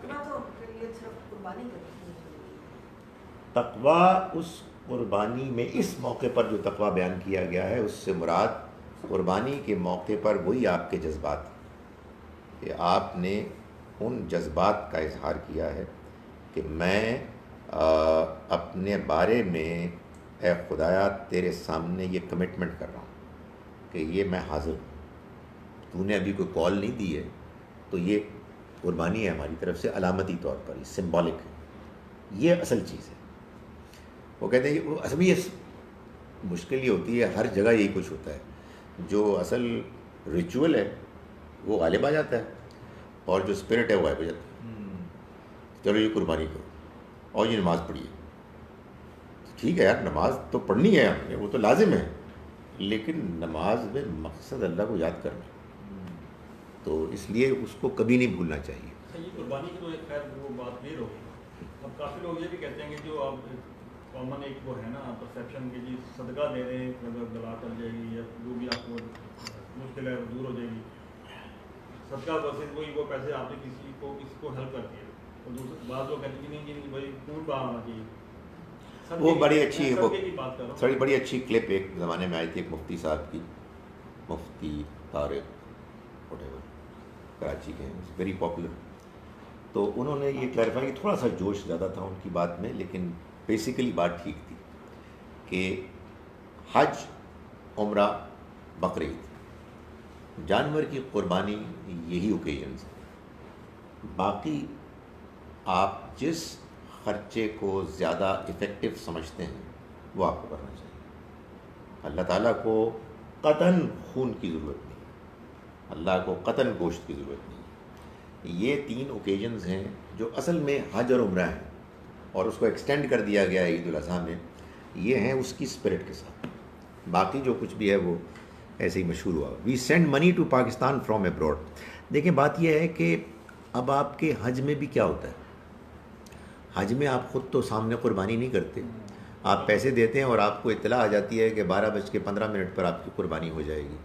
تقویٰ اس قربانی میں اس موقع پر جو تقویٰ بیان کیا گیا ہے، اس سے مراد قربانی کے موقع پر وہی آپ کے جذبات، کہ آپ نے ان جذبات کا اظہار کیا ہے کہ میں اپنے بارے میں اے خدایا تیرے سامنے یہ کمٹمنٹ کر رہا ہوں کہ یہ میں حاضر ہوں، تو نے ابھی کوئی کال نہیں دی ہے، تو یہ قربانی ہے ہماری طرف سے علامتی طور پر، یہ سمبولک ہے، یہ اصل چیز ہے۔ وہ کہتے ہیں کہ اصل میں یہ مشکل یہ ہوتی ہے، ہر جگہ یہی کچھ ہوتا ہے، جو اصل ریچول ہے وہ غالب آ جاتا ہے اور جو اسپرٹ ہے وہ غائب ہو جاتا ہے۔ چلو یہ قربانی کرو اور یہ نماز پڑھیے، ٹھیک ہے یار، نماز تو پڑھنی ہے ہم نے، وہ تو لازم ہے، لیکن نماز میں مقصد اللہ کو یاد کرنا، تو اس لیے اس کو کبھی نہیں بھولنا چاہیے۔ یہ قربانی کی تو خیر وہ بات نہیں رہی، اب کافی لوگ یہ بھی کہتے ہیں کہ جو آپ کامن ایک وہ ہے نا پرسیپشن کہ جی صدقہ دے دیں اگر بلا ٹل جائے گی یا جو بھی آپ کو مشکل ہے دور ہو جائے گی. صدقہ ورسز وہی وہ پیسے آپ نے کسی کو ہیلپ کر دیا. اور دوسرے بعض لوگ کہتے ہیں کہ نہیں بھائی پور باہر آنا چاہیے. وہ بڑی اچھی وہ بڑی اچھی کلپ ایک زمانے میں آئی تھی ایک مفتی صاحب کی, مفتی طارق وٹ ایور, کراچی کے ہیں, ویری پاپولر. تو انہوں نے یہ کلیریفائی کہ تھوڑا سا جوش زیادہ تھا ان کی بات میں, لیکن بیسیکلی بات ٹھیک تھی کہ حج, عمرہ, بقرعید, جانور کی قربانی یہی اوکیزنز ہیں. باقی آپ جس خرچے کو زیادہ افیکٹو سمجھتے ہیں وہ آپ کو کرنا چاہیے. اللہ تعالیٰ کو قطعاً خون کی ضرورت نہیں, اللہ کو قطعاً گوشت کی ضرورت نہیں. یہ 3 اوکیزنز ہیں جو اصل میں حج اور عمرہ ہیں, اور اس کو ایکسٹینڈ کر دیا گیا عید الاضحیٰ میں. یہ ہیں اس کی اسپرٹ کے ساتھ, باقی جو کچھ بھی ہے وہ ایسے ہی مشہور ہوا. We send money to Pakistan from abroad. دیکھیں بات یہ ہے کہ اب آپ کے حج میں بھی کیا ہوتا ہے, حج میں آپ خود تو سامنے قربانی نہیں کرتے, آپ پیسے دیتے ہیں اور آپ کو اطلاع آ جاتی ہے کہ 12:15 پر آپ کی قربانی ہو جائے گی.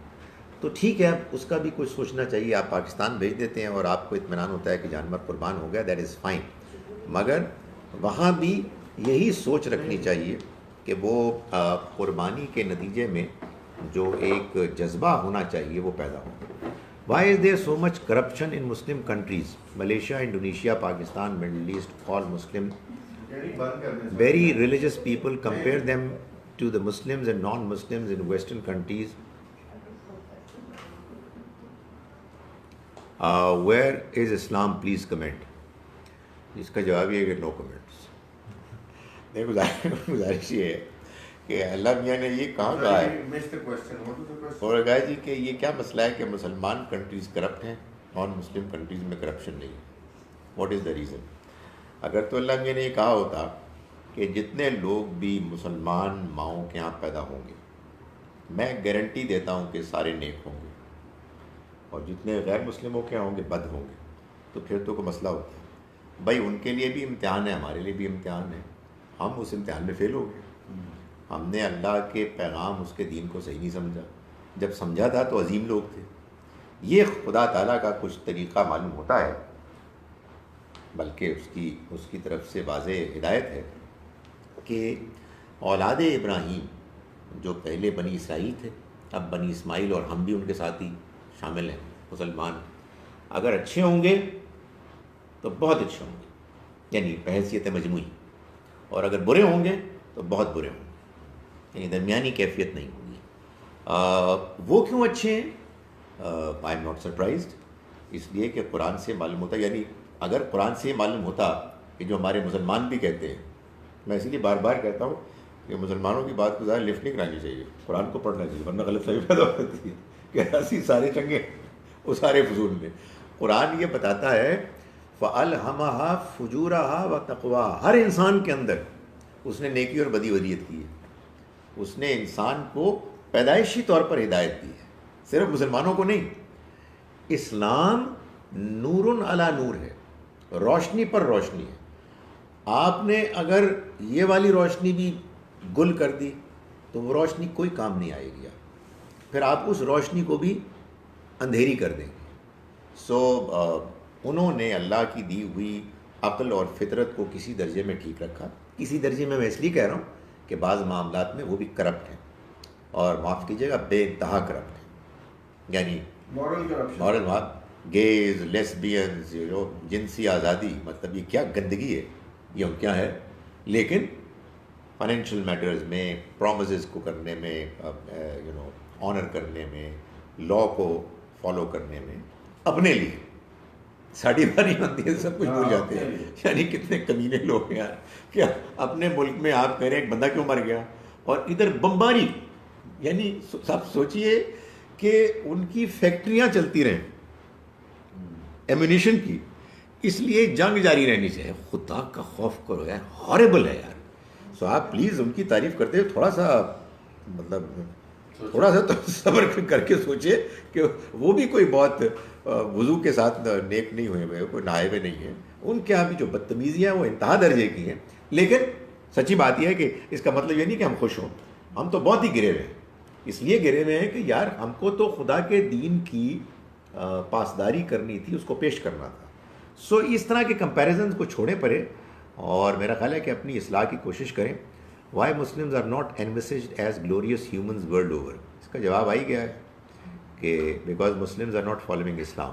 تو ٹھیک ہے, اس کا بھی کچھ سوچنا چاہیے. آپ پاکستان بھیج دیتے ہیں اور آپ کو اطمینان ہوتا ہے کہ جانور قربان ہو گیا, دیٹ از فائن. مگر وہاں بھی یہی سوچ رکھنی چاہیے کہ وہ قربانی کے نتیجے میں جو ایک جذبہ ہونا چاہیے وہ پیدا ہو. Why is there so much corruption in Muslim countries, Malaysia, Indonesia, Pakistan, Middle East, all Muslim very religious people, compare them to the Muslims and non-Muslims in Western countries. Where is Islam? Please comment. اس کا جواب یہ ہے کہ نو کمنٹس. گزارش یہ ہے کہ اللہ میاں نے یہ کہا ہے اور کہا جی کہ یہ کیا مسئلہ ہے کہ مسلمان کنٹریز کرپٹ ہیں, نان مسلم کنٹریز میں کرپشن نہیں ہے. What is the reason? اگر تو اللہ میاں نے یہ کہا ہوتا کہ جتنے لوگ بھی مسلمان ماؤں کے ہاں پیدا ہوں گے میں گارنٹی دیتا ہوں کہ سارے نیک ہوں گے, اور جتنے غیر مسلموں کے ہوں گے بد ہوں گے, تو پھر تو کوئی مسئلہ ہوتا ہے. بھائی ان کے لیے بھی امتحان ہے, ہمارے لیے بھی امتحان ہے. ہم اس امتحان میں فیل ہو گئے. ہم نے اللہ کے پیغام, اس کے دین کو صحیح نہیں سمجھا. جب سمجھا تھا تو عظیم لوگ تھے. یہ خدا تعالیٰ کا کچھ طریقہ معلوم ہوتا ہے, بلکہ اس کی طرف سے واضح ہدایت ہے کہ اولاد ابراہیم جو پہلے بنی اسرائیل تھے, اب بنی اسماعیل, اور ہم بھی ان کے ساتھ ہی شامل ہیں مسلمان, اگر اچھے ہوں گے تو بہت اچھے ہوں گے, یعنی بحیثیت مجموعی, اور اگر برے ہوں گے تو بہت برے ہوں گے, یعنی درمیانی کیفیت نہیں ہوگی. وہ کیوں اچھے ہیں؟ آئی ایم ناٹ سرپرائزڈ, اس لیے کہ قرآن سے معلوم ہوتا, یعنی اگر قرآن سے معلوم ہوتا کہ جو ہمارے مسلمان بھی کہتے ہیں, میں اسی لیے بار بار کہتا ہوں کہ مسلمانوں کی بات کو زیادہ لفٹ نہیں کرانی چاہیے, قرآن کو پڑھنا چاہیے, ورنہ غلط فہمی پیدا ہو جاتی ہے کہ ایسی سارے چنگے وہ سارے فضول میں. قرآن یہ بتاتا ہے فَأَلْهَمَهَا فُجُورَهَا وَتَقْوَاهَا, ہر انسان کے اندر اس نے نیکی اور بدی ودیت کی ہے. اس نے انسان کو پیدائشی طور پر ہدایت دی ہے, صرف مسلمانوں کو نہیں. اسلام نور علی نور ہے, روشنی پر روشنی ہے. آپ نے اگر یہ والی روشنی بھی گل کر دی تو وہ روشنی کوئی کام نہیں آئے گی, پھر آپ اس روشنی کو بھی اندھیری کر دیں گے. سو انہوں نے اللہ کی دی ہوئی عقل اور فطرت کو کسی درجے میں ٹھیک رکھا. کسی درجے میں اس لیے کہہ رہا ہوں کہ بعض معاملات میں وہ بھی کرپٹ ہیں, اور معاف کیجیے گا بے انتہا کرپٹ ہیں. یعنی مورل گیز, لیسبینز, جو جنسی آزادی, مطلب یہ کیا گندگی ہے, یہ کیا ہے. لیکن فائنینشیل میٹرز میں, پرومسز کو کرنے میں, آنر کرنے میں, لا کو فالو کرنے میں, اپنے لیے ساڑھی باری ہوتی ہے, سب کچھ بھول جاتے ہیں. یعنی کتنے کمینے لوگ ہیں کیا اپنے ملک میں آپ کہہ رہے ہیں ایک بندہ کیوں مر گیا, اور ادھر بمباری, یعنی سب سوچئے کہ ان کی فیکٹریاں چلتی رہیں ایمونیشن کی, اس لیے جنگ جاری رہنی چاہیے. خدا کا خوف کرو یار, ہاربل ہے یار. سو آپ پلیز ان کی تعریف کرتے ہوئے تھوڑا سا تھوڑا سا تو صبر کر کے سوچے کہ وہ بھی کوئی بہت وضو کے ساتھ نیک نہیں ہوئے ہوئے, کوئی نہائے ہوئے نہیں ہیں. ان کے یہاں بھی جو بدتمیزیاں وہ انتہا درجے کی ہیں, لیکن سچی بات یہ ہے کہ اس کا مطلب یہ نہیں کہ ہم خوش ہوں، ہم تو بہت ہی گرے ہوئے ہیں. اس لیے گرے ہوئے ہیں کہ یار ہم کو تو خدا کے دین کی پاسداری کرنی تھی، اس کو پیش کرنا تھا. سو اس طرح کے کمپیریزنز کو چھوڑیں پرے، اور میرا خیال ہے کہ اپنی اصلاح کی کوشش کریں. Why Muslims are not envisaged as glorious humans world over, اس کا جواب آئی گیا ہے کہ because Muslims are not following Islam.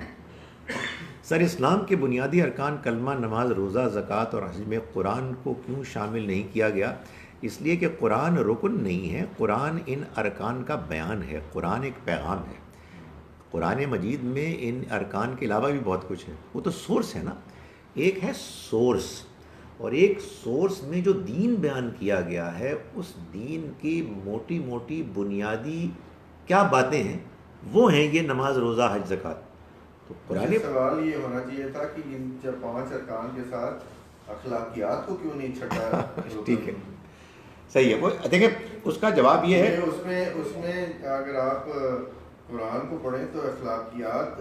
Sir اسلام کے بنیادی ارکان کلمہ، نماز، روزہ، زکوٰۃ اور حج میں قرآن کو کیوں شامل نہیں کیا گیا؟ اس لیے کہ قرآن رکن نہیں ہے، قرآن ان ارکان کا بیان ہے، قرآن ایک پیغام ہے. قرآن مجید میں ان ارکان کے علاوہ بھی بہت کچھ ہے، وہ تو سورس ہے نا. ایک ہے سورس، اور ایک سورس میں جو دین بیان کیا گیا ہے اس دین کی موٹی موٹی بنیادی کیا باتیں ہیں، وہ ہیں یہ نماز، روزہ، حج، زکوٰۃ. تو قرآن سوال یہ ہونا چاہیے تھا کہ ان 5 ارکان کے ساتھ اخلاقیات کو کیوں نہیں چھٹا؟ ٹھیک ہے، صحیح ہے. وہ دیکھیں اس کا جواب یہ ہے، اس میں اگر آپ قرآن کو پڑھیں تو اخلاقیات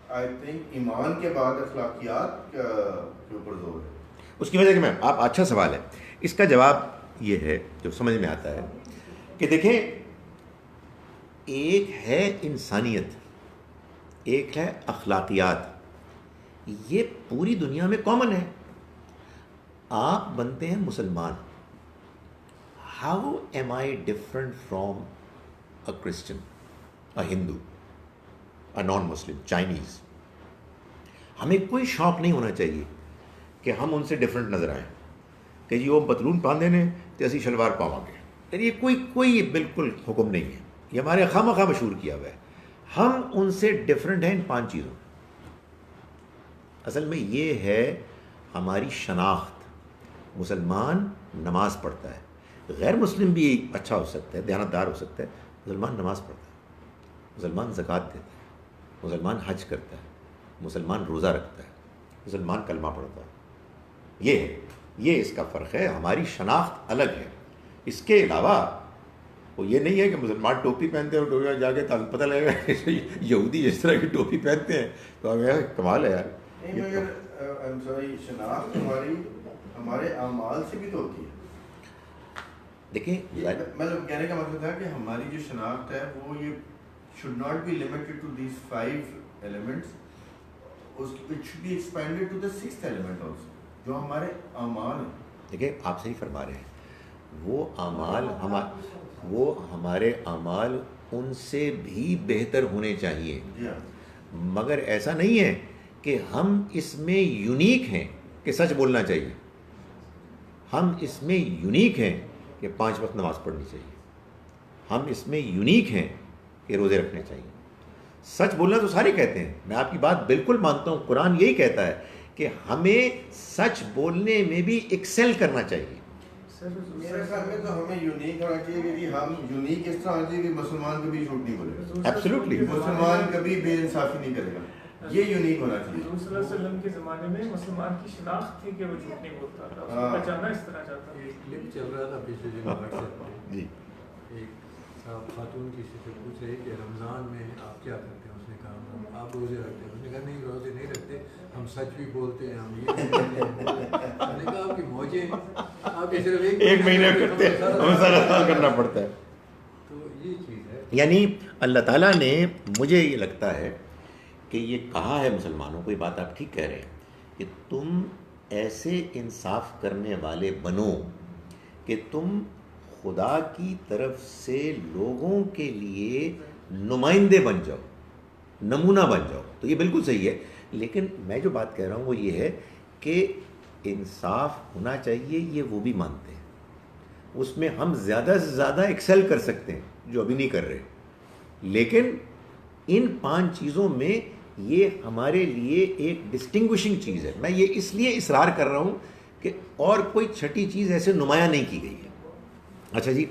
آئی تھنک ایمان کے بعد اخلاقیات کے اوپر زور ہے. اس کی وجہ کہ میں آپ اچھا سوال ہے. اس کا جواب یہ ہے جو سمجھ میں آتا ہے کہ دیکھیں، ایک ہے انسانیت، ایک ہے اخلاقیات. یہ پوری دنیا میں کامن ہے. آپ بنتے ہیں مسلمان، how am I different from a Christian, a Hindu, a non Muslim, Chinese? ہمیں کوئی شوق نہیں ہونا چاہیے کہ ہم ان سے ڈفرنٹ نظر آئیں، کہ جی وہ پتلون باندھے نے تو اسی شلوار پاواں گے. یہ کوئی بالکل حکم نہیں ہے، یہ ہمارے خواہ مشہور کیا ہوا ہے. ہم ان سے ڈفرنٹ ہیں ان 5 چیزوں. اصل میں یہ ہے ہماری شناخت. مسلمان نماز پڑھتا ہے، غیر مسلم بھی اچھا ہو سکتا ہے، دیانتدار ہو سکتا ہے، مسلمان نماز پڑھتا ہے، مسلمان زکوٰۃ دیتا ہے، مسلمان حج کرتا ہے، مسلمان روزہ رکھتا ہے، مسلمان کلمہ پڑھتا ہے. یہ اس کا فرق ہے. ہماری شناخت الگ ہے. اس کے علاوہ وہ یہ نہیں ہے کہ مسلمان ٹوپی پہنتے ہیں اور ٹوپی جا کے پتہ لگے گا یہودی اس طرح کی ٹوپی پہنتے ہیں تو ہمیں کمال ہے یار. شناخت ہمارے اعمال سے بھی تو ہوتی ہے. دیکھیں مطلب کہنے کا مطلب تھا کہ ہماری جو شناخت ہے وہ یہ should not be limited to these 5 elements. It should be expanded to the 6th element also, جو ہمارے اعمال ہیں. دیکھیں آپ صحیح فرما رہے ہیں، وہ ہمارے اعمال ان سے بھی بہتر ہونے چاہیے، مگر ایسا نہیں ہے کہ ہم اس میں یونیک ہیں کہ سچ بولنا چاہیے. ہم اس میں یونیک ہیں کہ 5 وقت نماز پڑھنی چاہیے. ہم اس میں یونیک ہیں کہ روزے رکھنے چاہیے. سچ بولنا تو سارے کہتے ہیں، میں آپ کی بات بالکل مانتا ہوں. قرآن یہی کہتا ہے کہ ہمیں سچ بولنے میں بھی ایکسل کرنا چاہیے. میرے خیال میں تو ہمیں یونیک ہونا چاہیے کہ ہم یونیک اس طرح ہونا چاہیے کہ مسلمان کبھی جھوٹ نہیں بولے گا. ایبسلیوٹلی. مسلمان کبھی بے انصافی نہیں کرے گا. یہ یونیک ہونا چاہیے. حضور صلی اللہ علیہ وسلم کے زمانے میں مسلمان کی شناخت تھی کہ وہ جھوٹ نہیں بولتا تھا، اس کو بچانا اس طرح چاہتا تھا. ایک کلپ چل رہا تھا پچھلے دن واٹس ایپ پہ، جی ایک صاحب خاتون کسی سے پوچھ رہے کہ رمضان میں آپ کیا کرتے ہیں؟ اس نے کہا آپ روزے رکھتے ہیں. اس نے کہا نہیں روزے نہیں رکھتے، ہم سچ بھی بولتے ہیں، ہم یہ بھی کرتے ہیں. میں نے کہا آپ کی موجیں آپ یہ صرف ایک مہینے کرتے ہیں، ہمیں سارا سال کرنا پڑتا ہے. تو یہ چیز ہے. یعنی اللہ تعالیٰ نے، مجھے یہ لگتا ہے کہ یہ کہا ہے مسلمانوں کو، یہ بات آپ ٹھیک کہہ رہے ہیں کہ تم ایسے انصاف کرنے والے بنو کہ تم خدا کی طرف سے لوگوں کے لیے نمائندے بن جاؤ، نمونہ بن جاؤ. تو یہ بالکل صحیح ہے. لیکن میں جو بات کہہ رہا ہوں وہ یہ ہے کہ انصاف ہونا چاہیے، یہ وہ بھی مانتے ہیں. اس میں ہم زیادہ سے زیادہ ایکسل کر سکتے ہیں جو ابھی نہیں کر رہے، لیکن ان 5 چیزوں میں یہ ہمارے لیے ایک ڈسٹنگوشنگ چیز ہے. میں یہ اس لیے اصرار کر رہا ہوں کہ اور کوئی چھٹی چیز ایسے نمایاں نہیں کی گئی ہے. اچھا جی،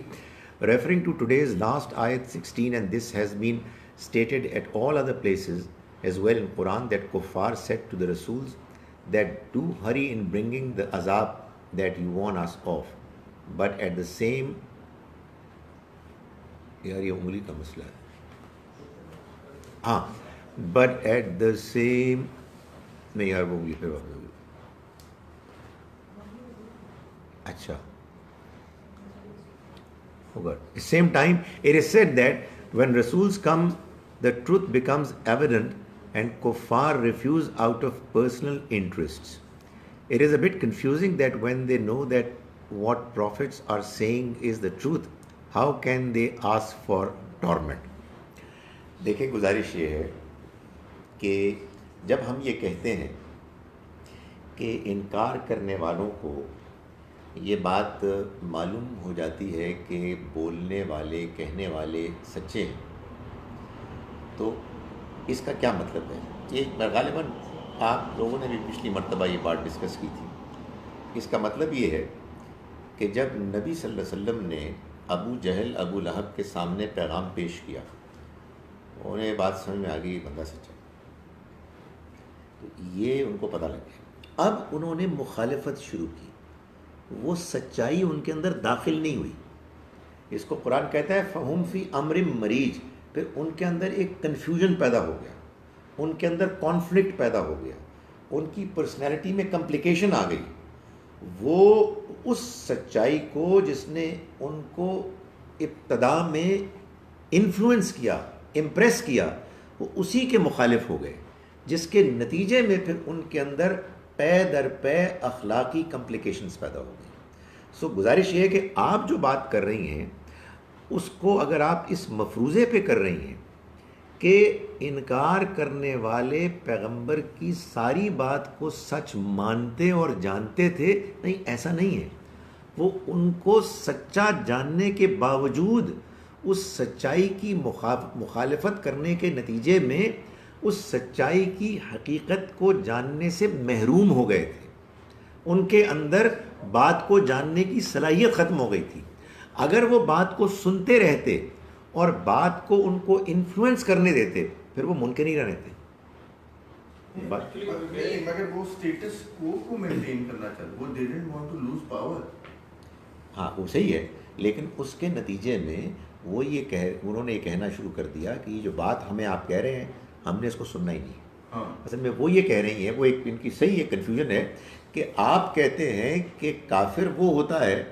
ریفرنگ ٹو ٹوڈیز لاسٹ آیت 16 and this has been stated at all other places as well in Quran that kuffar said to the Rasuls that do hurry in bringing the azab that you warn us of, but at the same یار یہ انگلی کا مسئلہ ہے. ہاں but at the same نہیں یار وہ انگلی پہ واپس ہو گئی. اچھا Oh God. At the same time, it is said that when Rasools come, the truth becomes evident and kuffar refuse out of personal interests. It is a bit confusing that when they know that what prophets are saying is the truth, how can they ask for torment? دیکھیں گزارش یہ ہے کہ جب ہم یہ کہتے ہیں کہ انکار کرنے والوں کو یہ بات معلوم ہو جاتی ہے کہ بولنے والے کہنے والے سچے ہیں، تو اس کا کیا مطلب ہے؟ یہ غالباً آپ لوگوں نے بھی پچھلی مرتبہ یہ بات ڈسکس کی تھی. اس کا مطلب یہ ہے کہ جب نبی صلی اللہ علیہ وسلم نے ابو جہل ابو لہب کے سامنے پیغام پیش کیا، انہیں بات سمجھ میں آ گئی بندہ سچا، تو یہ ان کو پتہ لگ گیا. اب انہوں نے مخالفت شروع کی، وہ سچائی ان کے اندر داخل نہیں ہوئی. اس کو قرآن کہتا ہے فہم فی امر مریج. پھر ان کے اندر ایک کنفیوژن پیدا ہو گیا، ان کے اندر کانفلکٹ پیدا ہو گیا، ان کی پرسنالٹی میں کمپلیکیشن آ گئی. وہ اس سچائی کو جس نے ان کو ابتدا میں انفلوئنس کیا، امپریس کیا، وہ اسی کے مخالف ہو گئے، جس کے نتیجے میں پھر ان کے اندر پے در پے اخلاقی کمپلیکیشنز پیدا ہو گئی. سو گزارش یہ ہے کہ آپ جو بات کر رہی ہیں اس کو اگر آپ اس مفروضے پہ کر رہی ہیں کہ انکار کرنے والے پیغمبر کی ساری بات کو سچ مانتے اور جانتے تھے، نہیں، ایسا نہیں ہے. وہ ان کو سچا جاننے کے باوجود اس سچائی کی مخالفت کرنے کے نتیجے میں اس سچائی کی حقیقت کو جاننے سے محروم ہو گئے تھے. ان کے اندر بات کو جاننے کی صلاحیت ختم ہو گئی تھی. اگر وہ بات کو سنتے رہتے اور بات کو ان کو انفلوئنس کرنے دیتے، پھر وہ منکر نہیں رہتے. مگر وہ اسٹیٹس کو مینٹین کرنا چاہتے، وہ they didn't want to lose power. ہاں وہ صحیح ہے، لیکن اس کے نتیجے میں وہ انہوں نے یہ کہنا شروع کر دیا کہ یہ جو بات ہمیں آپ کہہ رہے ہیں ہم نے اس کو سننا ہی نہیں. اصل میں وہ یہ کہہ رہی ہیں، وہ ایک ان کی صحیح ایک کنفیوژن ہے کہ آپ کہتے ہیں کہ کافر وہ ہوتا ہے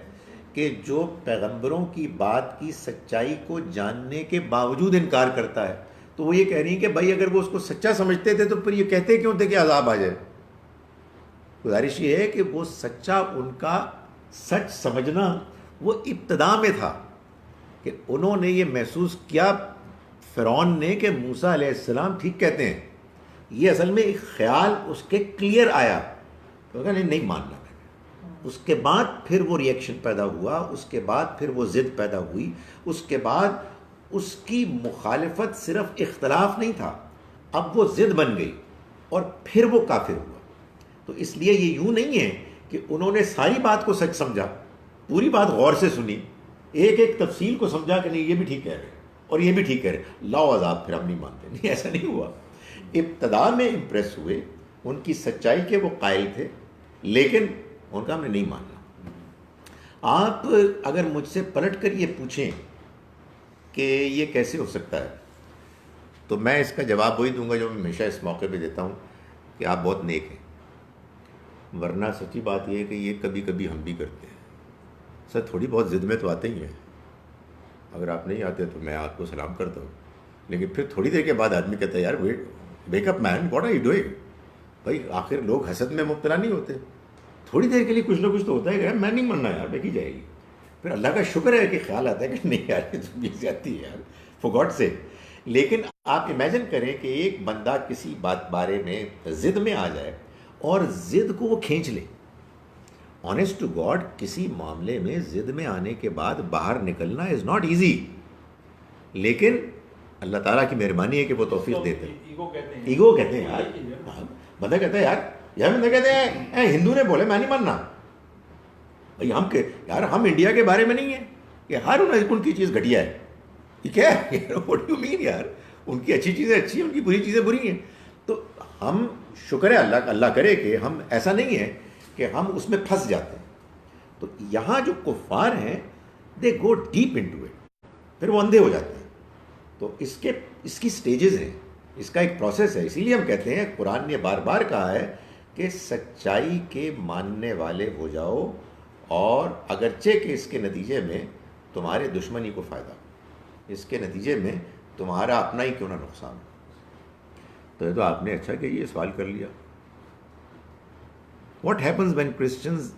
کہ جو پیغمبروں کی بات کی سچائی کو جاننے کے باوجود انکار کرتا ہے. تو وہ یہ کہہ رہی ہیں کہ بھائی اگر وہ اس کو سچا سمجھتے تھے تو پھر یہ کہتے کیوں تھے کہ عذاب آ جائے؟ گزارش یہ ہے کہ وہ سچا، ان کا سچ سمجھنا وہ ابتدا میں تھا کہ انہوں نے یہ محسوس کیا فرعون نے کہ موسیٰ علیہ السلام ٹھیک کہتے ہیں. یہ اصل میں ایک خیال اس کے کلیئر آیا تو نہیں ماننا. اس کے بعد پھر وہ ریئیکشن پیدا ہوا، اس کے بعد پھر وہ ضد پیدا ہوئی، اس کے بعد اس کی مخالفت صرف اختلاف نہیں تھا، اب وہ ضد بن گئی اور پھر وہ کافر ہوا. تو اس لیے یہ یوں نہیں ہے کہ انہوں نے ساری بات کو سچ سمجھا، پوری بات غور سے سنی، ایک ایک تفصیل کو سمجھا کہ نہیں یہ بھی ٹھیک کہہ رہے اور یہ بھی ٹھیک کہہ رہے، لاؤ عذاب پھر ہم نہیں مانتے. نہیں، ایسا نہیں ہوا. ابتدا میں امپریس ہوئے، ان کی سچائی کے وہ قائل تھے، لیکن ان کا ہم نے نہیں ماننا. آپ اگر مجھ سے پلٹ کر یہ پوچھیں کہ یہ کیسے ہو سکتا ہے، تو میں اس کا جواب وہی دوں گا جو میں ہمیشہ اس موقع پہ دیتا ہوں کہ آپ بہت نیک ہیں. ورنہ سچی بات یہ ہے کہ یہ کبھی کبھی ہم بھی کرتے ہیں. سر تھوڑی بہت ضد میں تو آتے ہی ہیں، اگر آپ نہیں آتے تو میں آپ کو سلام کرتا ہوں، لیکن پھر تھوڑی دیر کے بعد آدمی کہتا ہے یار wake up man, what are you doing. بھائی آخر لوگ حسد میں مبتلا نہیں ہوتے، تھوڑی دیر کے لیے کچھ نہ کچھ تو ہوتا ہے کہ یار میں نہیں مرنا یار، بیکی جائے گی. پھر اللہ کا شکر ہے کہ خیال آتا ہے کہ نہیں یار یہ تو بھی زیادتی ہے یار، فار گاڈ سیک. لیکن آپ امیجن کریں کہ ایک بندہ کسی بات بارے میں ضد میں آ جائے اور ضد کو وہ کھینچ لے. آنیسٹ ٹو گاڈ کسی معاملے میں ضد میں آنے کے بعد باہر نکلنا از ناٹ ایزی، لیکن اللہ تعالیٰ کی مہربانی ہے کہ وہ توفیق دیتے ہیں. ایگو کہتے ہیں یار، بندہ کہتا ہے یار بندہ کہتے ہیں ہندو نے بولے میں نہیں ماننا. بھائی یار ہم انڈیا کے بارے میں نہیں ہیں کہ ہر ان کی چیز گھٹیا ہے. یہ کیا ہے؟ واٹ یو مین یار، ان کی اچھی چیزیں اچھی ہیں، ان کی بری چیزیں بری ہیں. تو ہم شکر ہے اللہ کرے کہ ہم ایسا نہیں ہے کہ ہم اس میں پھنس جاتے ہیں. تو یہاں جو کفار ہیں دے گو ڈیپ انٹو اٹ، پھر وہ اندھے ہو جاتے ہیں. تو اس کی سٹیجز ہیں، اس کا ایک پروسیس ہے. اسی لیے ہم کہتے ہیں قرآن نے بار بار کہا ہے کہ سچائی کے ماننے والے ہو جاؤ، اور اگرچہ کہ اس کے نتیجے میں تمہارے دشمنی کو فائدہ، اس کے نتیجے میں تمہارا اپنا ہی کیوں نہ نقصان ہو. تو یہ تو آپ نے اچھا کہ یہ سوال کر لیا. What happens when Christians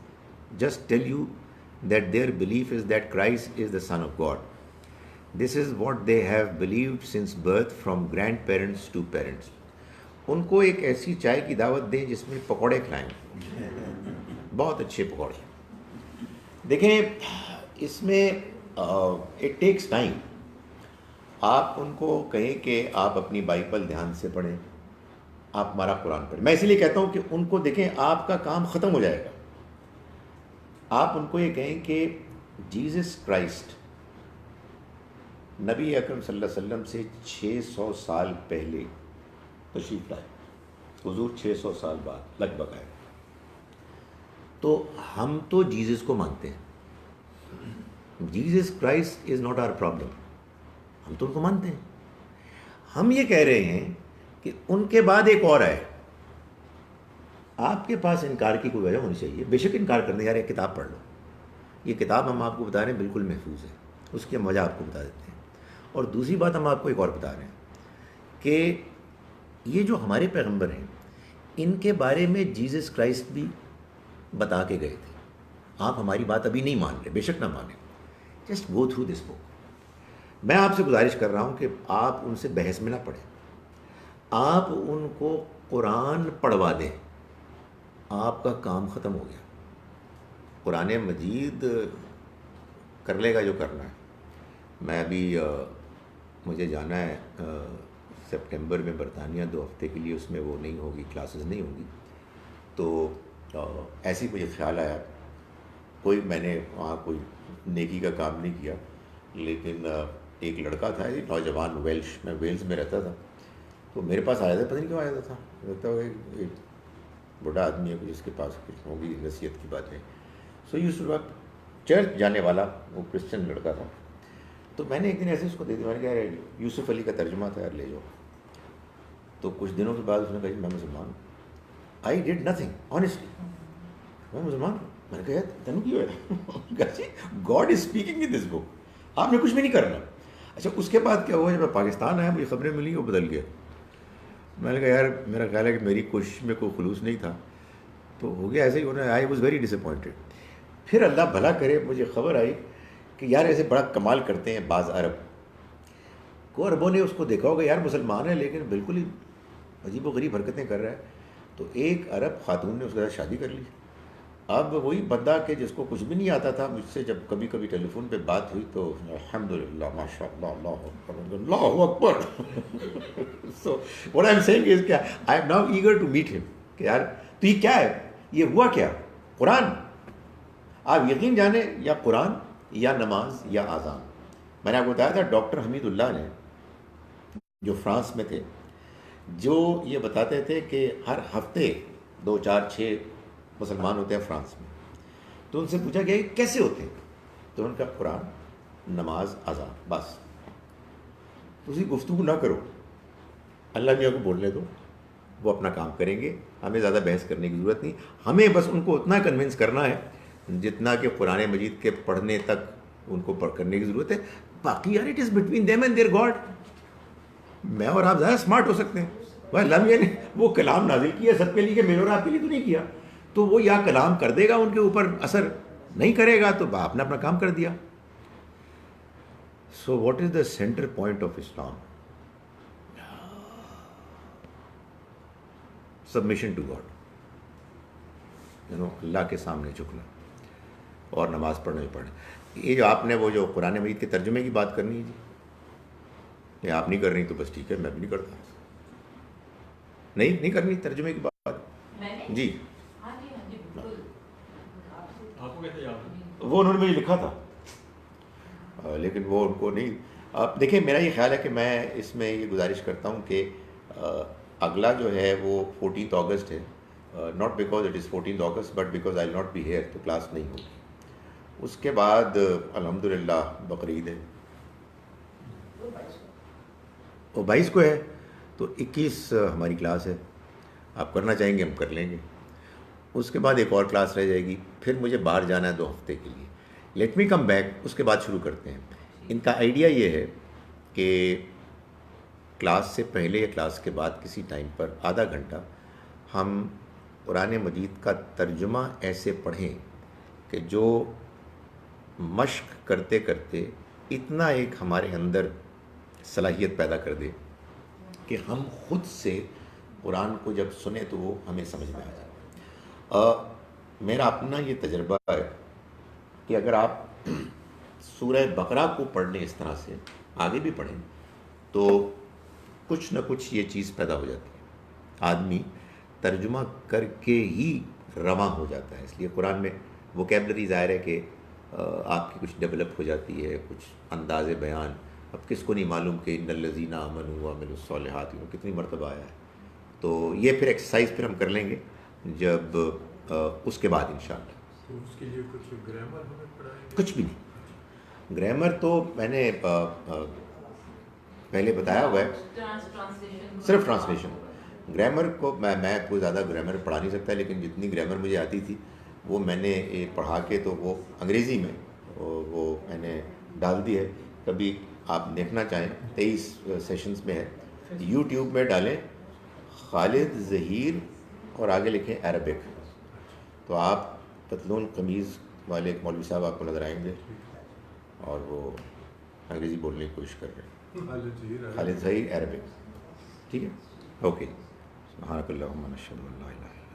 just tell you that their belief is that Christ is the Son of God? This is what they have believed since birth from grandparents to parents. ان کو ایک ایسی چائے کی دعوت دیں جس میں پکوڑے کھلائیں، بہت اچھے پکوڑے. دیکھیں اس میں اٹ ٹیکس ٹائم. آپ ان کو کہیں کہ آپ اپنی بائبل دھیان سے پڑھیں، آپ ہمارا قرآن پڑھیں. میں اس لیے کہتا ہوں کہ ان کو دیکھیں آپ کا کام ختم ہو جائے گا. آپ ان کو یہ کہیں کہ جیزس کرائسٹ نبی اکرم صلی اللہ علیہ وسلم سے 600 سال پہلے تشریف لائے. حضور 600 سال بعد لگ بھگ آئے. تو ہم تو جیزس کو مانتے ہیں. Jesus Christ is not our problem. ہم تو ان کو مانتے ہیں. ہم یہ کہہ رہے ہیں کہ ان کے بعد ایک اور آئے. آپ کے پاس انکار کی کوئی وجہ ہونی چاہیے. بے شک انکار کرنے یار ایک کتاب پڑھ لو. یہ کتاب ہم آپ کو بتا رہے ہیں بالکل محفوظ ہے، اس کی ہم وجہ آپ کو بتا دیتے ہیں. اور دوسری بات ہم آپ کو ایک اور بتا رہے ہیں کہ یہ جو ہمارے پیغمبر ہیں ان کے بارے میں جیزس کرائسٹ بھی بتا کے گئے تھے. آپ ہماری بات ابھی نہیں مان رہے، بے شک نہ مانیں. جسٹ گو تھرو دس بک. میں آپ سے گزارش کر رہا ہوں کہ آپ ان سے بحث میں نہ پڑھیں. آپ ان کو قرآن پڑھوا دیں. آپ کا کام ختم ہو گیا. قرآن مجید کر لے گا جو کرنا ہے. میں ابھی مجھے جانا ہے سپٹمبر میں برطانیہ 2 ہفتے کے لیے. اس میں وہ نہیں ہوگی، کلاسز نہیں ہوگی. تو ایسی مجھے خیال آیا. کوئی میں نے وہاں کوئی نیکی کا کام نہیں کیا، لیکن ایک لڑکا تھا نوجوان ویلش، میں ویلز میں رہتا تھا، تو میرے پاس آیا تھا. پتہ نہیں کیوں آیا تھا. لگتا ہے ایک بڑا آدمی ہے جس کے پاس کچھ ہوگی نصیحت کی باتیں. سو یوز ٹو چرچ جانے والا وہ کرسچن لڑکا تھا. تو میں نے ایک دن ایسے اس کو دے دیا. میں نے کہا یوسف علی کا ترجمہ تھا یار، لے جاؤ. تو کچھ دنوں کے بعد اس نے کہا میں مسلمان ہوں. I did nothing honestly. میں مسلمان ہوں. میں نے کہا یار تینوں کی ہوا گاڈ از اسپیکنگ ان دس بک. آپ نے کچھ بھی نہیں کرنا. اچھا اس کے بعد کیا ہوا، جب میں پاکستان آیا مجھے خبریں ملی وہ بدل گیا. میں نے کہا یار میرا خیال ہے کہ میری کوشش میں کوئی خلوص نہیں تھا، تو ہو گیا ایسے ہی ہونا. I was very disappointed. پھر اللہ بھلا کرے مجھے خبر آئی کہ یار ایسے بڑا کمال کرتے ہیں بعض عرب. کو عربوں نے اس کو دیکھا ہوگا یار مسلمان ہے لیکن بالکل ہی عجیب و غریب حرکتیں کر رہا ہے. تو ایک عرب خاتون نے اس کے ساتھ شادی کر لی. اب وہی بندہ کہ جس کو کچھ بھی نہیں آتا تھا، مجھ سے جب کبھی کبھی ٹیلی فون پہ بات ہوئی تو الحمدللہ ماشاء اللہ اللہ اکبر اللہ اکبر. So what I am seeing is کیا I am now eager to meet him کہ یار تو یہ کیا ہے، یہ ہوا کیا؟ قرآن. آپ یقین جانیں یا قرآن یا نماز یا اذان. میں نے آپ کو بتایا تھا ڈاکٹر حمید اللہ نے جو فرانس میں تھے، جو یہ بتاتے تھے کہ ہر ہفتے 2 4 6 مسلمان ہوتے ہیں فرانس میں. تو ان سے پوچھا گیا کہ کیسے ہوتے ہیں، تو ان کا قرآن نماز اذان بس. تو اسی گفتگو نہ کرو، اللہ میاں کو بولنے دو، وہ اپنا کام کریں گے. ہمیں زیادہ بحث کرنے کی ضرورت نہیں. ہمیں بس ان کو اتنا کنونس کرنا ہے جتنا کہ قرآن مجید کے پڑھنے تک ان کو کرنے کی ضرورت ہے. باقی یار it is between them and their God. میں اور آپ زیادہ اسمارٹ ہو سکتے ہیں. وہ اللہ میاں نے وہ کلام نازل کیا سب کے لیے کہ میرے اور آپ کے لیے تو نہیں کیا. تو وہ یا کلام کر دے گا ان کے اوپر، اثر نہیں کرے گا تو آپ نے اپنا کام کر دیا. So what is the centre point of Islam? Submission to God. اللہ کے سامنے جھکنا اور نماز پڑھنا. یہ جو آپ نے وہ جو قرآن مجید کے ترجمے کی بات کرنی ہے جی، آپ نہیں کر رہی تو بس ٹھیک ہے، میں بھی نہیں کرتا. نہیں کرنی ترجمے کی بات جی. وہ انہوں نے مجھے لکھا تھا لیکن وہ ان کو نہیں. آپ دیکھیں میرا یہ خیال ہے کہ میں اس میں یہ گزارش کرتا ہوں کہ اگلا جو ہے وہ 14 اگست ہے. Not because it is 14 August but because I will not be here, تو کلاس نہیں ہوگی. اس کے بعد الحمدللہ بقرعید ہے، وہ 22 کو ہے. تو 21 ہماری کلاس ہے. آپ کرنا چاہیں گے ہم کر لیں گے. اس کے بعد ایک اور کلاس رہ جائے گی. پھر مجھے باہر جانا ہے 2 ہفتے کے لیے. لیٹ می کم بیک، اس کے بعد شروع کرتے ہیں. ان کا آئیڈیا یہ ہے کہ کلاس سے پہلے یا کلاس کے بعد کسی ٹائم پر آدھا گھنٹہ ہم قرآن مجید کا ترجمہ ایسے پڑھیں کہ جو مشق کرتے کرتے اتنا ایک ہمارے اندر صلاحیت پیدا کر دے کہ ہم خود سے قرآن کو جب سنیں تو وہ ہمیں سمجھ میں آ جائے. میرا اپنا یہ تجربہ ہے کہ اگر آپ سورہ بقرہ کو پڑھنے اس طرح سے آگے بھی پڑھیں تو کچھ نہ کچھ یہ چیز پیدا ہو جاتی ہے، آدمی ترجمہ کر کے ہی رواں ہو جاتا ہے. اس لیے قرآن میں ووکیبلری ظاہر ہے کہ آپ کی کچھ ڈیولپ ہو جاتی ہے، کچھ انداز بیان. اب کس کو نہیں معلوم کہ ان الذین آمنوا وعملوا الصالحات کتنی مرتبہ آیا ہے. تو یہ پھر ایکسرسائز پھر ہم کر لیں گے جب اس کے بعد انشاءاللہ. تو اس کے لیے کچھ گرامر ہمیں پڑھائیں گے؟ کچھ بھی نہیں. گرامر تو میں نے پہلے بتایا ہوا ہے، صرف ٹرانسلیشن. گرامر کو میں کوئی زیادہ گرامر پڑھا نہیں سکتا، لیکن جتنی گرامر مجھے آتی تھی وہ میں نے پڑھا کے تو وہ انگریزی میں وہ میں نے ڈال دی ہے. کبھی آپ دیکھنا چاہیں 23 سیشنز میں ہے، یوٹیوب میں ڈالیں خالد ظہیر اور آگے لکھیں عربک، تو آپ پتلون قمیض والے ایک مولوی صاحب آپ کو نظر آئیں گے اور وہ انگریزی بولنے کی کوشش کر رہے ہیں. خالد ظہیر عربک. ٹھیک ہے، اوکے. سبحانک اللہم نشہد ان لا الہ الا انت